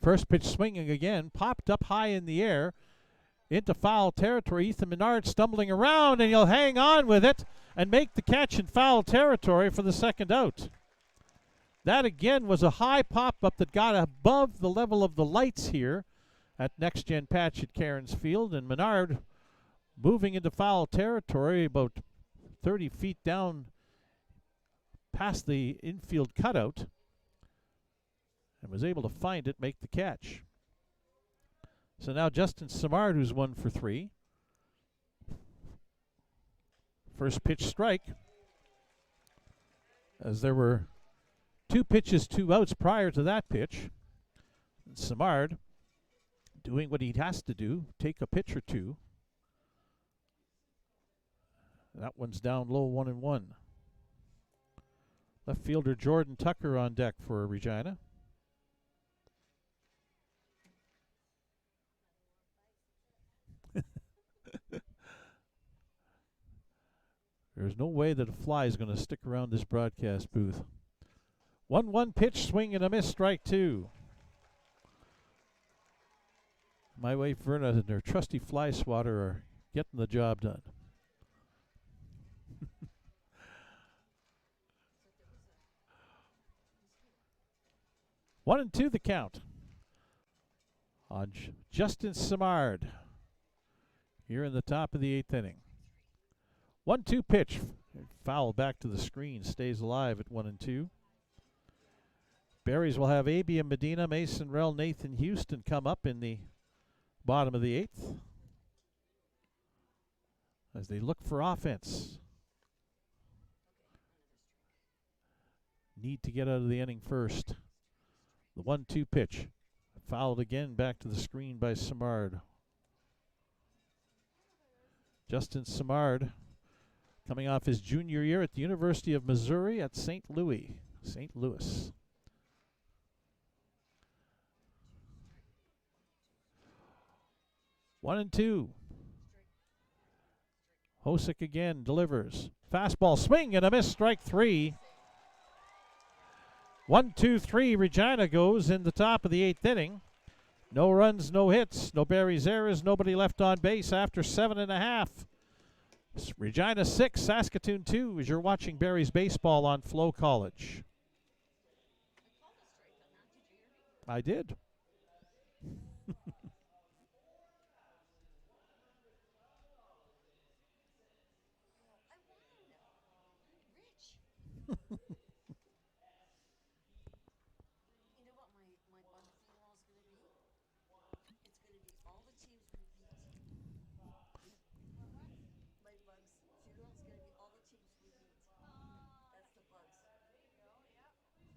Speaker 1: First pitch swinging again, popped up high in the air into foul territory. Ethan Menard stumbling around, and he'll hang on with it and make the catch in foul territory for the second out. That again was a high pop-up that got above the level of the lights here at Next Gen Patch at Cairns Field, and Menard moving into foul territory about 30 feet down past the infield cutout, and was able to find it, make the catch. So now Justin Simard, who's 1 for 3. First pitch strike, as there were 2 pitches, 2 outs prior to that pitch. And Simard doing what he has to do, take a pitch or 2. That one's down low, 1-1. Left fielder Jordan Tucker on deck for Regina. There's no way that a fly is going to stick around this broadcast booth. 1-1 pitch, swing and a miss, strike two. My wife Verna and her trusty fly swatter are getting the job done. 1-2 the count on Justin Simard here in the top of the 8th inning. 1-2 pitch. Foul back to the screen. Stays alive at 1-2. Berries will have AB and Medina, Mason Rell, Nathan Houston come up in the bottom of the 8th as they look for offense. Need to get out of the inning first. The 1-2 pitch. Fouled again back to the screen by Simard. Justin Simard coming off his junior year at the University of Missouri at St. Louis. 1-2. Hosick again delivers. Fastball swing and a miss, strike three. 1-2-3. Regina goes in the top of the 8th inning. No runs, no hits, no Berries errors, nobody left on base after 7.5. Regina 6, Saskatoon 2 as you're watching Berries baseball on FloCollege. I did.
Speaker 2: You know what my bug funeral is going to be? It's going to be all the teams we beat. My bug's funeral is going to be all the teams we beat. That's the bugs. I could use 3 days off right now.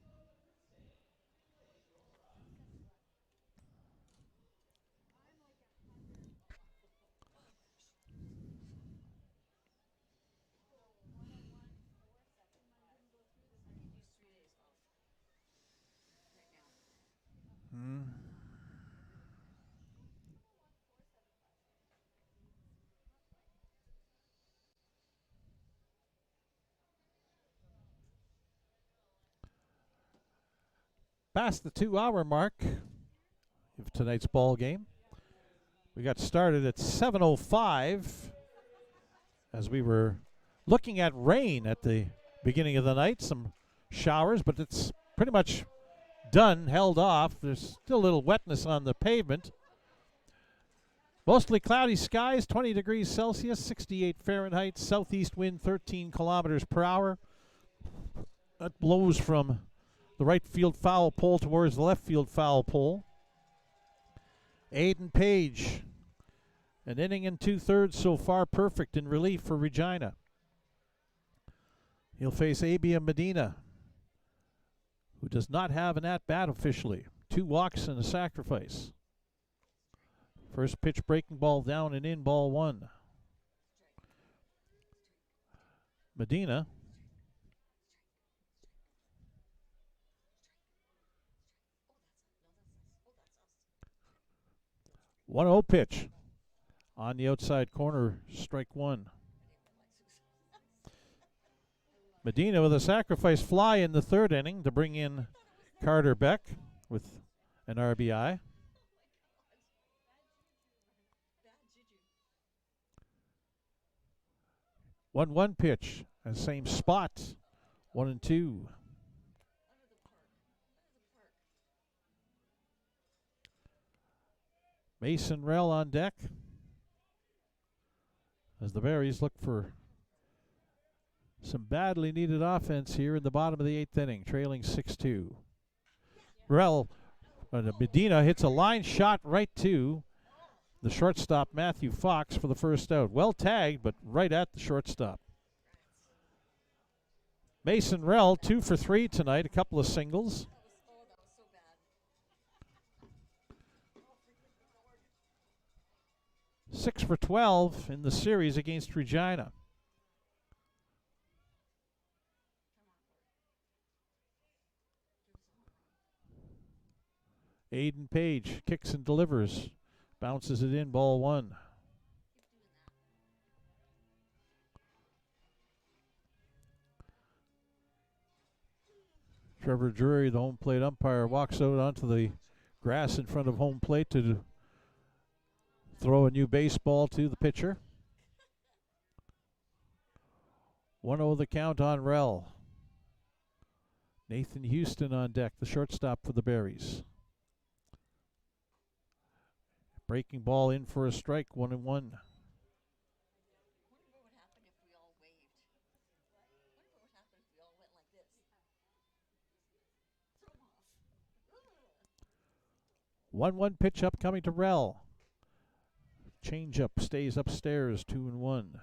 Speaker 1: Past the 2-hour mark of tonight's ball game. We got started at 7:05 as we were looking at rain at the beginning of the night. Some showers, but it's pretty much done, held off. There's still a little wetness on the pavement. Mostly cloudy skies, 20 degrees Celsius, 68 Fahrenheit, southeast wind 13 kilometers per hour. That blows from the right field foul pole towards the left field foul pole. Aiden Page, an inning and 2/3 so far, perfect in relief for Regina. He'll face AB Medina, who does not have an at-bat officially. 2 walks and a sacrifice. First pitch, breaking ball down and in, ball 1. Medina. Oh, 1-0 pitch on the outside corner, strike 1. Medina with a sacrifice fly in the 3rd inning to bring in Carter Beck with an RBI. 1-1 pitch, and same spot, 1-2. Mason Rell on deck as the Berries look for some badly needed offense here in the bottom of the 8th inning, trailing 6-2. Medina hits a line shot right to the shortstop, Matthew Fox, for the first out. Well tagged, but right at the shortstop. Mason Rell, 2 for 3 tonight, a couple of singles.
Speaker 2: That was so bad.
Speaker 1: 6 for 12 in the series against Regina. Aiden Page kicks and delivers. Bounces it in, ball 1. Trevor Drury, the home plate umpire, walks out onto the grass in front of home plate to throw a new baseball to the pitcher. 1-0 the count on Rell. Nathan Houston on deck, the shortstop for the Berries. Breaking ball in for a strike, 1-1.
Speaker 2: Wonder what would happen if we all waved. Wonder what would happen if we all went like this. Throw 'em off.
Speaker 1: 1-1 pitch up coming to Rell. Change up stays upstairs, 2-1.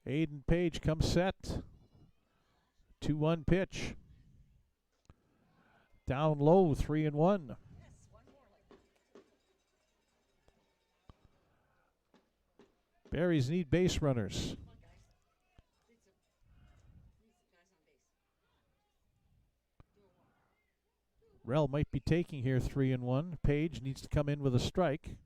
Speaker 1: Aiden Page comes set. 2-1 pitch. Down low, 3-1. Berries need base runners. Rell might be taking here 3-1. Page needs to come in with a strike.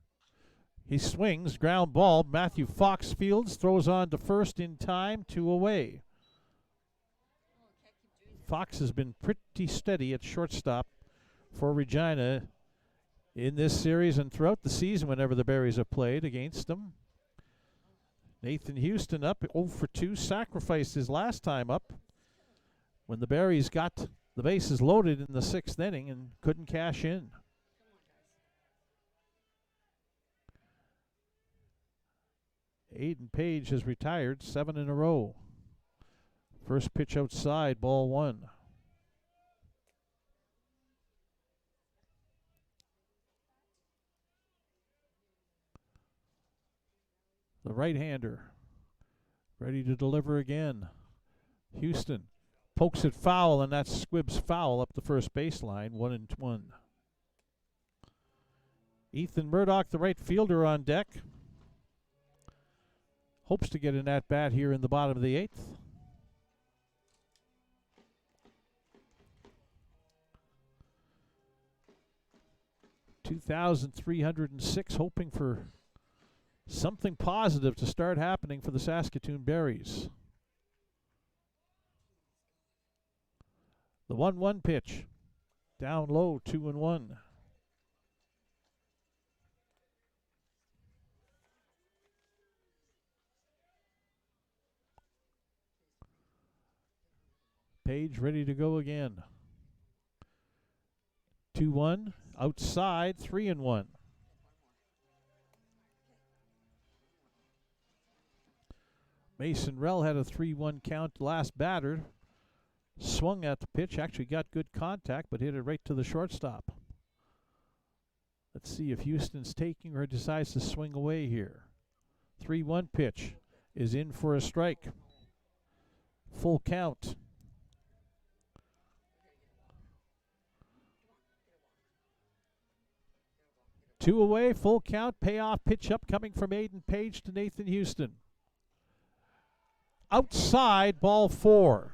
Speaker 1: He swings, ground ball. Matthew Fox fields, throws on to first in time, 2 away. Fox has been pretty steady at shortstop for Regina in this series and throughout the season whenever the Berries have played against them. Nathan Houston up 0 for 2, sacrificed his last time up when the Berries got the bases loaded in the 6th inning and couldn't cash in. Aiden Page has retired 7 in a row. First pitch outside, ball 1. The right-hander ready to deliver again. Houston pokes it foul, and that's Squibb's foul up the first baseline, 1-1. Ethan Murdoch, the right fielder, on deck. Hopes to get an at-bat here in the bottom of the 8th. $2,306, hoping for something positive to start happening for the Saskatoon Berries. The 1-1 pitch. Down low, 2-1. Page ready to go again. 2-1. Outside, 3-1. Mason Rell had a 3-1 count last batter. Swung at the pitch, actually got good contact, but hit it right to the shortstop. Let's see if Houston's taking or decides to swing away here. 3-1 pitch is in for a strike. Full count. Two away, full count, payoff pitch up coming from Aiden Page to Nathan Houston. Outside, ball 4.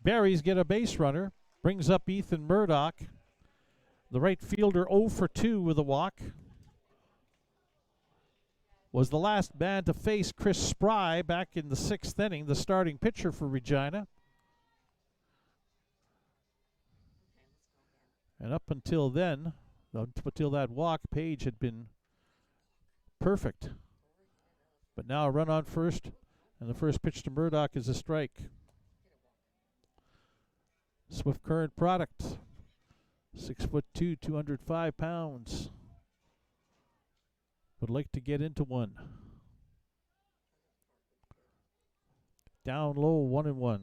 Speaker 1: Berries get a base runner, brings up Ethan Murdoch. The right fielder 0 for 2 with a walk. Was the last man to face Chris Spry back in the 6th inning, the starting pitcher for Regina. And up until then, until that walk, Page had been perfect. But now a run on first, and the first pitch to Murdoch is a strike. Swift Current product, 6'2", 205 pounds. Would like to get into one. Down low, 1-1.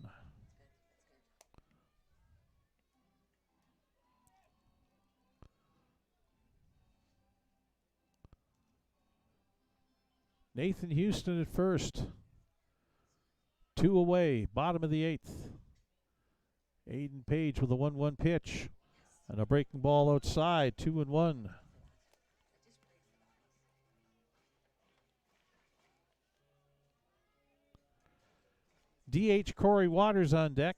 Speaker 1: Nathan Houston at first. 2 away, bottom of the 8th. Aiden Page with a 1-1 pitch. And a breaking ball outside, 2-1. DH Corey Waters on deck.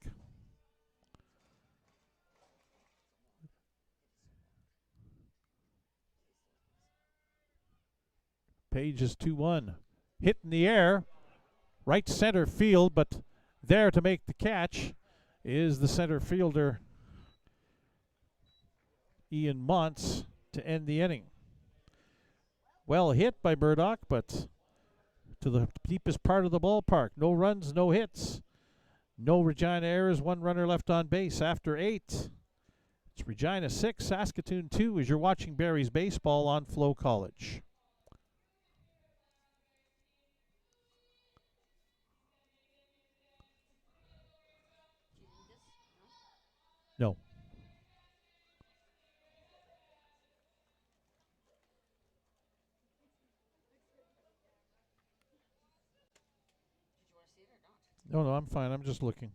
Speaker 1: Page is 2-1. Hit in the air, right center field, but there to make the catch is the center fielder, Ian Montz, to end the inning. Well hit by Murdoch, but to the deepest part of the ballpark. No runs, no hits. No Regina errors, 1 runner left on base after 8. It's Regina 6, Saskatoon 2 as you're watching Barry's baseball on FloCollege. No. No, I'm fine. I'm just looking.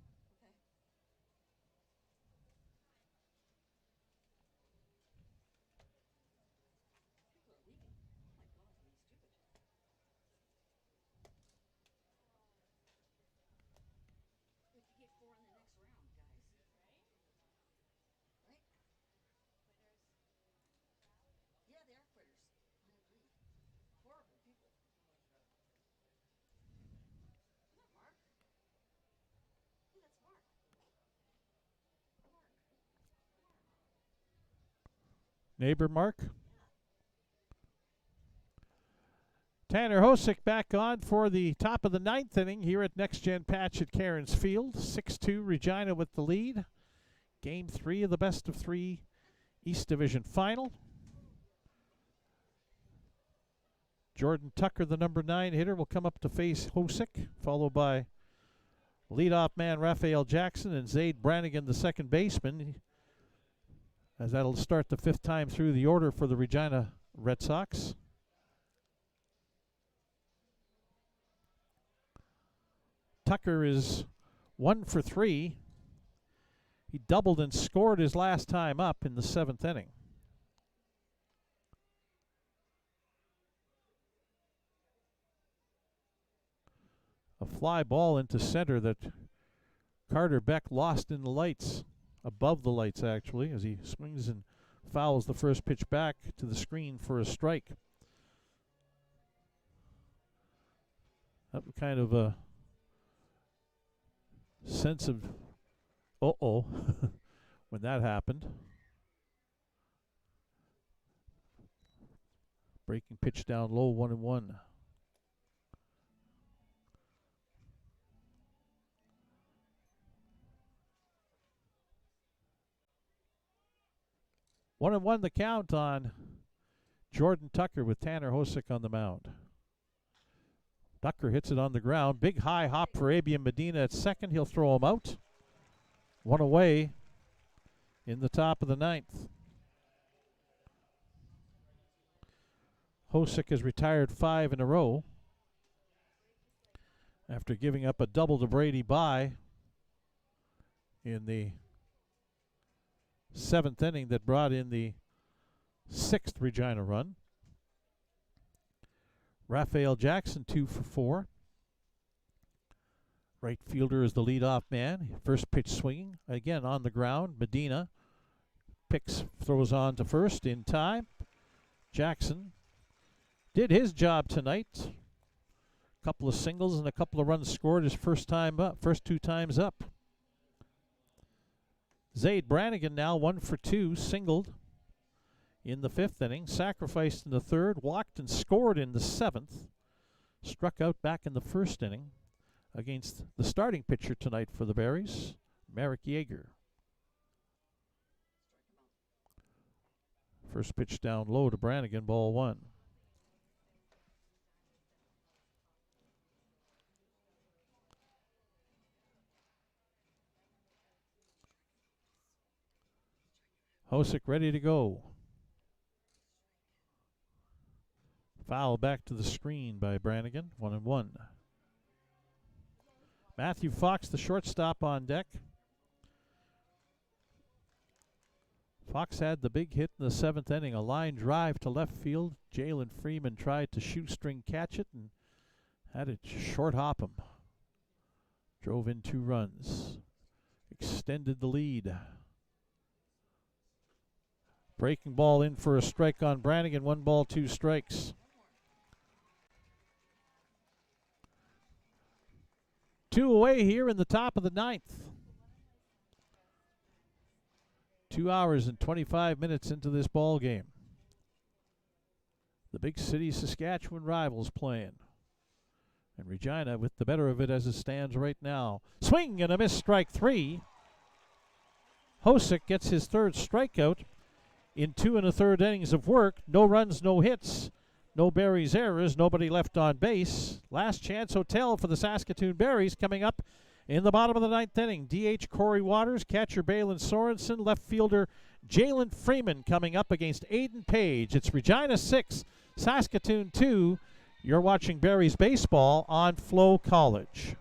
Speaker 1: Neighbor Mark. Tanner Hosick back on for the top of the 9th inning here at Next Gen Patch at Cairns Field. 6-2 Regina with the lead. Game 3 of the best of 3 East Division final. Jordan Tucker, the number 9 hitter, will come up to face Hosick, followed by leadoff man Raphael Jackson and Zaid Brannigan, the second baseman, as that'll start the 5th time through the order for the Regina Red Sox. Tucker is 1 for 3. He doubled and scored his last time up in the 7th inning. A fly ball into center that Carter Beck lost in the lights, above the lights actually, as he swings and fouls the first pitch back to the screen for a strike. That was kind of a sense of uh-oh when that happened. Breaking pitch down low, 1-1. One and one the count on Jordan Tucker with Tanner Hosick on the mound. Tucker hits it on the ground. Big high hop for Abian Medina at second. He'll throw him out. 1 away in the top of the 9th. Hosick has retired 5 in a row after giving up a double to Brady Bye in the 7th inning that brought in the 6th Regina run. Raphael Jackson 2 for 4. Right fielder is the leadoff man. First pitch swinging. Again on the ground. Medina throws on to first in time. Jackson did his job tonight. Couple of singles and a couple of runs scored his first 2 times up. Zaid Brannigan now 1 for 2, singled in the 5th inning, sacrificed in the 3rd, walked and scored in the 7th, struck out back in the 1st inning against the starting pitcher tonight for the Berries, Merrick Yeager. First pitch down low to Brannigan, ball 1. Hosick ready to go. Foul back to the screen by Brannigan, 1-1. Matthew Fox, the shortstop, on deck. Fox had the big hit in the 7th inning, a line drive to left field. Jalen Freeman tried to shoestring catch it and had it short hop him. Drove in 2 runs, extended the lead. Breaking ball in for a strike on Brannigan. 1 ball, 2 strikes. 2 away here in the top of the 9th. 2 hours and 25 minutes into this ball game. The big city Saskatchewan rivals playing. And Regina with the better of it as it stands right now. Swing and a miss, strike 3. Hosick gets his 3rd strikeout in 2 1/3 innings of work. No runs, no hits, no Berries errors, nobody left on base. Last chance hotel for the Saskatoon Berries coming up in the bottom of the 9th inning. DH Corey Waters, catcher Balin Sorensen, left fielder Jalen Freeman coming up against Aiden Page. It's Regina 6, Saskatoon 2. You're watching Berries baseball on FloCollege.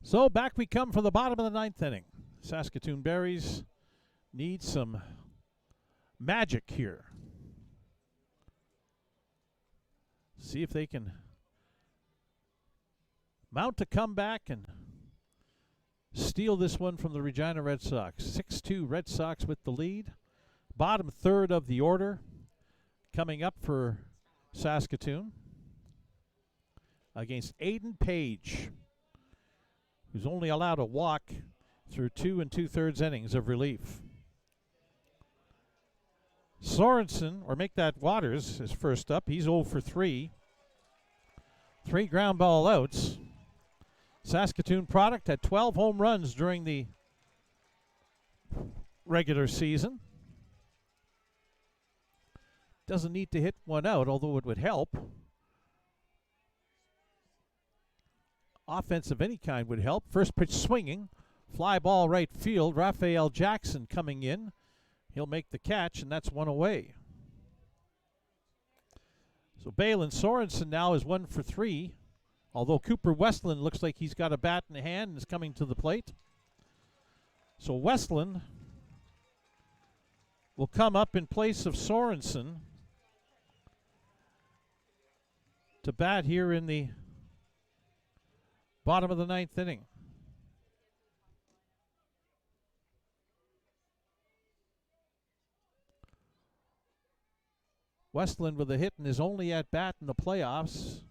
Speaker 1: So back we come for the bottom of the 9th inning. Saskatoon Berries need some magic here. See if they can mount a comeback and steal this one from the Regina Red Sox. 6-2 Red Sox with the lead. Bottom 3rd of the order coming up for Saskatoon against Aiden Page, who's only allowed a walk through 2 2/3 innings of relief. Sorensen, or make that Waters, is first up. He's 0 for 3. 3 ground ball outs. Saskatoon product had 12 home runs during the regular season. Doesn't need to hit one out, although it would help. Offense of any kind would help. First pitch swinging. Fly ball right field. Raphael Jackson coming in. He'll make the catch, and that's 1 away. So Balin Sorensen now is 1 for 3. Although Cooper Westland looks like he's got a bat in hand and is coming to the plate. So Westland will come up in place of Sorensen to bat here in the bottom of the 9th inning. Westland with a hit in his only at bat in the playoffs.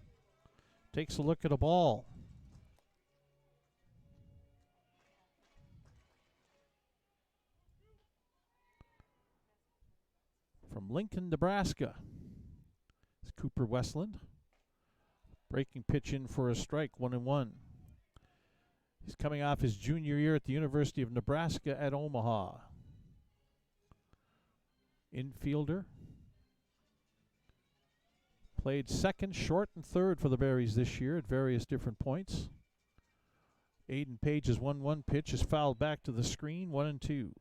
Speaker 1: Takes a look at a ball. From Lincoln, Nebraska, it's Cooper Westland. Breaking pitch in for a strike, 1-1. He's coming off his junior year at the University of Nebraska at Omaha. Infielder. Played second, short, and third for the Berries this year at various different points. Aiden Page's 1-1 pitch is fouled back to the screen, 1-2.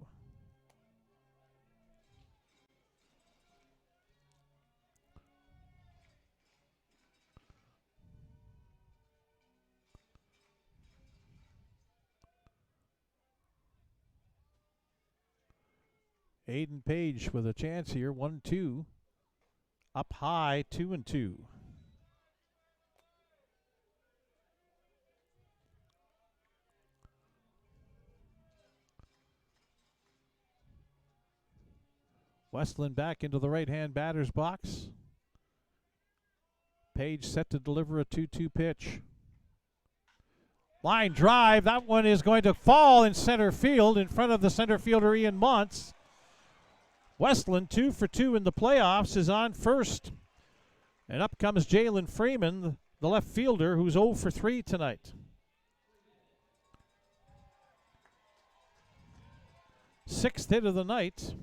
Speaker 1: Aiden Page with a chance here, 1-2. Up high, 2-2. Westland back into the right-hand batter's box. Page set to deliver a 2-2 pitch. Line drive. That one is going to fall in center field in front of the center fielder Ian Montz. Westland, 2 for 2 in the playoffs, is on first. And up comes Jalen Freeman, the left fielder, who's 0 for 3 tonight. Sixth hit of the night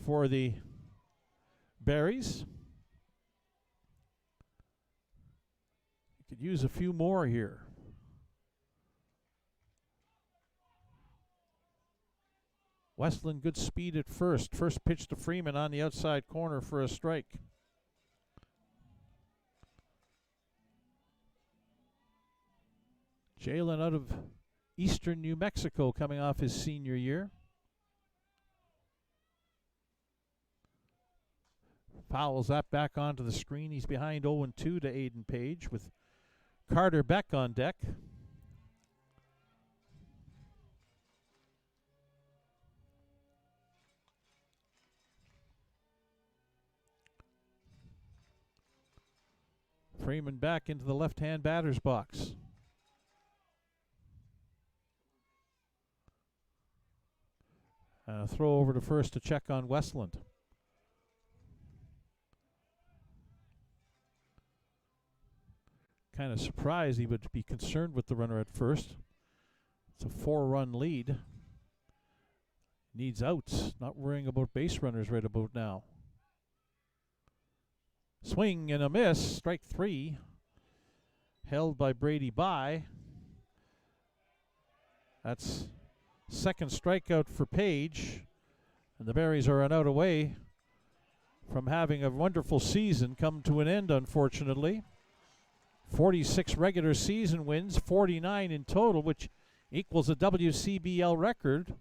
Speaker 1: for the Berries. Could use a few more here. Westland, good speed at first. First pitch to Freeman on the outside corner for a strike. Jalen out of Eastern New Mexico coming off his senior year. Fouls that back onto the screen. He's behind 0-2 to Aiden Page with Carter Beck on deck. Freeman back into the left-hand batter's box. And a throw over to first to check on Westland. Kind of surprised he would be concerned with the runner at first. It's a 4-run lead. Needs outs, not worrying about base runners right about now. Swing and a miss, strike 3. Held by Brady Bye. That's second strikeout for Page. And the Berries are an out away from having a wonderful season come to an end, unfortunately. 46 regular season wins, 49 in total, which equals a WCBL record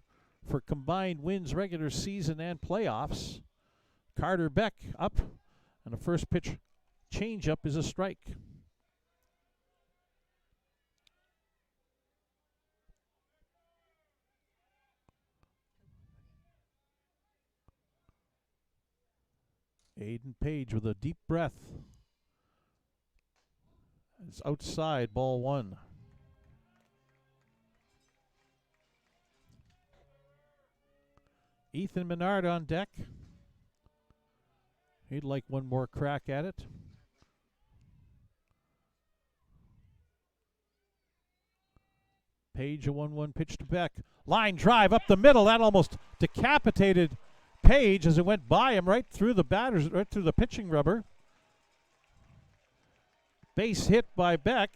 Speaker 1: for combined wins, regular season and playoffs. Carter Beck up, and a first pitch changeup is a strike. Aiden Page with a deep breath. It's outside, ball 1. Ethan Menard on deck. He'd like one more crack at it. Page, a 1-1 pitch to Beck. Line drive up the middle. That almost decapitated Page as it went by him right through the batters, right through the pitching rubber. Base hit by Beck.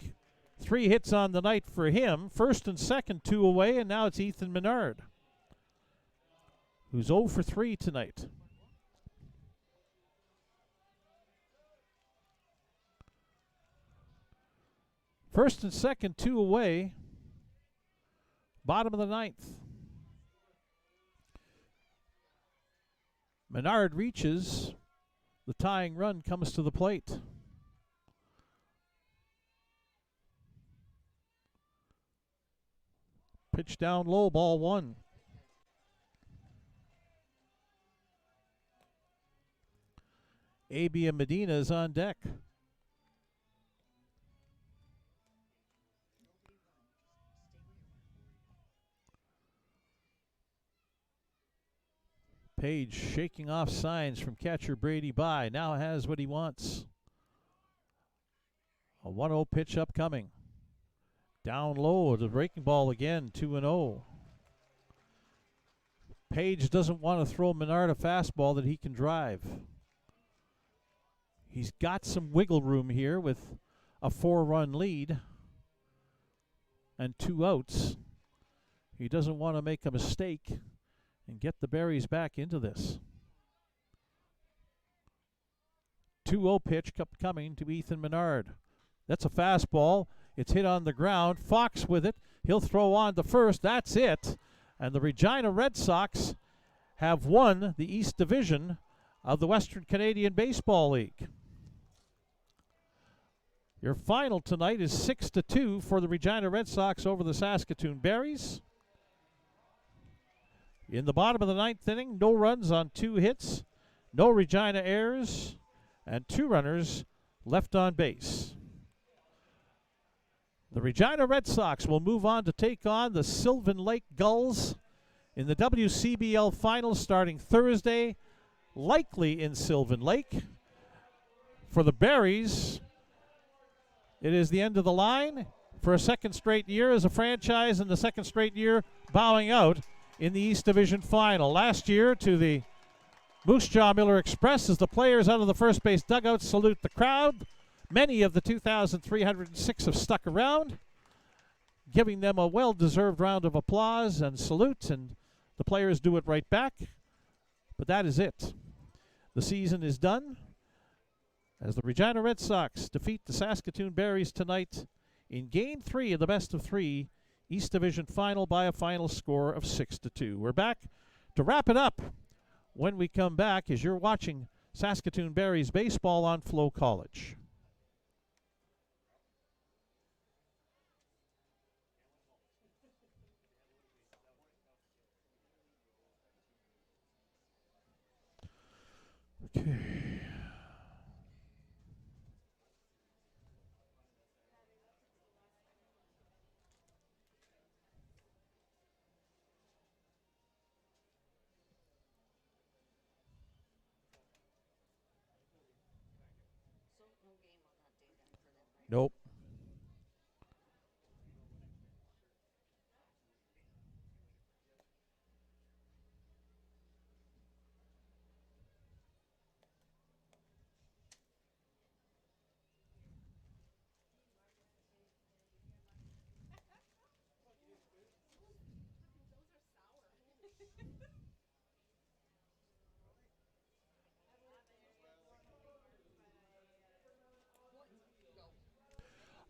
Speaker 1: 3 hits on the night for him. First and second, 2 away, and now it's Ethan Menard, who's 0 for 3 tonight. First and second, 2 away. Bottom of the 9th. Menard reaches. The tying run comes to the plate. Pitch down low, ball 1. Abia Medina is on deck. Page shaking off signs from catcher Brady Bye. Now has what he wants. A 1-0 pitch upcoming. Down low, the breaking ball again, 2-0. Page doesn't want to throw Menard a fastball that he can drive. He's got some wiggle room here with a 4-run lead and 2 outs. He doesn't want to make a mistake and get the Berries back into this. 2-0 pitch coming to Ethan Menard. That's a fastball. It's hit on the ground. Fox with it. He'll throw on to first. That's it. And the Regina Red Sox have won the East Division of the Western Canadian Baseball League. Your final tonight is 6-2 for the Regina Red Sox over the Saskatoon Berries. In the bottom of the 9th inning, no runs on 2 hits, no Regina errors, and 2 runners left on base. The Regina Red Sox will move on to take on the Sylvan Lake Gulls in the WCBL Finals starting Thursday, likely in Sylvan Lake. For the Berries, It is the end of the line for a second straight year as a franchise, and the second straight year bowing out in the East Division Final. Last year to the Moose Jaw Miller Express as the players out of the first base dugout salute the crowd. Many of the 2,306 have stuck around, giving them a well-deserved round of applause and salute, and the players do it right back. But that is it. The season is done as the Regina Red Sox defeat the Saskatoon Berries tonight in Game 3 of the best-of-3 East Division Final by a final score of 6-2. We're back to wrap it up when we come back as you're watching Saskatoon Berries baseball on FloCollege. Okay.
Speaker 2: So no game on that day then for them, right?
Speaker 1: Nope.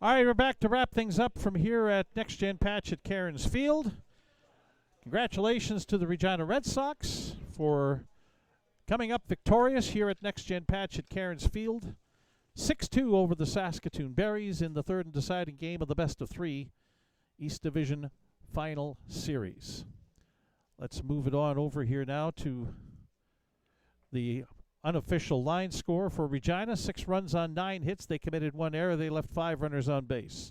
Speaker 1: All right, we're back to wrap things up from here at Next Gen Patch at Cairns Field. Congratulations to the Regina Red Sox for coming up victorious here at Next Gen Patch at Cairns Field. 6-2 over the Saskatoon Berries in the third and deciding game of the best-of-3 East Division Final Series. Let's move it on over here now to the unofficial line score for Regina. 6 runs on 9 hits. They committed 1 error. They left 5 runners on base.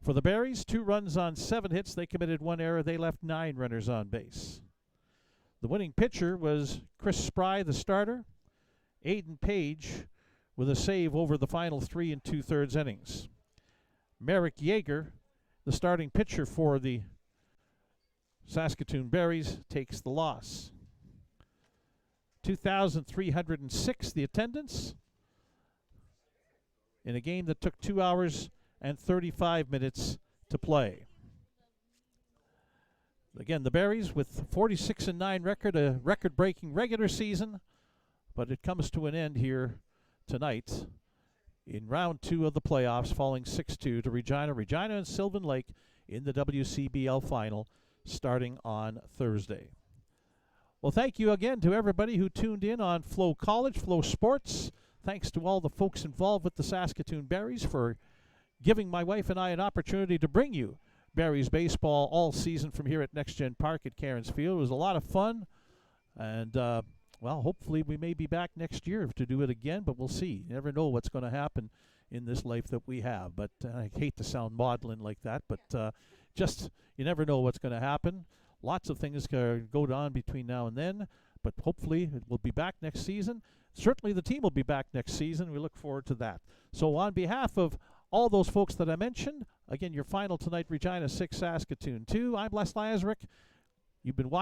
Speaker 1: For the Berries, 2 runs on 7 hits. They committed 1 error. They left 9 runners on base. The winning pitcher was Chris Spry, the starter. Aiden Page with a save over the final 3 2/3 innings. Merrick Yeager, the starting pitcher for the Saskatoon Berries, takes the loss. 2,306 the attendance in a game that took 2 hours and 35 minutes to play. Again, the Berries with 46-9 record, a record-breaking regular season, but it comes to an end here tonight in round 2 of the playoffs, falling 6-2 to Regina. Regina and Sylvan Lake in the WCBL final starting on Thursday. Well, thank you again to everybody who tuned in on FloCollege, Flo Sports. Thanks to all the folks involved with the Saskatoon Berries for giving my wife and I an opportunity to bring you Berries baseball all season from here at Next Gen Park at Cairns Field. It was a lot of fun, and well, hopefully we may be back next year to do it again, but we'll see. You never know what's going to happen in this life that we have. But I hate to sound maudlin like that, but just you never know what's going to happen. Lots of things go on between now and then, but hopefully it will be back next season. Certainly the team will be back next season. We look forward to that. So on behalf of all those folks that I mentioned, again, your final tonight, Regina 6, Saskatoon 2. I'm Les Lazaruk. You've been watching